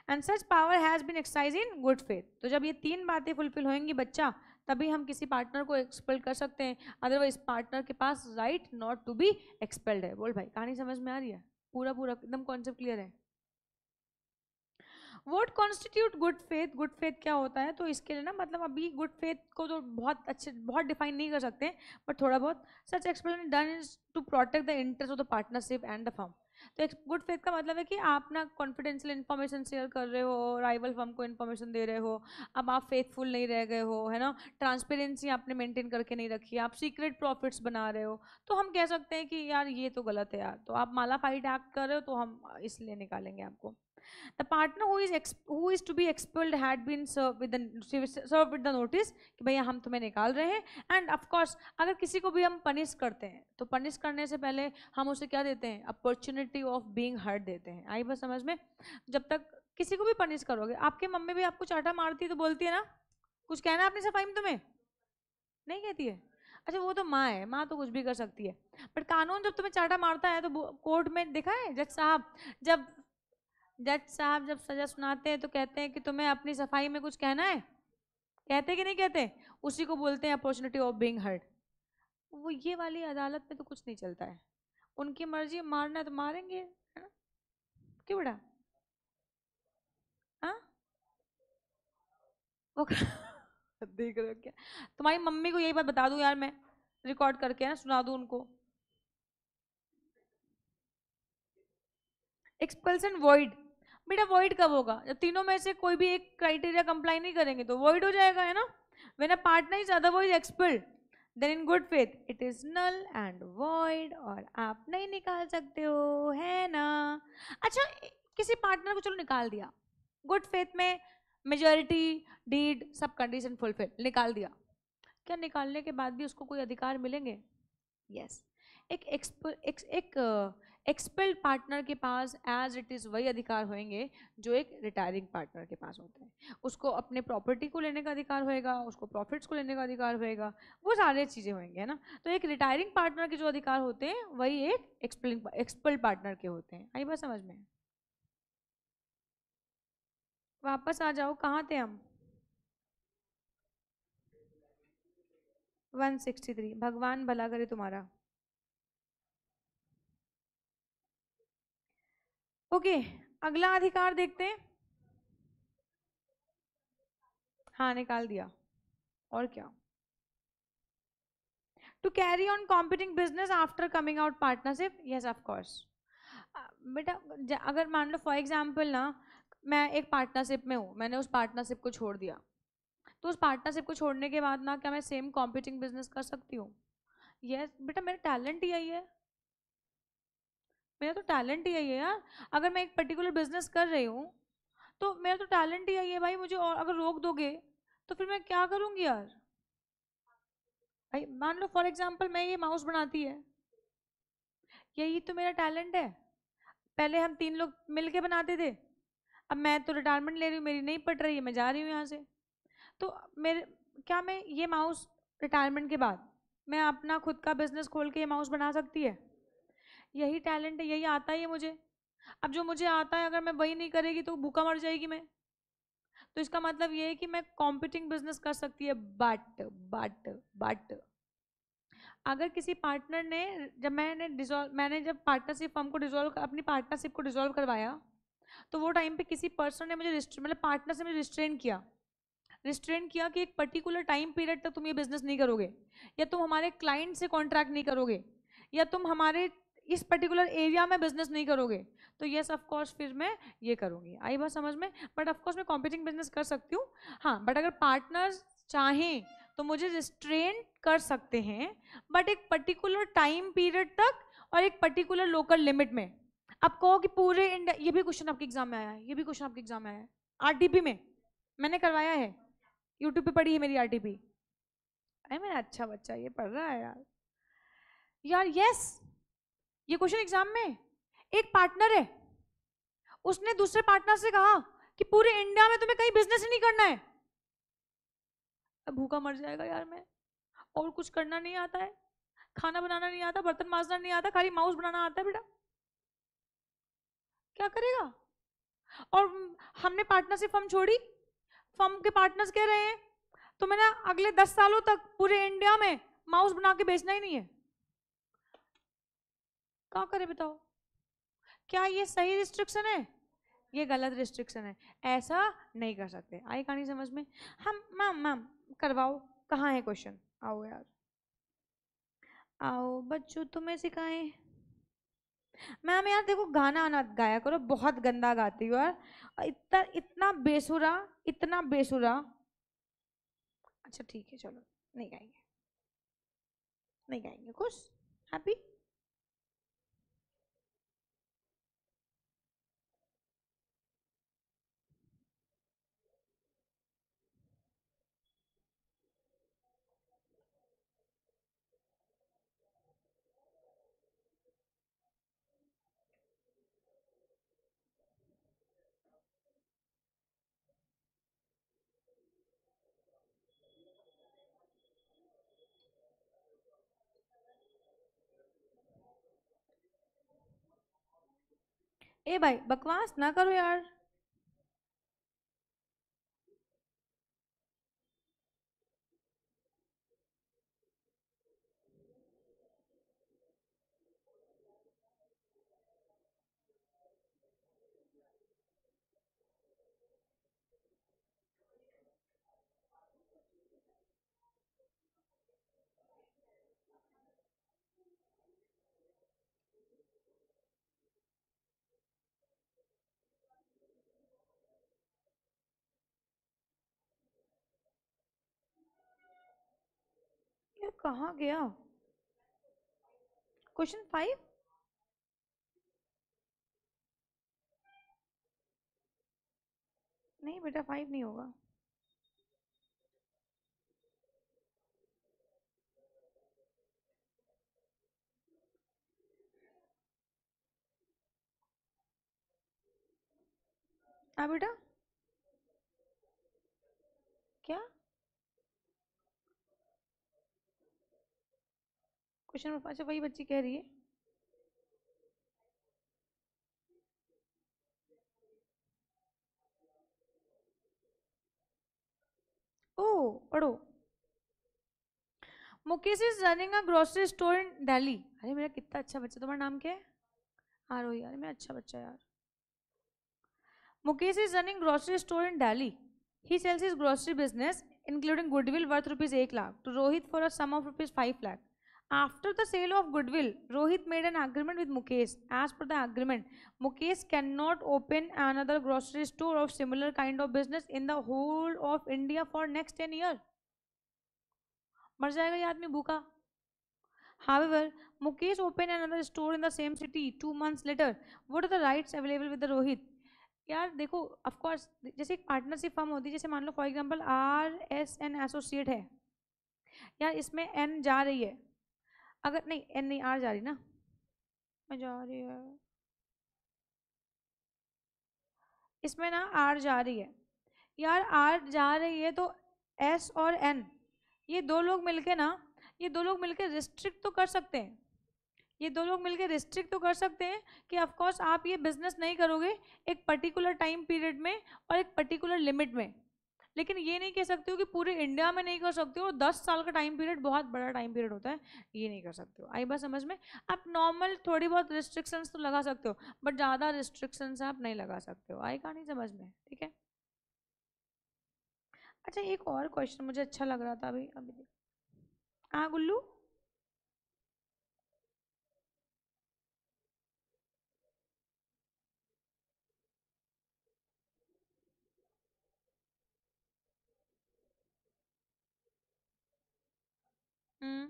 and such power has been exercised in good faith। तो जब ये तीन बातें फुलफिल होंगी बच्चा, तभी हम किसी पार्टनर को एक्सपेल कर सकते हैं, अदरवाइज पार्टनर के पास right not to be expelled है। बोल भाई, कहानी समझ में आ रही है? पूरा पूरा एकदम कॉन्सेप्ट क्लियर है? Vote constitute good faith, good faith क्या होता है? तो इसके लिए ना, मतलब अभी गुड फेथ को तो बहुत डिफाइन नहीं कर सकते, बट थोड़ा बहुत, such explain done is to protect the interest of the partnership and the firm. तो गुड फेथ का मतलब है कि आप ना कॉन्फिडेंशियल इन्फॉर्मेशन शेयर कर रहे हो, राइवल फर्म को इन्फॉर्मेशन दे रहे हो, अब आप फेथफुल नहीं रह गए हो, है ना, ट्रांसपेरेंसी आपने मेंटेन करके नहीं रखी, आप सीक्रेट प्रॉफिट्स बना रहे हो, तो हम कह सकते हैं कि यार ये तो गलत है यार, तो आप मालाफाइड एक्ट कर रहे हो, तो हम इसलिए निकालेंगे आपको। The partner who is to be expelled had been served with the notice कि भैया हम तुम्हें निकाल रहे हैं, and of course अगर किसी को भी हम पनिश करते हैं तो पनिश करने से पहले हम उसे क्या देते हैं, अपॉर्चुनिटी ऑफ बीइंग हर्ट देते हैं। आई बात समझ में? जब तक किसी को भी पनिश करोगे, आपकी मम्मी भी आपको चाटा मारती है तो बोलती है ना, कुछ कहना अपनी सफाई में तुम्हें, नहीं कहती है? अच्छा, वो तो माँ है, माँ तो कुछ भी कर सकती है, बट कानून जब तुम्हें चाटा मारता है तो कोर्ट में देखा है जज साहब जब सजा सुनाते हैं तो कहते हैं कि तुम्हें अपनी सफाई में कुछ कहना है, कहते कि नहीं कहते? उसी को बोलते हैं अपॉर्चुनिटी ऑफ बीइंग हर्ड। वो ये वाली अदालत में तो कुछ नहीं चलता है, उनकी मर्जी, मारना है तो मारेंगे, है ना? क्यों बेटा? हाँ, वो देख रहे हो क्या? तुम्हारी मम्मी को यही बात बता दूं यार मैं, रिकॉर्ड करके ना सुना दूं उनको। एक्सपल्सन वॉइड, बेटा वॉइड कब होगा? जब तीनों में से कोई भी एक क्राइटेरिया कंप्लाई नहीं करेंगे तो वॉइड हो जाएगा, है ना। When a partner is otherwise expelled then in good faith it is null and void, और आप नहीं निकाल सकते हो, है ना। अच्छा, किसी पार्टनर को चलो निकाल दिया, गुड फेथ में मेजोरिटी डीड सब कंडीशन फुलफिल, निकाल दिया, क्या निकालने के बाद भी उसको कोई अधिकार मिलेंगे? यस, एक एक्सपेल्ड पार्टनर के पास एज इट इज़ वही अधिकार होंगे जो एक रिटायरिंग पार्टनर के पास होते हैं। उसको अपने प्रॉपर्टी को लेने का अधिकार होएगा, उसको प्रॉफिट्स को लेने का अधिकार होएगा, वो सारी चीज़ें होंगी, है ना। तो एक रिटायरिंग पार्टनर के जो अधिकार होते हैं वही एक एक्सपेल्ड पार्टनर के होते हैं। आई बात समझ में? वापस आ जाओ, कहाँ थे हम? 163, भगवान भला करे तुम्हारा। ओके, अगला अधिकार देखते हैं। हाँ, निकाल दिया, और क्या? To carry on competing business after coming out partnership, yes of course. बेटा अगर मान लो फॉर एग्जाम्पल ना, मैं एक पार्टनरशिप में हूँ, मैंने उस पार्टनरशिप को छोड़ दिया, तो उस पार्टनरशिप को छोड़ने के बाद ना क्या मैं सेम कॉम्पिटिंग बिजनेस कर सकती हूँ? यस बेटा, मेरा टैलेंट ही यही है, मेरा तो टैलेंट ही यही है यार। अगर मैं एक पर्टिकुलर बिजनेस कर रही हूँ तो मेरा तो टैलेंट ही यही है भाई, मुझे और अगर रोक दोगे तो फिर मैं क्या करूँगी यार? भाई मान लो फॉर एग्जाम्पल मैं ये माउस बनाती है, यही तो मेरा टैलेंट है। पहले हम तीन लोग मिलके बनाते थे, अब मैं तो रिटायरमेंट ले रही हूँ, मेरी नहीं पट रही है, मैं जा रही हूँ यहाँ से, तो मेरे क्या मैं ये माउस रिटायरमेंट के बाद मैं अपना खुद का बिजनेस खोल के ये माउस बना सकती है? यही टैलेंट है, यही आता ही है मुझे। अब जो मुझे आता है अगर मैं वही नहीं करेगी तो भूखा मर जाएगी मैं। तो इसका मतलब ये है कि मैं कॉम्पिटिंग बिजनेस कर सकती है, बट अगर किसी पार्टनर ने, मैंने जब पार्टनरशिप फर्म को डिसॉल्व, अपनी पार्टनरशिप को डिसॉल्व करवाया, तो वो टाइम पे किसी पर्सन ने मुझे मतलब पार्टनर से मुझे रिस्ट्रेन किया कि एक पर्टिकुलर टाइम पीरियड तक तुम ये बिजनेस नहीं करोगे, या तुम हमारे क्लाइंट से कॉन्ट्रैक्ट नहीं करोगे, या तुम हमारे इस पर्टिकुलर एरिया में बिजनेस नहीं करोगे। तो यस ऑफ कोर्स फिर मैं ये करूंगी। आई बात समझ में? बट ऑफ कोर्स मैं कॉम्पिटिंग बिजनेस कर सकती हूँ। हाँ, बट अगर पार्टनर्स चाहें तो मुझे रिस्ट्रेन कर सकते हैं, बट एक पर्टिकुलर टाइम पीरियड तक और एक पर्टिकुलर लोकल लिमिट में। अब कहो कि पूरे इंडिया, ये भी क्वेश्चन आपके एग्जाम में आया है, ये भी क्वेश्चन आपके एग्जाम में आया है, आरटीपी में मैंने करवाया है, यूट्यूब पे पढ़ी है मेरी आरटीपी। अरे मेरा अच्छा बच्चा ये पढ़ रहा है यार। यार यस, ये क्वेश्चन एग्जाम में, एक पार्टनर है, उसने दूसरे पार्टनर से कहा कि पूरे इंडिया में तुम्हें कहीं बिजनेस ही नहीं करना है। अब भूखा मर जाएगा यार मैं, और कुछ करना नहीं आता है, खाना बनाना नहीं आता, बर्तन मांजना नहीं आता, खाली माउस बनाना आता है बेटा, क्या करेगा? और हमने पार्टनरशिप फर्म छोड़ी, फर्म के पार्टनर्स कह रहे हैं तुम्हें ना अगले 10 सालों तक पूरे इंडिया में माउस बना के बेचना ही नहीं है। क्या करे बताओ? क्या ये सही रिस्ट्रिक्शन है? ये गलत रिस्ट्रिक्शन है, ऐसा नहीं कर सकते। आई कहानी समझ में? हम मैम मैम करवाओ, कहाँ है क्वेश्चन? आओ यार, आओ बच्चों तुम्हें सिखाएं। मैम यार देखो गाना आना गाया करो, बहुत गंदा गाती हो यार, इतना इतना बेसुरा, इतना बेसुरा। अच्छा ठीक है चलो, नहीं गाएंगे, नहीं गाएंगे, खुश, हैप्पी। ए भाई बकवास ना करो यार। ये कहाँ गया क्वेश्चन 5? नहीं बेटा 5 नहीं होगा। हाँ बेटा, क्या क्वेश्चन नंबर 5? अच्छा वही बच्ची कह रही है। ओ पढ़ो। Mukesh is running a grocery store in Delhi. अरे मेरा कितना अच्छा बच्चा, तुम्हारा नाम क्या है? आरोही। यार मेरा अच्छा बच्चा यार। Mukesh is running grocery store in Delhi. He sells his grocery business, including goodwill worth rupees 1 lakh, to Rohit for a sum of rupees 5 lakh. After the sale of goodwill, Rohit made an agreement with Mukesh. As per the agreement, Mukesh cannot open another grocery store of similar kind of business in the whole of India for next 10 years. मर जाएगा ये आदमी भूखा। However, Mukesh opened another store in the same city 2 months later. What are the rights available with the Rohit? यार देखो, of course जैसे एक partnership firm होती है, जैसे मान लो फॉर एग्जांपल RS&N एसोसिएट है यार, इसमें N जा रही है, अगर नहीं N नहीं R जा रही ना, मैं जा रही है इसमें ना, R जा रही है यार, R जा रही है तो S और N, ये दो लोग मिलके ना, ये दो लोग मिलके रिस्ट्रिक्ट तो कर सकते हैं ये दो लोग मिलकर रिस्ट्रिक्ट तो कर सकते हैं कि ऑफ कोर्स आप ये बिजनेस नहीं करोगे एक पर्टिकुलर टाइम पीरियड में और एक पर्टिकुलर लिमिट में, लेकिन ये नहीं कह सकते हो कि पूरे इंडिया में नहीं कर सकते हो। 10 साल का टाइम पीरियड बहुत बड़ा टाइम पीरियड होता है, ये नहीं कर सकते हो। आई बात समझ में? आप नॉर्मल थोड़ी बहुत रिस्ट्रिक्शंस तो लगा सकते हो, बट ज़्यादा रिस्ट्रिक्शंस आप नहीं लगा सकते हो। आई कहानी समझ में? ठीक है। अच्छा, एक और क्वेश्चन मुझे अच्छा लग रहा था अभी अभी। हाँ गुल्लू। हम्म।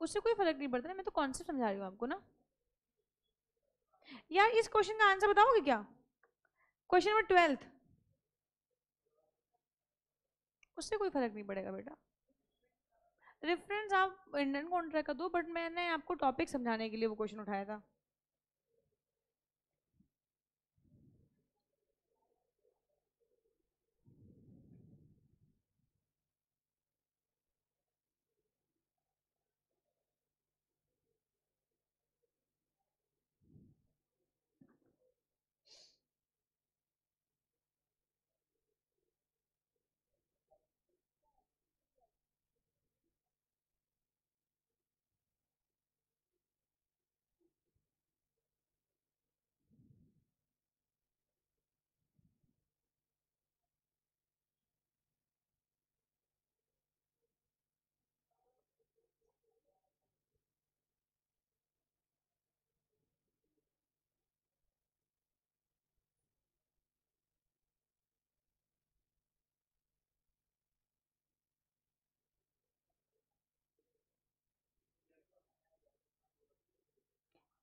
उससे कोई फर्क नहीं पड़ता ना, मैं तो कॉन्सेप्ट समझा रही हूँ आपको ना। यार इस क्वेश्चन का आंसर बताओगे क्या? Question number 12। उससे कोई फर्क नहीं पड़ेगा बेटा। रेफरेंस आप इंडियन कॉन्ट्रैक्ट का दो, बट मैंने आपको टॉपिक समझाने के लिए वो क्वेश्चन उठाया था।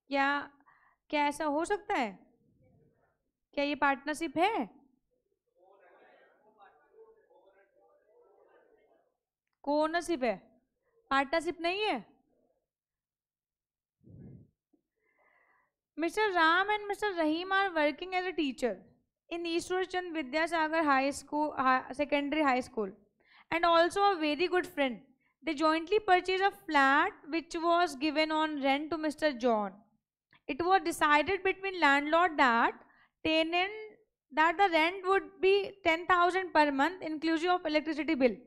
क्या क्या ऐसा हो सकता है? क्या ये पार्टनरशिप है? को ओनरशिप है, पार्टनरशिप नहीं है। Mr. Ram and Mr. Rahim are working as a teacher in Eastwood Chand Vidyasagar High School, Secondary High School, and also a very good friend. They jointly purchased a flat which was given on rent to Mr. John. It was decided between landlord that tenant that the rent would be 10,000 per month inclusive of electricity bill.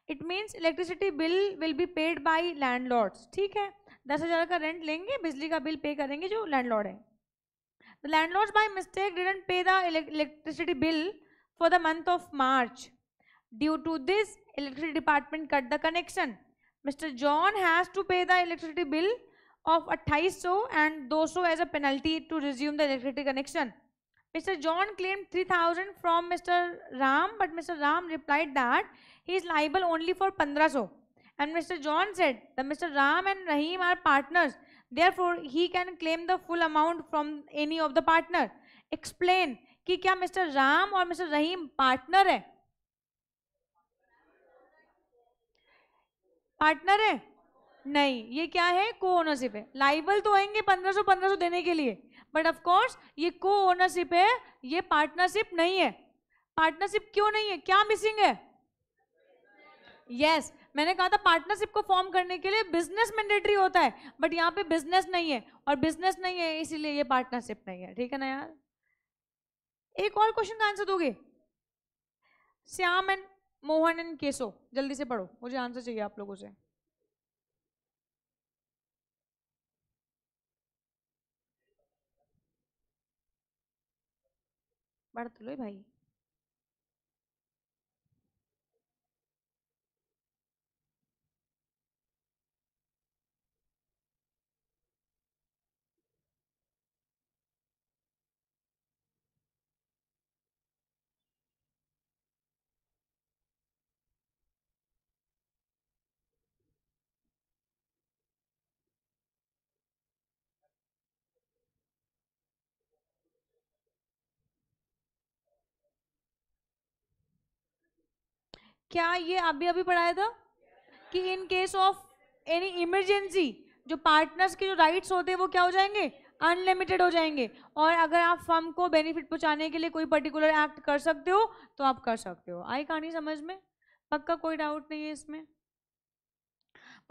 It means electricity bill will be paid by landlords. ठीक है, 10,000 का rent लेंगे, बिजली का bill pay करेंगे जो landlord है। The landlords by mistake didn't pay the electricity bill for the month of March. Due to this, electricity department cut the connection. Mr. John has to pay the electricity bill of 2800 and 200 as a penalty to resume the electricity connection. Mr. John claimed 3,000 from Mr. Ram, but Mr. Ram replied that he is liable only for 1500. And Mr. John said that Mr. Ram and Rahim are partners, therefore he can claim the full amount from any of the partner. Explain कि क्या Mr. Ram और Mr. Rahim partner है? Partner है? नहीं, ये क्या है? को ओनरशिप है। लाइबल तो होंगे 1500 देने के लिए, बट ऑफ कोर्स ये को ओनरशिप है, ये पार्टनरशिप नहीं है। पार्टनरशिप क्यों नहीं है? क्या मिसिंग है? यस, मैंने कहा था पार्टनरशिप को फॉर्म करने के लिए बिजनेस मैंडेटरी होता है, बट यहाँ पे बिजनेस नहीं है, और बिजनेस नहीं है इसीलिए ये पार्टनरशिप नहीं है। ठीक है ना यार? एक और क्वेश्चन का आंसर दोगे? श्याम एंड मोहन एंड केशव, जल्दी से पढ़ो, मुझे आंसर चाहिए आप लोगों से। पढ़ तो लो भाई। क्या ये अभी अभी पढ़ाया था कि in case of any emergency जो पार्टनर्स के जो राइट्स होते हैं वो क्या हो जाएंगे? अनलिमिटेड हो जाएंगे। और अगर आप फर्म को बेनिफिट पहुंचाने के लिए कोई पर्टिकुलर एक्ट कर सकते हो तो आप कर सकते हो। आई कहानी समझ में? पक्का कोई डाउट नहीं है इसमें?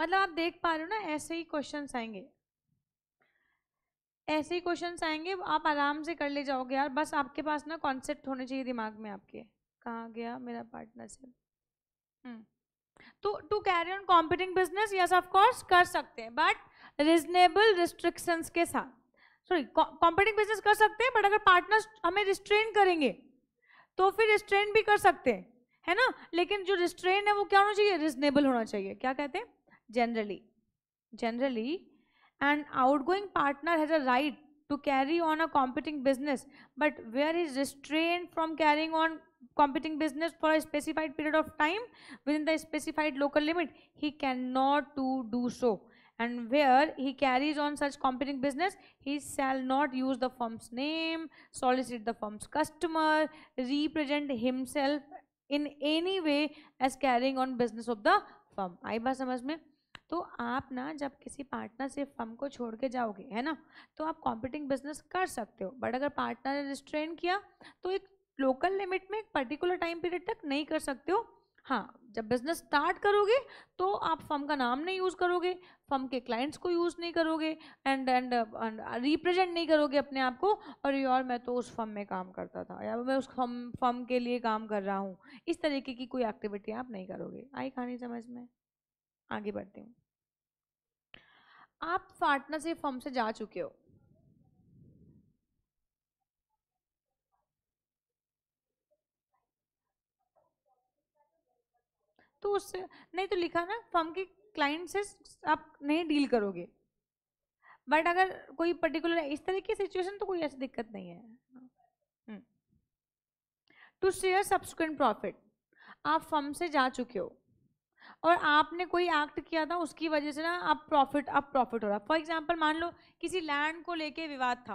मतलब आप देख पा रहे हो ना, ऐसे ही क्वेश्चंस आएंगे, ऐसे ही क्वेश्चंस आएंगे, आप आराम से कर ले जाओगे यार, बस आपके पास ना कॉन्सेप्ट होने चाहिए दिमाग में आपके। कहाँ गया मेरा पार्टनरशिप? तो to carry on competing business, yes of course कर सकते हैं, बट रिजनेबल रिस्ट्रिक्शंस के साथ। सॉरी, कॉम्पिटिंग बिजनेस कर सकते हैं, बट अगर पार्टनर्स हमें रिस्ट्रेन करेंगे तो फिर रिस्ट्रेन भी कर सकते हैं, है ना। लेकिन जो रिस्ट्रेन है वो क्या होना चाहिए? रिजनेबल होना चाहिए। क्या कहते हैं? Generally an outgoing partner has a right to carry on a competing business, but where he is restrained from carrying on competing business for a specified period of time within the specified local limit, he cannot do so. And where he carries on such competing business, he shall not use the firm's name, solicit the firm's customer, represent himself in any way as carrying on business of the firm. आई बात समझ में? तो आप ना जब किसी partner से firm को छोड़ के जाओगे, है ना, तो आप कॉम्पिटिंग बिजनेस कर सकते हो, बट अगर पार्टनर ने रिस्ट्रेन किया तो एक लोकल लिमिट में एक पर्टिकुलर टाइम पीरियड तक नहीं कर सकते हो। हाँ, जब बिजनेस स्टार्ट करोगे तो आप फर्म का नाम नहीं यूज़ करोगे, फर्म के क्लाइंट्स को यूज़ नहीं करोगे, एंड रिप्रेजेंट नहीं करोगे अपने आप को, और यार मैं तो उस फर्म में काम करता था, या मैं उस फर्म के लिए काम कर रहा हूँ, इस तरीके की कोई एक्टिविटी आप नहीं करोगे। आई कहानी समझ में? आगे बढ़ते हूँ। आप पार्टनरशिप फर्म से जा चुके हो, तो उससे नहीं, तो लिखा ना फर्म के क्लाइंट से आप नहीं डील करोगे, बट अगर कोई पर्टिकुलर इस तरह की सिचुएशन तो कोई ऐसी दिक्कत नहीं है। टू शेयर सब्सिक्वेंट प्रॉफिट, आप फर्म से जा चुके हो और आपने कोई एक्ट किया था, उसकी वजह से ना आप प्रॉफिट हो रहा। फॉर एग्जांपल मान लो किसी लैंड को लेके विवाद था,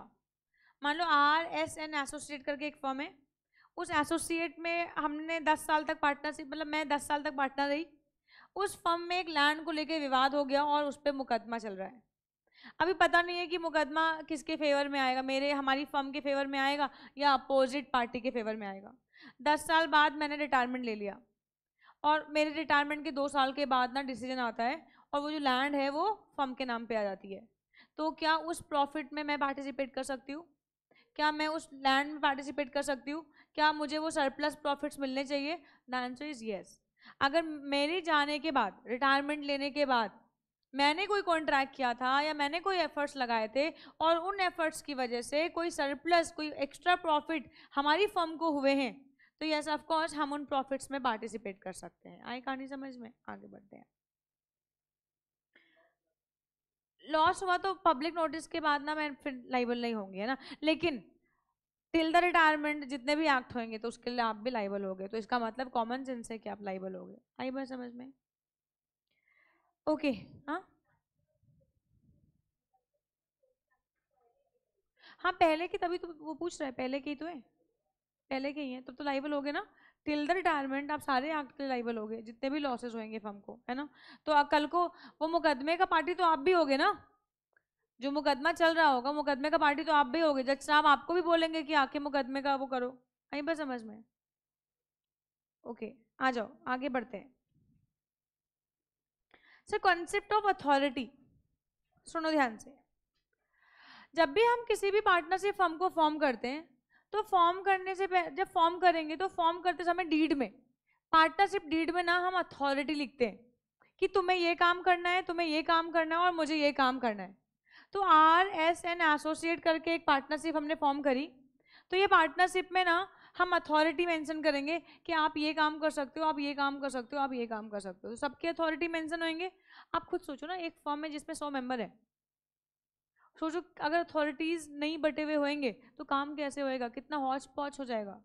मान लो RSN एसोसिएट करके एक फर्म है, उस एसोसिएट में हमने 10 साल तक पार्टनरशिप, मतलब मैं 10 साल तक पार्टनर रही, उस फर्म में एक लैंड को लेके विवाद हो गया और उस पर मुकदमा चल रहा है। अभी पता नहीं है कि मुकदमा किसके फेवर में आएगा, मेरे हमारी फर्म के फेवर में आएगा या अपोजिट पार्टी के फेवर में आएगा। 10 साल बाद मैंने रिटायरमेंट ले लिया और मेरे रिटायरमेंट के 2 साल के बाद ना डिसीजन आता है और वो जो लैंड है वो फर्म के नाम पे आ जाती है, तो क्या उस प्रॉफिट में मैं पार्टिसिपेट कर सकती हूँ? क्या मैं उस लैंड में पार्टिसिपेट कर सकती हूँ? क्या मुझे वो सरप्लस प्रॉफिट्स मिलने चाहिए? The answer is yes. अगर मेरे जाने के बाद, रिटायरमेंट लेने के बाद मैंने कोई कॉन्ट्रैक्ट किया था या मैंने कोई एफर्ट्स लगाए थे और उन एफर्ट्स की वजह से कोई सरप्लस, कोई एक्स्ट्रा प्रॉफिट हमारी फर्म को हुए हैं, तो यस ऑफ कोर्स हम उन प्रॉफिट्स में पार्टिसिपेट कर सकते हैं। आई कहानी समझ में? आगे बढ़ते हैं। लॉस हुआ तो पब्लिक नोटिस के बाद ना मैं फिर लाइबल नहीं होंगी, है ना, लेकिन टिल द रिटायरमेंट जितने भी एक्ट होंगे तो उसके लिए आप भी लाइबल होगे, तो इसका मतलब कॉमन सेंस है कि आप लाइबल होगे। आई बात समझ में? ओके। हाँ हाँ, पहले की, तभी तो वो पूछ रहा है, पहले के ही तो है, पहले के ही है, तो लाइबल हो गए ना। टिल द रिटायरमेंट आप सारे एक्ट के लाइबल हो गए, जितने भी लॉसेस होंगे फर्म को, है ना। तो कल को वो मुकदमे का पार्टी तो आप भी होगे ना, जो मुकदमा चल रहा होगा मुकदमे का पार्टी तो आप भी होगे, जज साहब आपको भी बोलेंगे कि आके मुकदमे का वो करो। आई बस समझ में? ओके, आ जाओ आगे बढ़ते हैं। सर कॉन्सेप्ट ऑफ अथॉरिटी सुनो ध्यान से। जब भी हम किसी भी पार्टनरशिप फर्म को फॉर्म करते हैं, तो फॉर्म करने से जब फॉर्म करेंगे तो फॉर्म करते समय डीड में, पार्टनरशिप डीड में ना हम अथॉरिटी लिखते हैं कि तुम्हें ये काम करना है, तुम्हें ये काम करना है और मुझे ये काम करना है। तो RSN एसोसिएट करके एक पार्टनरशिप हमने फॉर्म करी, तो ये पार्टनरशिप में ना हम अथॉरिटी मेंशन करेंगे कि आप ये काम कर सकते हो, आप ये काम कर सकते हो, आप ये काम कर सकते हो, तो सबके अथॉरिटी मेंशन होंगे। आप खुद सोचो ना, एक फॉर्म में जिसमें 100 मेंबर है, सोचो अगर अथॉरिटीज नहीं बटे हुए होंगे तो काम कैसे होएगा, कितना हौच पौच हो जाएगा।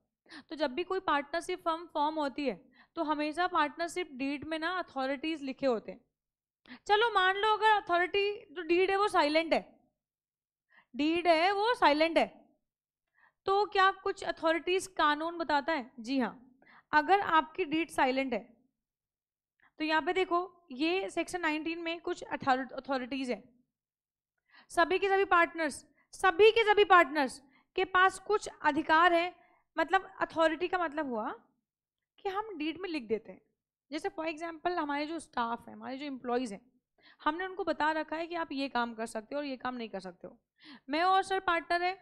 तो जब भी कोई पार्टनरशिप फर्म फॉर्म होती है तो हमेशा पार्टनरशिप डीड में ना अथॉरिटीज लिखे होते हैं। चलो मान लो अगर अथॉरिटी जो डीड है वो साइलेंट है, डीड है वो साइलेंट है, तो क्या कुछ अथॉरिटीज कानून बताता है? जी हाँ, अगर आपकी डीड साइलेंट है तो यहाँ पे देखो, ये सेक्शन 19 में कुछ अथॉरिटीज है, सभी के सभी पार्टनर्स के पास कुछ अधिकार है। मतलब अथॉरिटी का मतलब हुआ कि हम डीड में लिख देते हैं। जैसे फॉर एग्जांपल हमारे जो स्टाफ है, हमारे जो एम्प्लॉयज़ हैं, हमने उनको बता रखा है कि आप ये काम कर सकते हो और ये काम नहीं कर सकते हो। मैं और सर पार्टनर है,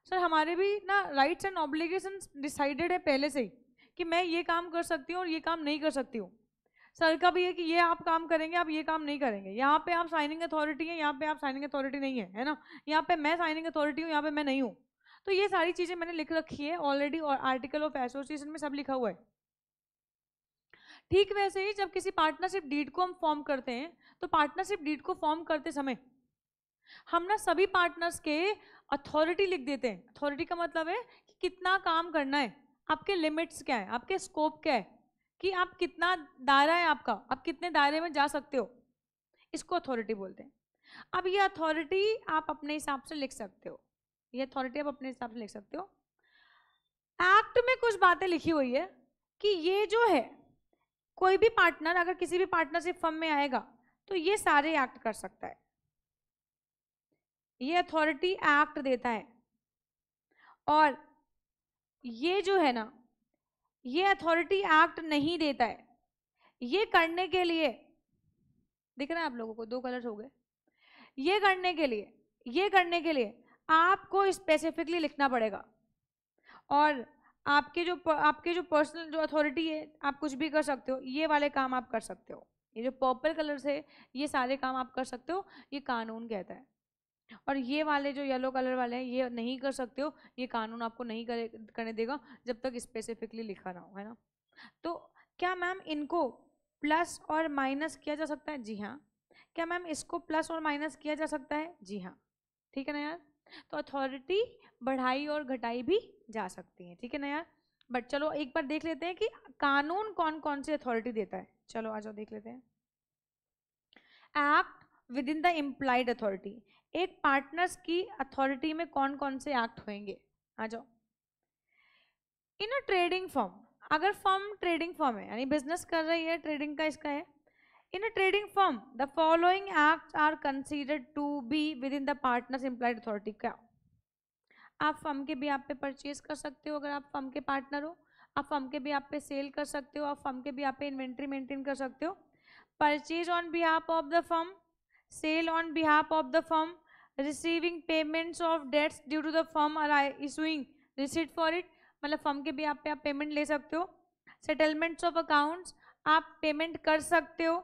सर हमारे भी ना राइट्स एंड ऑब्लिगेशंस डिसाइडेड है पहले से ही कि मैं ये काम कर सकती हूँ और ये काम नहीं कर सकती हूँ। सर का भी है कि ये आप काम करेंगे, आप ये काम नहीं करेंगे, यहाँ पे आप साइनिंग अथॉरिटी है, यहाँ पे आप साइनिंग अथॉरिटी नहीं है ना, यहाँ पे मैं साइनिंग अथॉरिटी हूँ, यहाँ पे मैं नहीं हूँ। तो ये सारी चीजें मैंने लिख रखी है ऑलरेडी, और आर्टिकल ऑफ एसोसिएशन में सब लिखा हुआ है। ठीक वैसे ही जब किसी पार्टनरशिप डीड को हम फॉर्म करते हैं, तो पार्टनरशिप डीड को फॉर्म करते समय हम ना सभी पार्टनर्स के अथॉरिटी लिख देते हैं। अथॉरिटी का मतलब है कि कितना काम करना है, आपके लिमिट्स क्या है, आपके स्कोप क्या है, कि आप कितना दायरा है आपका, आप कितने दायरे में जा सकते हो, इसको अथॉरिटी बोलते हैं। अब ये अथॉरिटी आप अपने हिसाब से लिख सकते हो, ये अथॉरिटी आप अपने हिसाब से लिख सकते हो। एक्ट में कुछ बातें लिखी हुई है कि ये जो है, कोई भी पार्टनर अगर किसी भी पार्टनरशिप फर्म में आएगा तो ये सारे एक्ट कर सकता है, ये अथॉरिटी एक्ट देता है। और ये जो है ना, ये अथॉरिटी एक्ट नहीं देता है। ये करने के लिए, दिख रहा है आप लोगों को, 2 कलर्स हो गए। ये करने के लिए आपको स्पेसिफिकली लिखना पड़ेगा। और आपके जो पर्सनल जो अथॉरिटी है, आप कुछ भी कर सकते हो, ये वाले काम आप कर सकते हो, ये जो पर्पल कलर से ये सारे काम आप कर सकते हो, ये कानून कहता है। और ये वाले जो येलो कलर वाले हैं, ये नहीं कर सकते हो, ये कानून आपको नहीं करने देगा जब तक स्पेसिफिकली लिखा ना हो, है ना। तो क्या मैम इनको प्लस और माइनस किया जा सकता है? जी हाँ। क्या मैम इसको प्लस और माइनस किया जा सकता है? जी हाँ। ठीक है ना यार। तो अथॉरिटी बढ़ाई और घटाई भी जा सकती है, ठीक है ना यार। बट चलो एक बार देख लेते हैं कि कानून कौन कौन सी अथॉरिटी देता है। चलो आ जाओ देख लेते हैं। Act within the implied authority, एक पार्टनर्स की अथॉरिटी में कौन कौन से एक्ट होंगे, आ जाओ। इन अ ट्रेडिंग फर्म, अगर फर्म ट्रेडिंग फर्म है यानी बिजनेस कर रही है, ट्रेडिंग का इसका है। In a trading firm the following acts are considered to be within the partners implied authority. क्या आप फर्म के भी आप पे परचेज कर सकते हो, अगर आप फर्म के पार्टनर हो। आप फर्म के भी आप पे सेल कर सकते हो, आप फर्म के भी आप पे इन्वेंट्री मेंटेन कर सकते हो। Purchase on behalf of the firm, sale on behalf of the firm, receiving payments of debts due to the firm or issuing receipt for it, मतलब फर्म के भी आप पे आप पेमेंट ले सकते हो। सेटलमेंट्स ऑफ अकाउंट्स, आप पेमेंट कर सकते हो।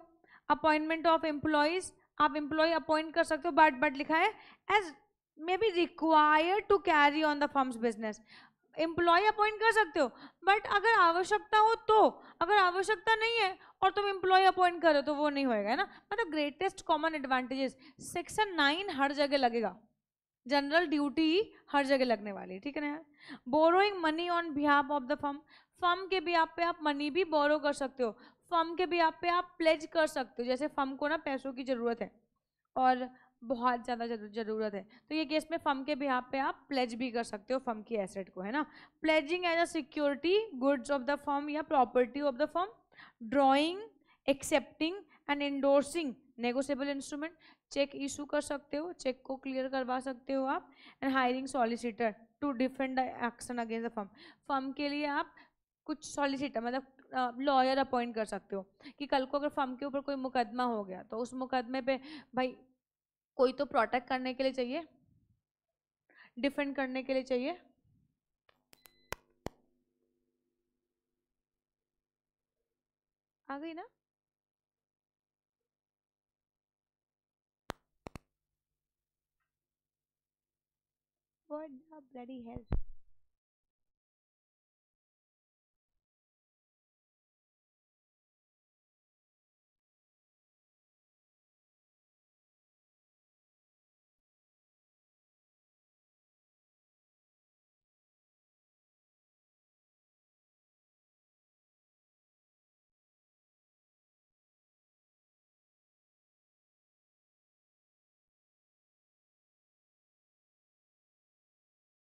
अपॉइंटमेंट ऑफ एम्प्लॉयज, आप एम्प्लॉय अपॉइंट कर सकते हो, बट लिखा है as may be required to carry on the firm's business. Employ appoint कर सकते हो, बट अगर आवश्यकता हो तो, अगर आवश्यकता नहीं है और तुम एम्प्लॉय अपॉइंट करो तो वो नहीं होएगा, है ना। मतलब ग्रेटेस्ट कॉमन एडवांटेजेस, सेक्शन 9 हर जगह लगेगा, जनरल ड्यूटी हर जगह लगने वाली, ठीक है ना यार। Borrowing money on behalf of the firm, firm के भी आप पे आप मनी भी बोरो कर सकते हो, फर्म के भी आप पे आप प्लेज कर सकते हो। जैसे फर्म को ना पैसों की जरूरत है और बहुत ज़्यादा जरूरत है, तो ये केस में फर्म के बिहाफ पे आप प्लेज भी कर सकते हो फर्म की एसेट को, है ना। Pledging as a security goods of the firm या property of the firm, drawing, accepting and endorsing negotiable instrument, cheque issue कर सकते हो, चेक को क्लियर करवा सकते हो आप। And hiring solicitor to defend the action against the firm, firm के लिए आप कुछ सॉलिसिटर मतलब लॉयर अपॉइंट कर सकते हो कि कल को अगर फर्म के ऊपर कोई मुकदमा हो गया तो उस मुकदमे पे भाई कोई तो प्रोटेक्ट करने के लिए चाहिए, डिफेंड करने के लिए चाहिए। आ गई ना। What the bloody hell?